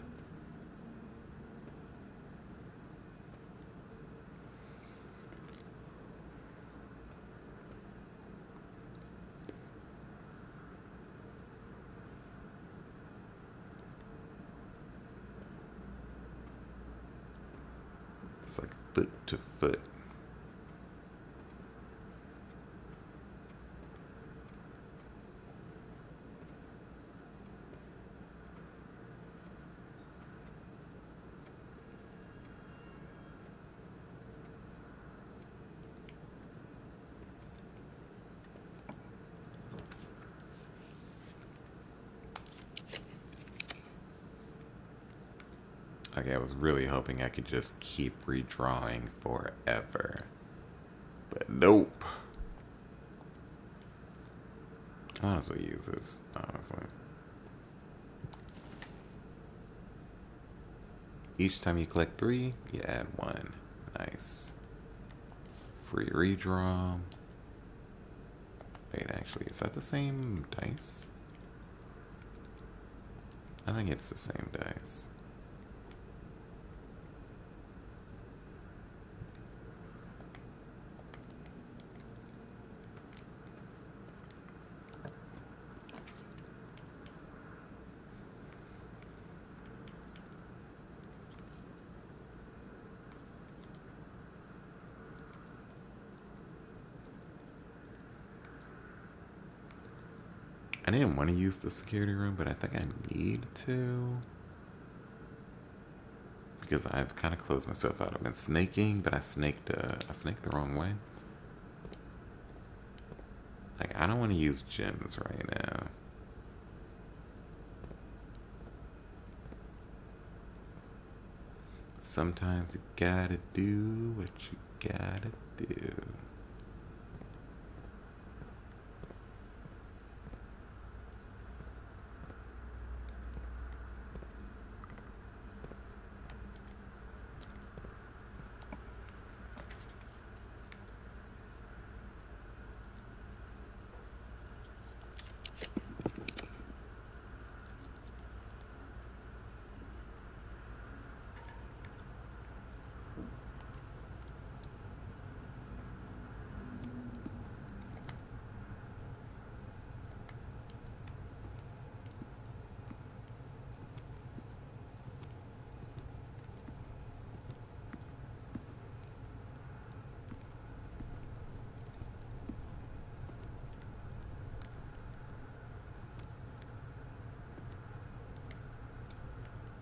It's like foot to foot. Okay, I was really hoping I could just keep redrawing forever. But nope. I might as well use this, honestly. Each time you collect 3, you add 1. Nice. Free redraw. Wait, actually, is that the same dice? I think it's the same dice. I didn't want to use the security room, but I think I need to. Because I've kind of closed myself out. I've been snaking, but I snaked the wrong way. Like, I don't want to use gems right now. Sometimes you gotta do what you gotta do.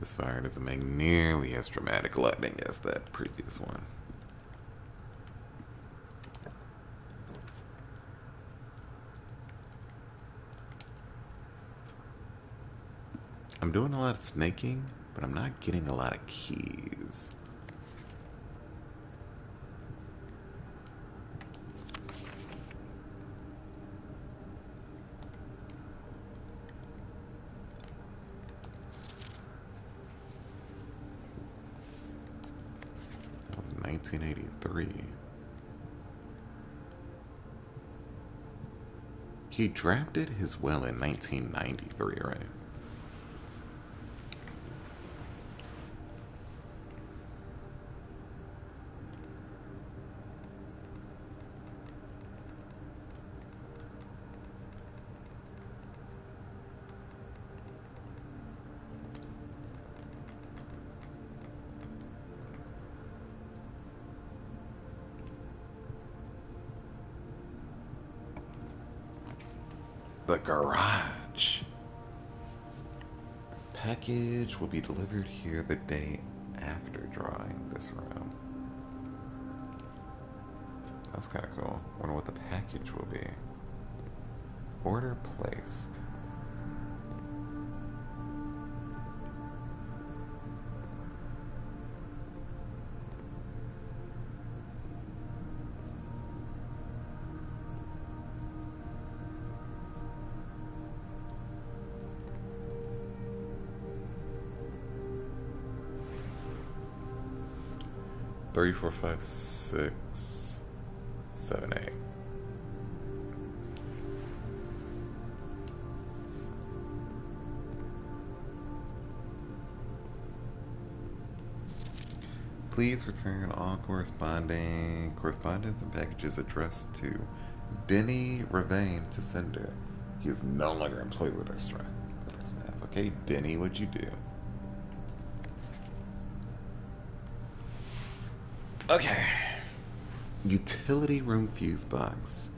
This fire doesn't make nearly as dramatic lightning as that previous one. I'm doing a lot of snaking, but I'm not getting a lot of keys. That was 1983. He drafted his will in 1993, right? The garage. Package will be delivered here the day after drawing this room. That's kind of cool. Wonder what the package will be. Order placed. Three, four, five, six, 7, 8. Please return all correspondence and packages addressed to Denny Ravane to sender. He is no longer employed with our staff. Okay, Denny, what'd you do? Okay. Utility room fuse box.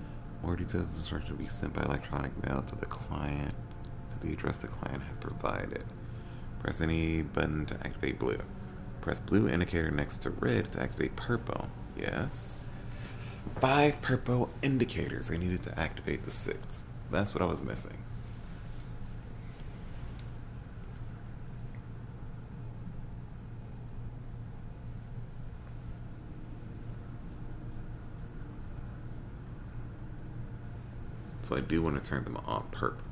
More details and instructions will be sent by electronic mail to the client, to the address the client has provided. Press any button to activate blue. Press blue indicator next to red to activate purple. Yes. 5 purple indicators I needed to activate the 6th. That's what I was missing. So I do want to turn them on purple.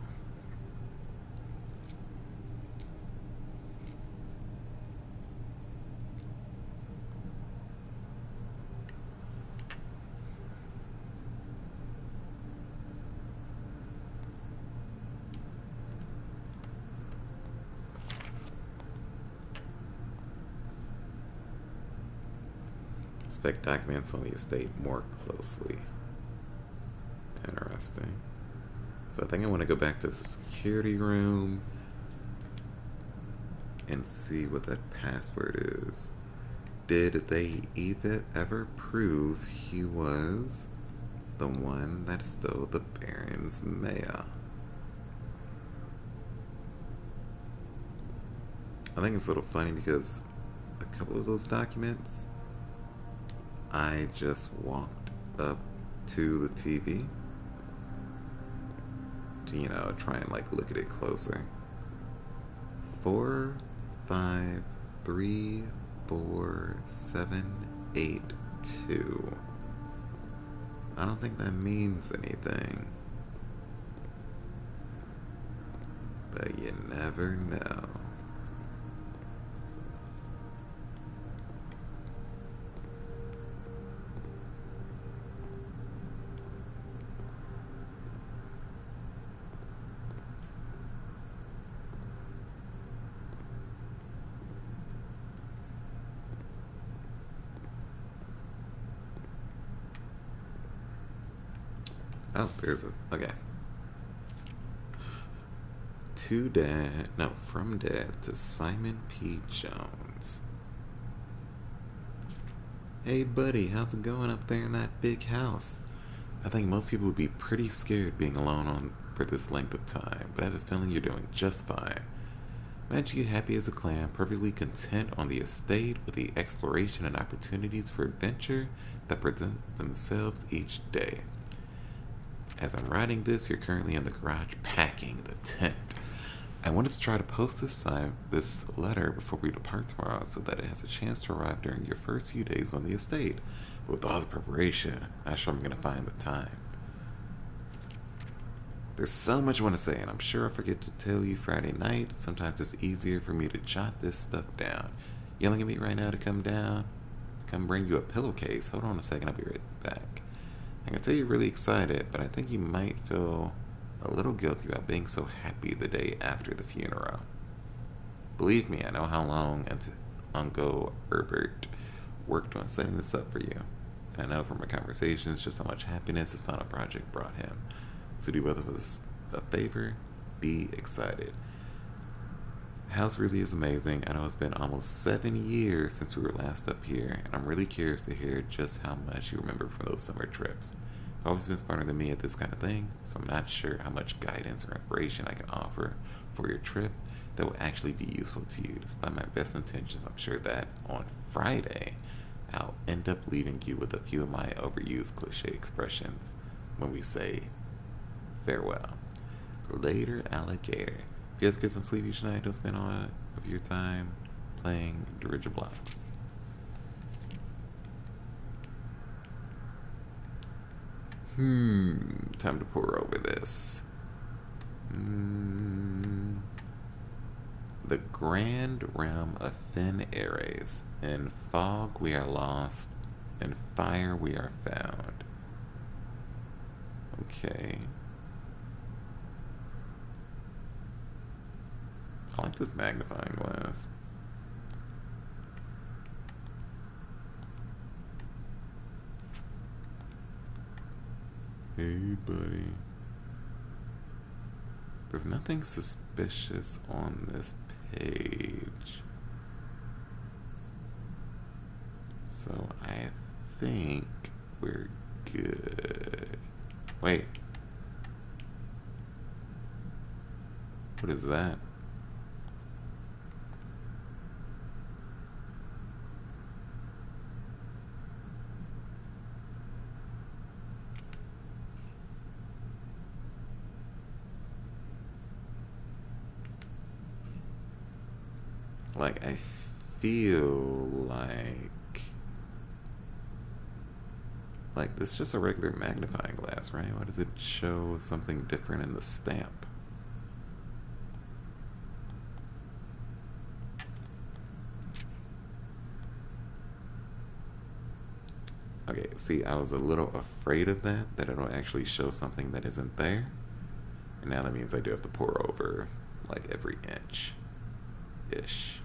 Inspect documents on the estate more closely. Interesting. So I think I want to go back to the security room and see what that password is. Did they even ever prove he was the one that stole the Baron's mail? I think it's a little funny because a couple of those documents, I just walked up to the TV to, try and like look at it closer. 4, 5, 3, 4, 7, 8, 2. I don't think that means anything. But you never know. Oh, there's a... Okay. From Dad to Simon P. Jones. Hey buddy, how's it going up there in that big house? I think most people would be pretty scared being alone for this length of time, but I have a feeling you're doing just fine. Imagine you happy as a clam, perfectly content on the estate with the exploration and opportunities for adventure that present themselves each day. As I'm writing this, you're currently in the garage packing the tent. I wanted to try to post this letter before we depart tomorrow so that it has a chance to arrive during your first few days on the estate. But with all the preparation, I'm sure I'm going to find the time. There's so much I want to say, and I'm sure I forget to tell you Friday night. Sometimes it's easier for me to jot this stuff down. Yelling at me right now to come down? Come bring you a pillowcase. Hold on a second, I'll be right back. I can tell you're really excited, but I think you might feel a little guilty about being so happy the day after the funeral. Believe me, I know how long Uncle Herbert worked on setting this up for you. And I know from our conversations just how much happiness his final project brought him. So do both of us a favor, be excited. The house really is amazing. I know it's been almost 7 years since we were last up here, and I'm really curious to hear just how much you remember from those summer trips. You've always been smarter than me at this kind of thing, so I'm not sure how much guidance or inspiration I can offer for your trip that will actually be useful to you. Despite my best intentions, I'm sure that on Friday, I'll end up leaving you with a few of my overused cliche expressions when we say farewell. Later, alligator. If you guys get some sleep each night, don't spend all of your time playing dirigible blocks. Time to pour over this. The grand realm of thin areas. In fog we are lost, in fire we are found. Okay. I like this magnifying glass. Hey, buddy. There's nothing suspicious on this page. So I think we're good. Wait. What is that? Like, I feel like this is just a regular magnifying glass, right? Why does it show something different in the stamp? Okay, see, I was a little afraid of that it'll actually show something that isn't there. And now that means I do have to pour over, like, every inch-ish.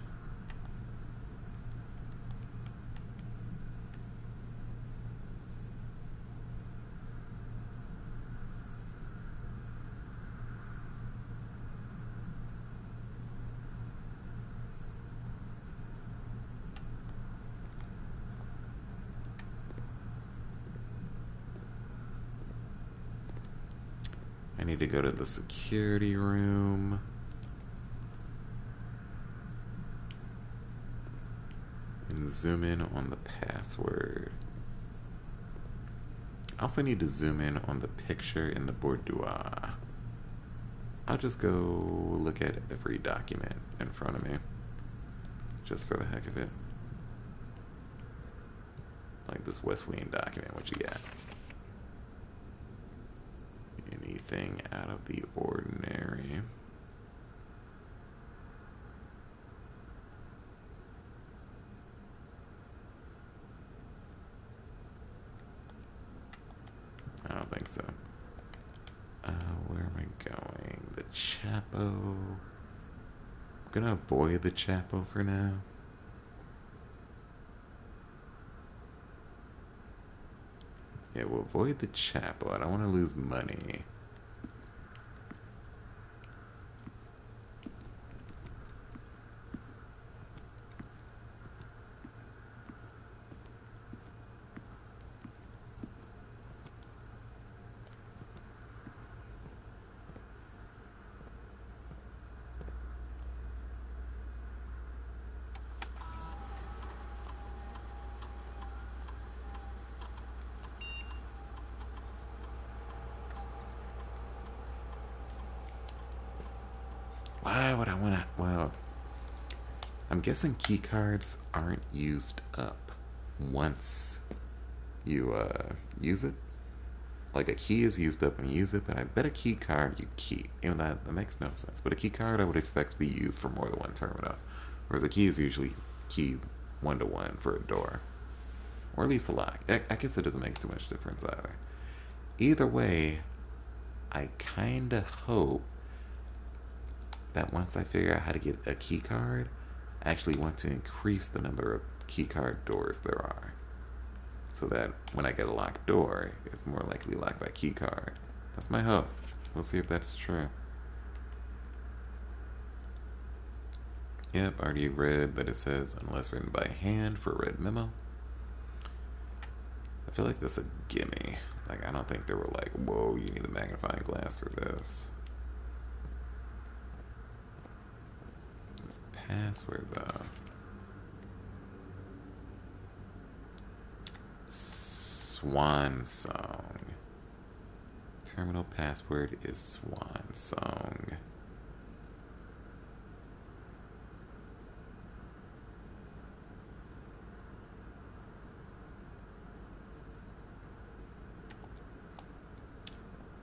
I need to go to the security room. And zoom in on the password. I also need to zoom in on the picture in the boudoir. I'll just go look at every document in front of me. Just for the heck of it. Like this West Wing document, what you got? Anything out of the ordinary? I don't think so. Where am I going? The Chapo. I'm gonna avoid the Chapo for now. Yeah, we'll avoid the Chapo. I don't want to lose money. Why would I want to? Well, I'm guessing key cards aren't used up once you use it. Like a key is used up when you use it, but I bet a key card you keep. Even that makes no sense. But a key card I would expect to be used for more than one terminal. Whereas a key is usually key 1-to-1 for a door. Or at least a lock. I guess it doesn't make too much difference either. Either way, I kinda hope that once I figure out how to get a key card, I actually want to increase the number of key card doors there are. So that when I get a locked door, it's more likely locked by key card. That's my hope. We'll see if that's true. Yep, already read that it says unless written by hand for red memo. I feel like that's a gimme. Like, I don't think they were like, whoa, you need a magnifying glass for this. This password, though. Swan Song. Terminal password is Swan Song.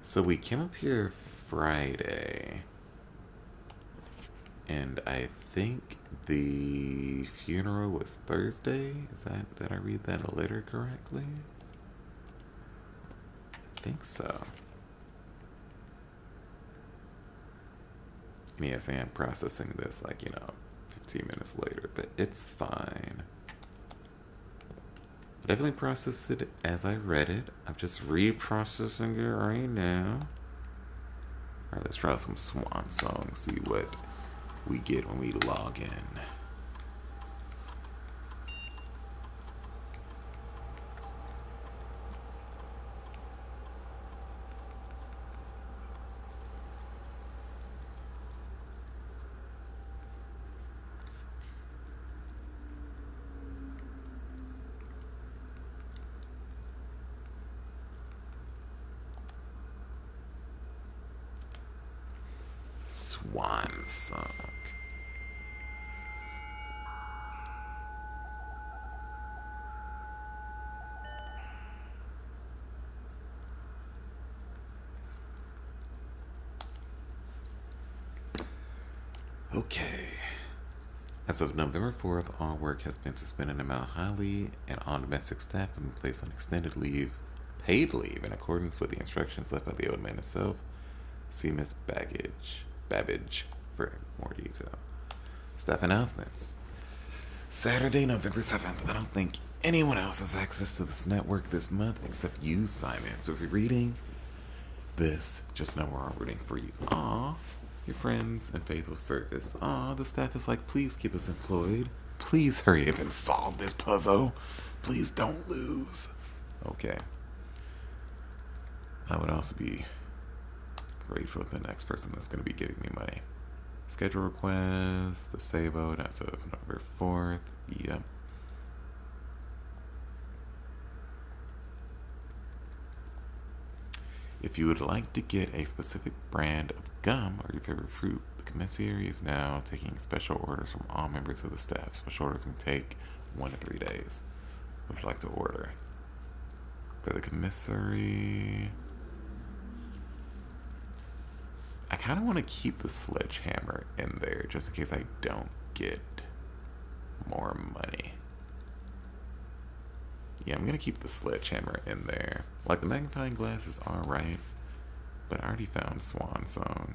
So we came up here Friday, and I think the funeral was Thursday. Did I read that letter correctly? I think so. And yes, I am processing this like, 15 minutes later, but it's fine. I definitely processed it as I read it. I'm just reprocessing it right now. Alright, let's try some Swan Song, see what we get when we log in. Swan song. Okay. As of November 4th, all work has been suspended in Mount Holly, and all domestic staff have been placed on extended leave, paid leave, in accordance with the instructions left by the old man himself. See Miss Babbage for more detail. Staff announcements. Saturday, November 7th. I don't think anyone else has access to this network this month except you, Simon. So if you're reading this, just know we're all rooting for you. Aw, your friends and faithful service. Aw, the staff is like, please keep us employed. Please hurry up and solve this puzzle. Please don't lose. Okay. I would also be grateful to the next person that's going to be giving me money. Schedule request, the save out as of November 4th. Yep. If you would like to get a specific brand of gum or your favorite fruit, the commissary is now taking special orders from all members of the staff. Special orders can take 1 to 3 days. What would you like to order? For the commissary, I kind of want to keep the sledgehammer in there just in case I don't get more money. Yeah, I'm gonna keep the sledgehammer in there. Like, the magnifying glass is alright, but I already found Swan Song.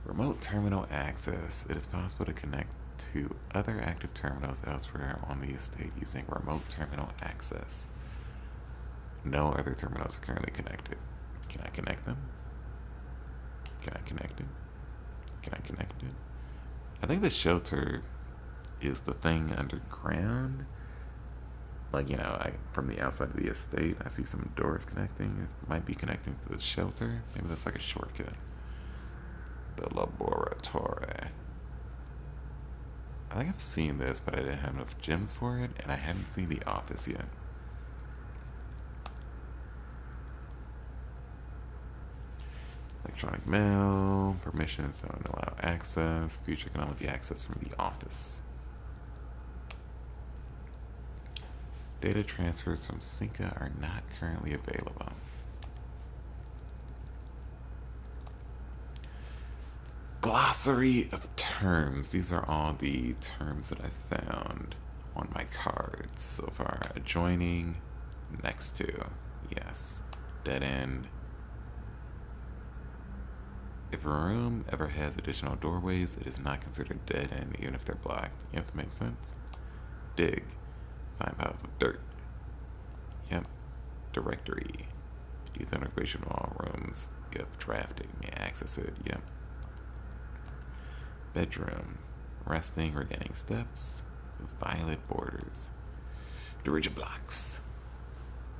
Remote terminal access. It is possible to connect to other active terminals elsewhere on the estate using remote terminal access. No other terminals are currently connected. Can I connect them? Can I connect it? Can I connect it? I think the shelter is the thing underground. Like, from the outside of the estate, I see some doors connecting. It might be connecting to the shelter. Maybe that's like a shortcut. The laboratory. I think I've seen this, but I didn't have enough gems for it, and I haven't seen the office yet. Electronic mail, permissions don't allow access. Future can only be accessed from the office. Data transfers from Cinca are not currently available. Glossary of terms. These are all the terms that I found on my cards so far. Adjoining, next to, yes. Dead end. If a room ever has additional doorways, it is not considered dead end even if they're blocked. Yep, that makes sense. Dig. Find piles of dirt. Yep. Directory. Use integration of all rooms. Yep. Drafting. Yeah, access it. Yep. Bedroom. Resting or getting steps. Violet borders. Rigid blocks.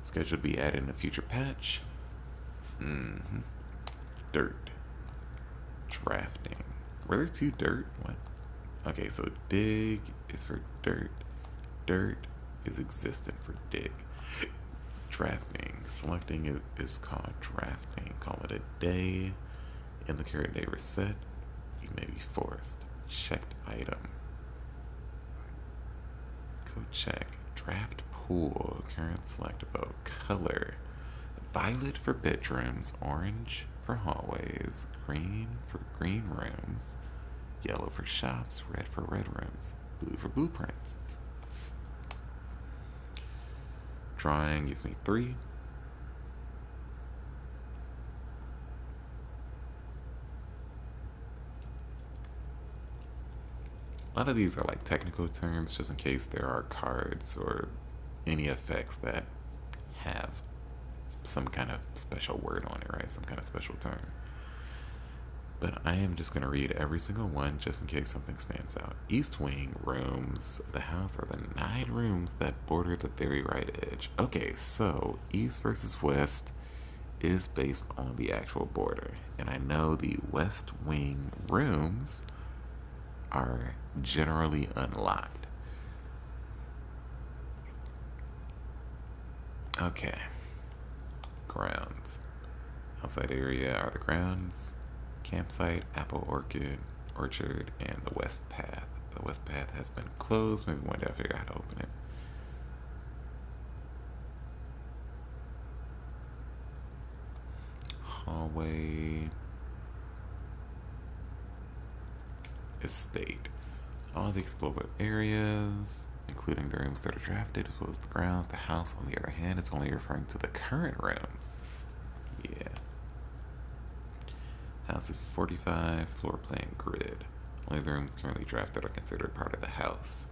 Scheduled to be added in a future patch. Dirt. Drafting. Were there 2 dirt? What? Okay, so dig is for dirt. Dirt is existent for dig. Drafting. Selecting is called drafting. Call it a day. In the current day reset, you may be forced. Checked item. Go check. Draft pool. Current selectable. Color. Violet for bedrooms. Orange for hallways. Green for green rooms. Yellow for shops. Red for red rooms. Blue for blueprints. Drawing gives me 3. A lot of these are like technical terms just in case there are cards or any effects that have some kind of special word on it, right? Some kind of special term. But I am just going to read every single one just in case something stands out. East wing rooms of the house are the 9 rooms that border the very right edge. Okay, so east versus west is based on the actual border. And I know the west wing rooms are generally unlocked. Okay. Grounds. Outside area are the grounds, campsite, apple orchard, and the west path. The west path has been closed. Maybe one day I'll figure out how to open it. Hallway. Estate. All the explored areas, including the rooms that are drafted, as well as the grounds. The house, on the other hand, is only referring to the current rooms. Yeah. House is 45, floor plan grid. Only the rooms currently drafted are considered part of the house.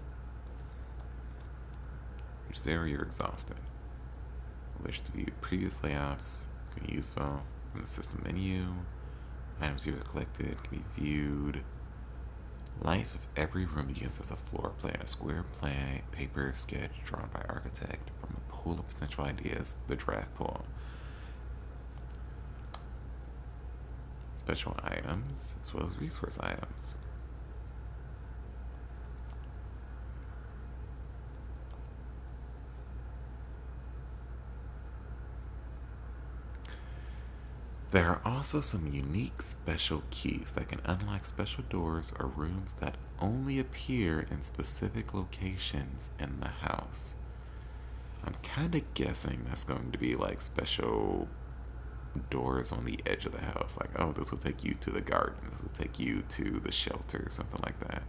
Reach there, you're exhausted. Wish to view previous layouts, can be useful from the system menu. Items you have collected can be viewed. Life of every room begins as a floor plan, a square plan, paper sketch drawn by architect from a pool of potential ideas, the draft pool. Special items, as well as resource items. There are also some unique special keys that can unlock special doors or rooms that only appear in specific locations in the house. I'm kind of guessing that's going to be like special doors on the edge of the house. Like, oh, this will take you to the garden. This will take you to the shelter, something like that.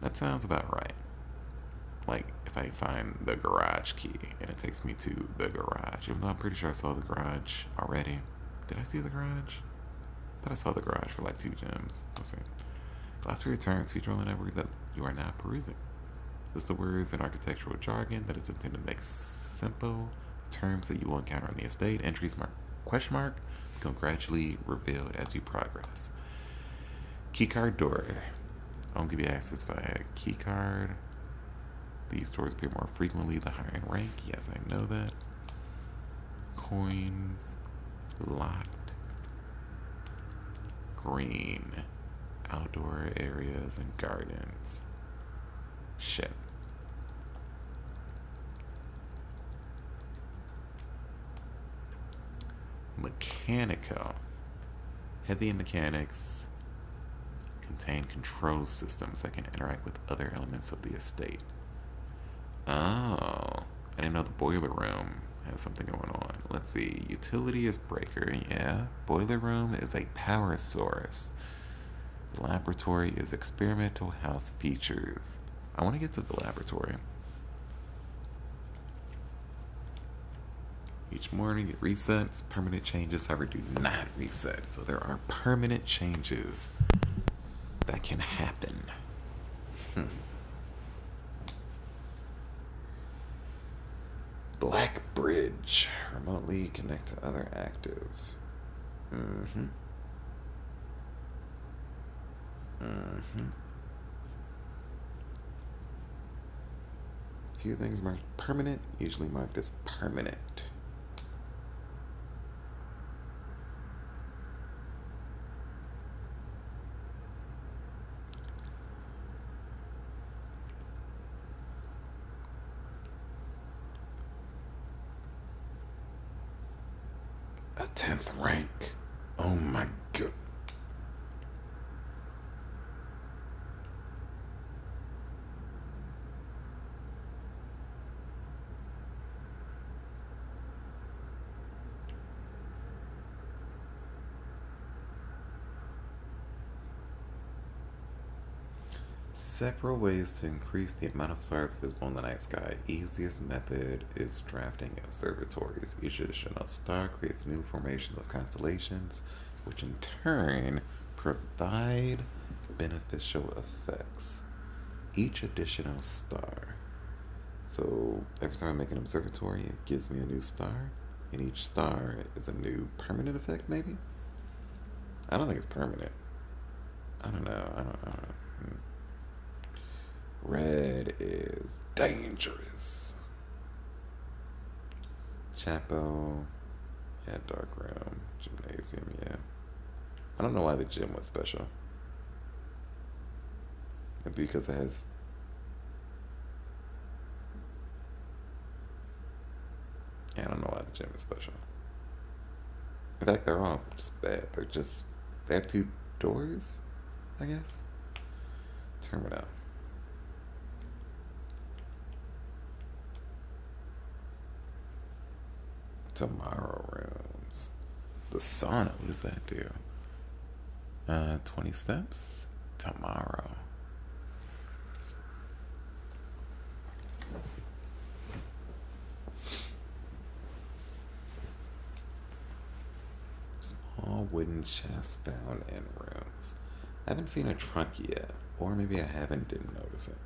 That sounds about right. Like, if I find the garage key and it takes me to the garage, even though I'm pretty sure I saw the garage already. Did I see the garage? I thought I saw the garage for like 2 gems. Let's see. Glossary of terms feature on the network that you are now perusing. List of words and architectural jargon that is intended to make simple terms that you will encounter on the estate. Entries mark question mark become gradually revealed as you progress. Keycard door. Only be accessed via keycard. These doors appear more frequently the higher in rank. Yes, I know that. Coins. Locked. Green. Outdoor areas and gardens. Shit. Mechanical. Heavy mechanics contain control systems that can interact with other elements of the estate. Oh, I didn't know the boiler room has something going on. Let's see. Utility is breaker. Yeah. Boiler room is a power source. The laboratory is experimental house features. I want to get to the laboratory. Each morning it resets. Permanent changes, however, do not reset. So there are permanent changes that can happen. Black Bridge. Remotely connect to other active. Mm-hmm. Mm-hmm. Few things marked permanent, usually marked as permanent. A 10th rank. Oh my god. Several ways to increase the amount of stars visible in the night sky. Easiest method is drafting observatories. Each additional star creates new formations of constellations, which in turn provide beneficial effects. Each additional star. So every time I make an observatory, it gives me a new star, and each star is a new permanent effect, maybe? I don't think it's permanent. I don't know. I don't know. Red is dangerous. Chapel. Yeah, dark room. Gymnasium, yeah. I don't know why the gym was special. Maybe because it has... Yeah, I don't know that special. In fact, they're all just bad. They have two doors, I guess. Terminal. Tomorrow rooms. The sauna, what does that do? 20 steps? Tomorrow. Small wooden chests found in rooms. I haven't seen a trunk yet, or maybe I haven't, didn't notice it.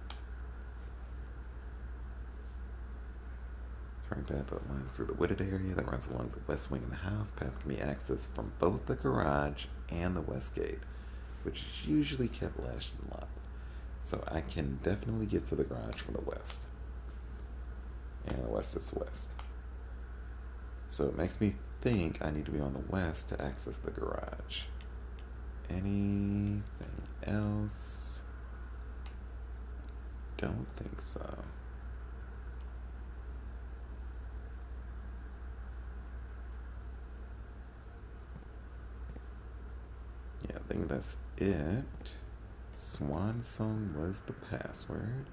Turn path that winds through the wooded area that runs along the west wing of the house. Path can be accessed from both the garage and the west gate, which is usually kept latched and locked. So I can definitely get to the garage from the west. And the west is west. So it makes me think I need to be on the west to access the garage. Anything else? Don't think so. Yeah, I think that's it. Swan Song was the password.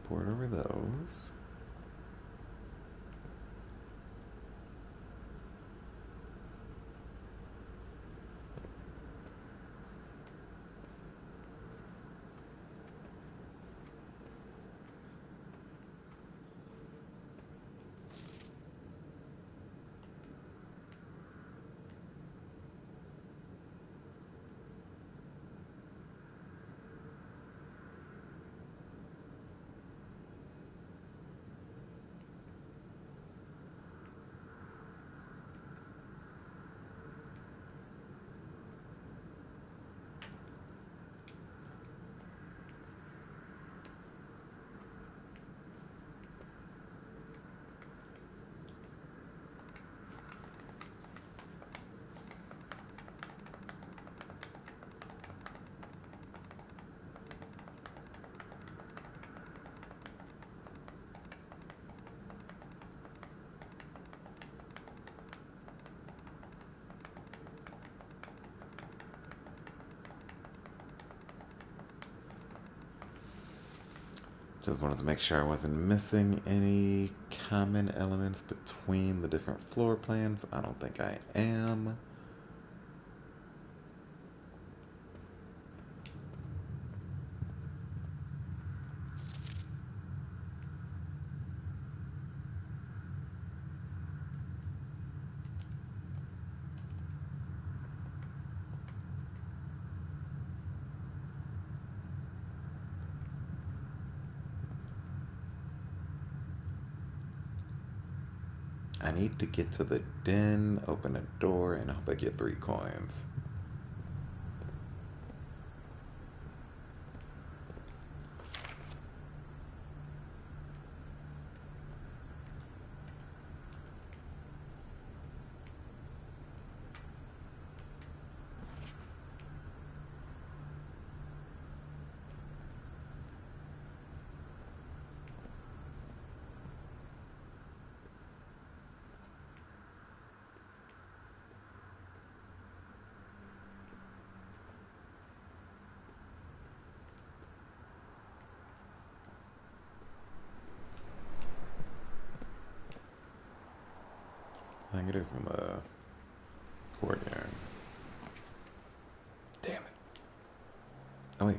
Port over those. Just wanted to make sure I wasn't missing any common elements between the different floor plans. I don't think I am. I need to get to the den, open a door, and I hope I get 3 coins. I can get it from the courtyard. Damn it. Oh, wait.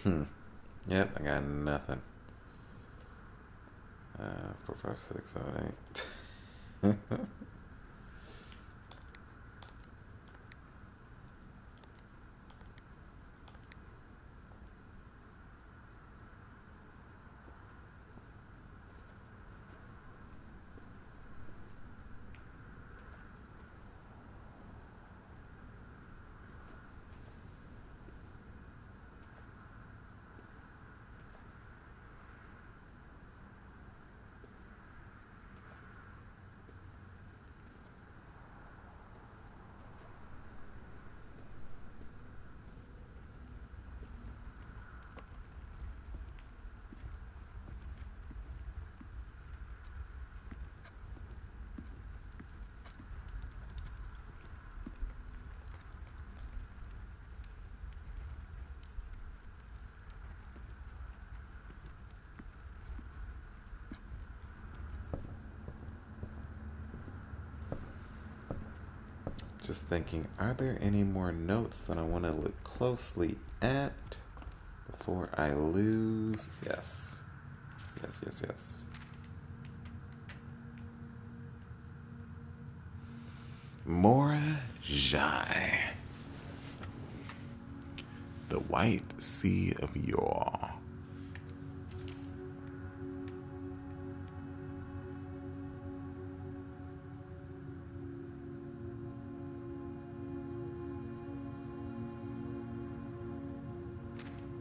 Hmm. Yep, I got nothing. 4, 5, 6, 7, 8. Just thinking, are there any more notes that I want to look closely at before I lose? Yes. Yes, yes, yes. Mora Jai. The White Sea of Yore.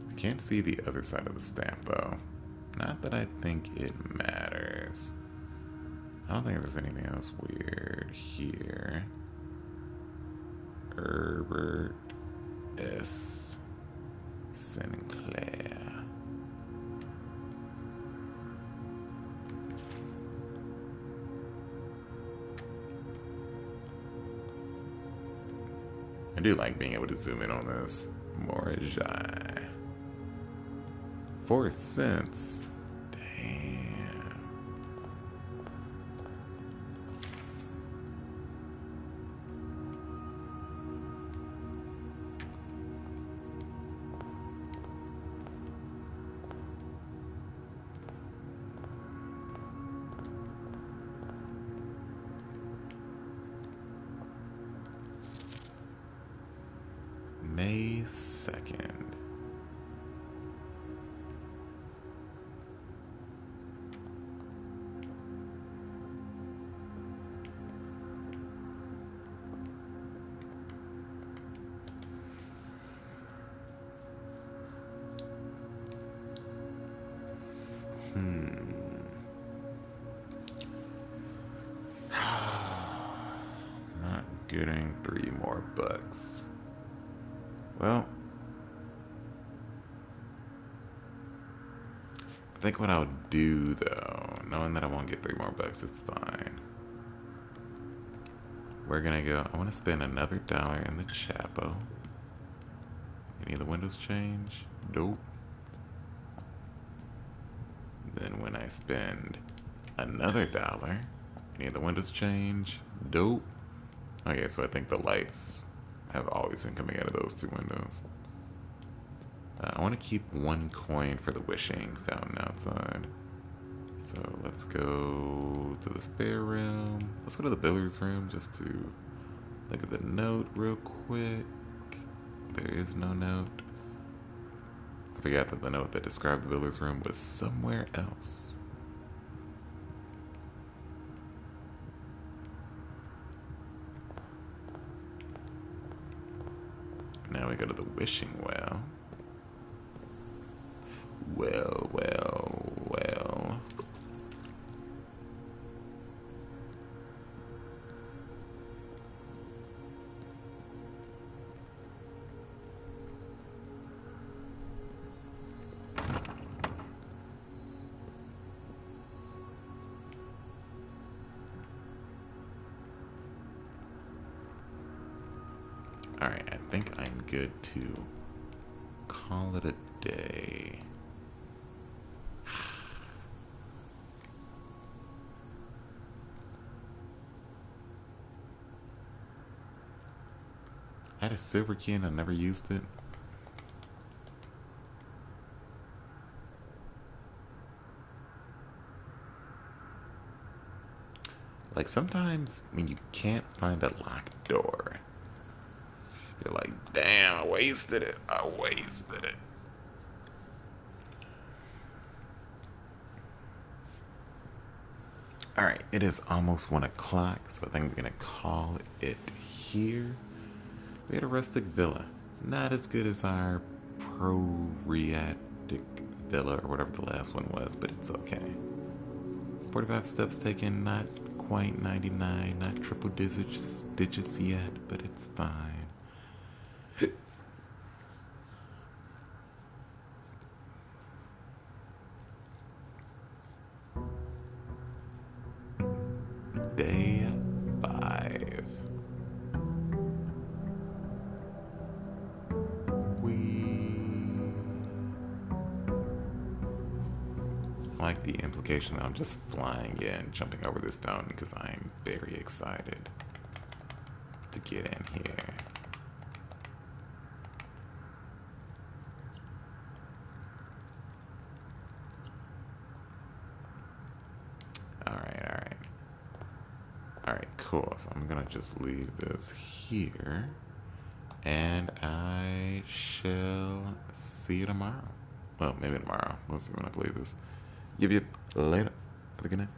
I can't see the other side of the stamp though. Not that I think it matters. I don't think there's anything else weird here. Herbert S. Sinclair. I do like being able to zoom in on this. Morajai. 4 cents. Damn. May 2nd. Not getting 3 more bucks. Well, I think what I'll do though, knowing that I won't get 3 more bucks, it's fine. We're gonna go, I wanna spend another dollar in the Chapo. Any of the windows change? Nope. Then when I spend another dollar, any of the windows change? Nope. Okay, so I think the lights have always been coming out of those 2 windows. I want to keep 1 coin for the wishing fountain outside. So let's go to the spare room. Let's go to the billiards room just to look at the note real quick. There is no note. I forgot that the note that described the billiards room was somewhere else. Now we go to the wishing well. Well, well, well. Alright, I think I'm good to call it a day. I had a silver key and I never used it. Like sometimes when you can't find a locked door, you're like, damn, I wasted it. I wasted it. Alright, it is almost 1 o'clock, so I think we're gonna call it here. We had a rustic villa. Not as good as our pro-reatic villa or whatever the last one was, but it's okay. 45 steps taken, not quite 99, not triple digits yet, but it's fine. Day 5. We like the implication that I'm just flying in, jumping over this fountain because I'm very excited to get in here. Alright, alright. Alright, cool. So I'm gonna just leave this here. And I shall see you tomorrow. Well, maybe tomorrow. We'll see when I play this. Yep, yep. Later. Have a good night.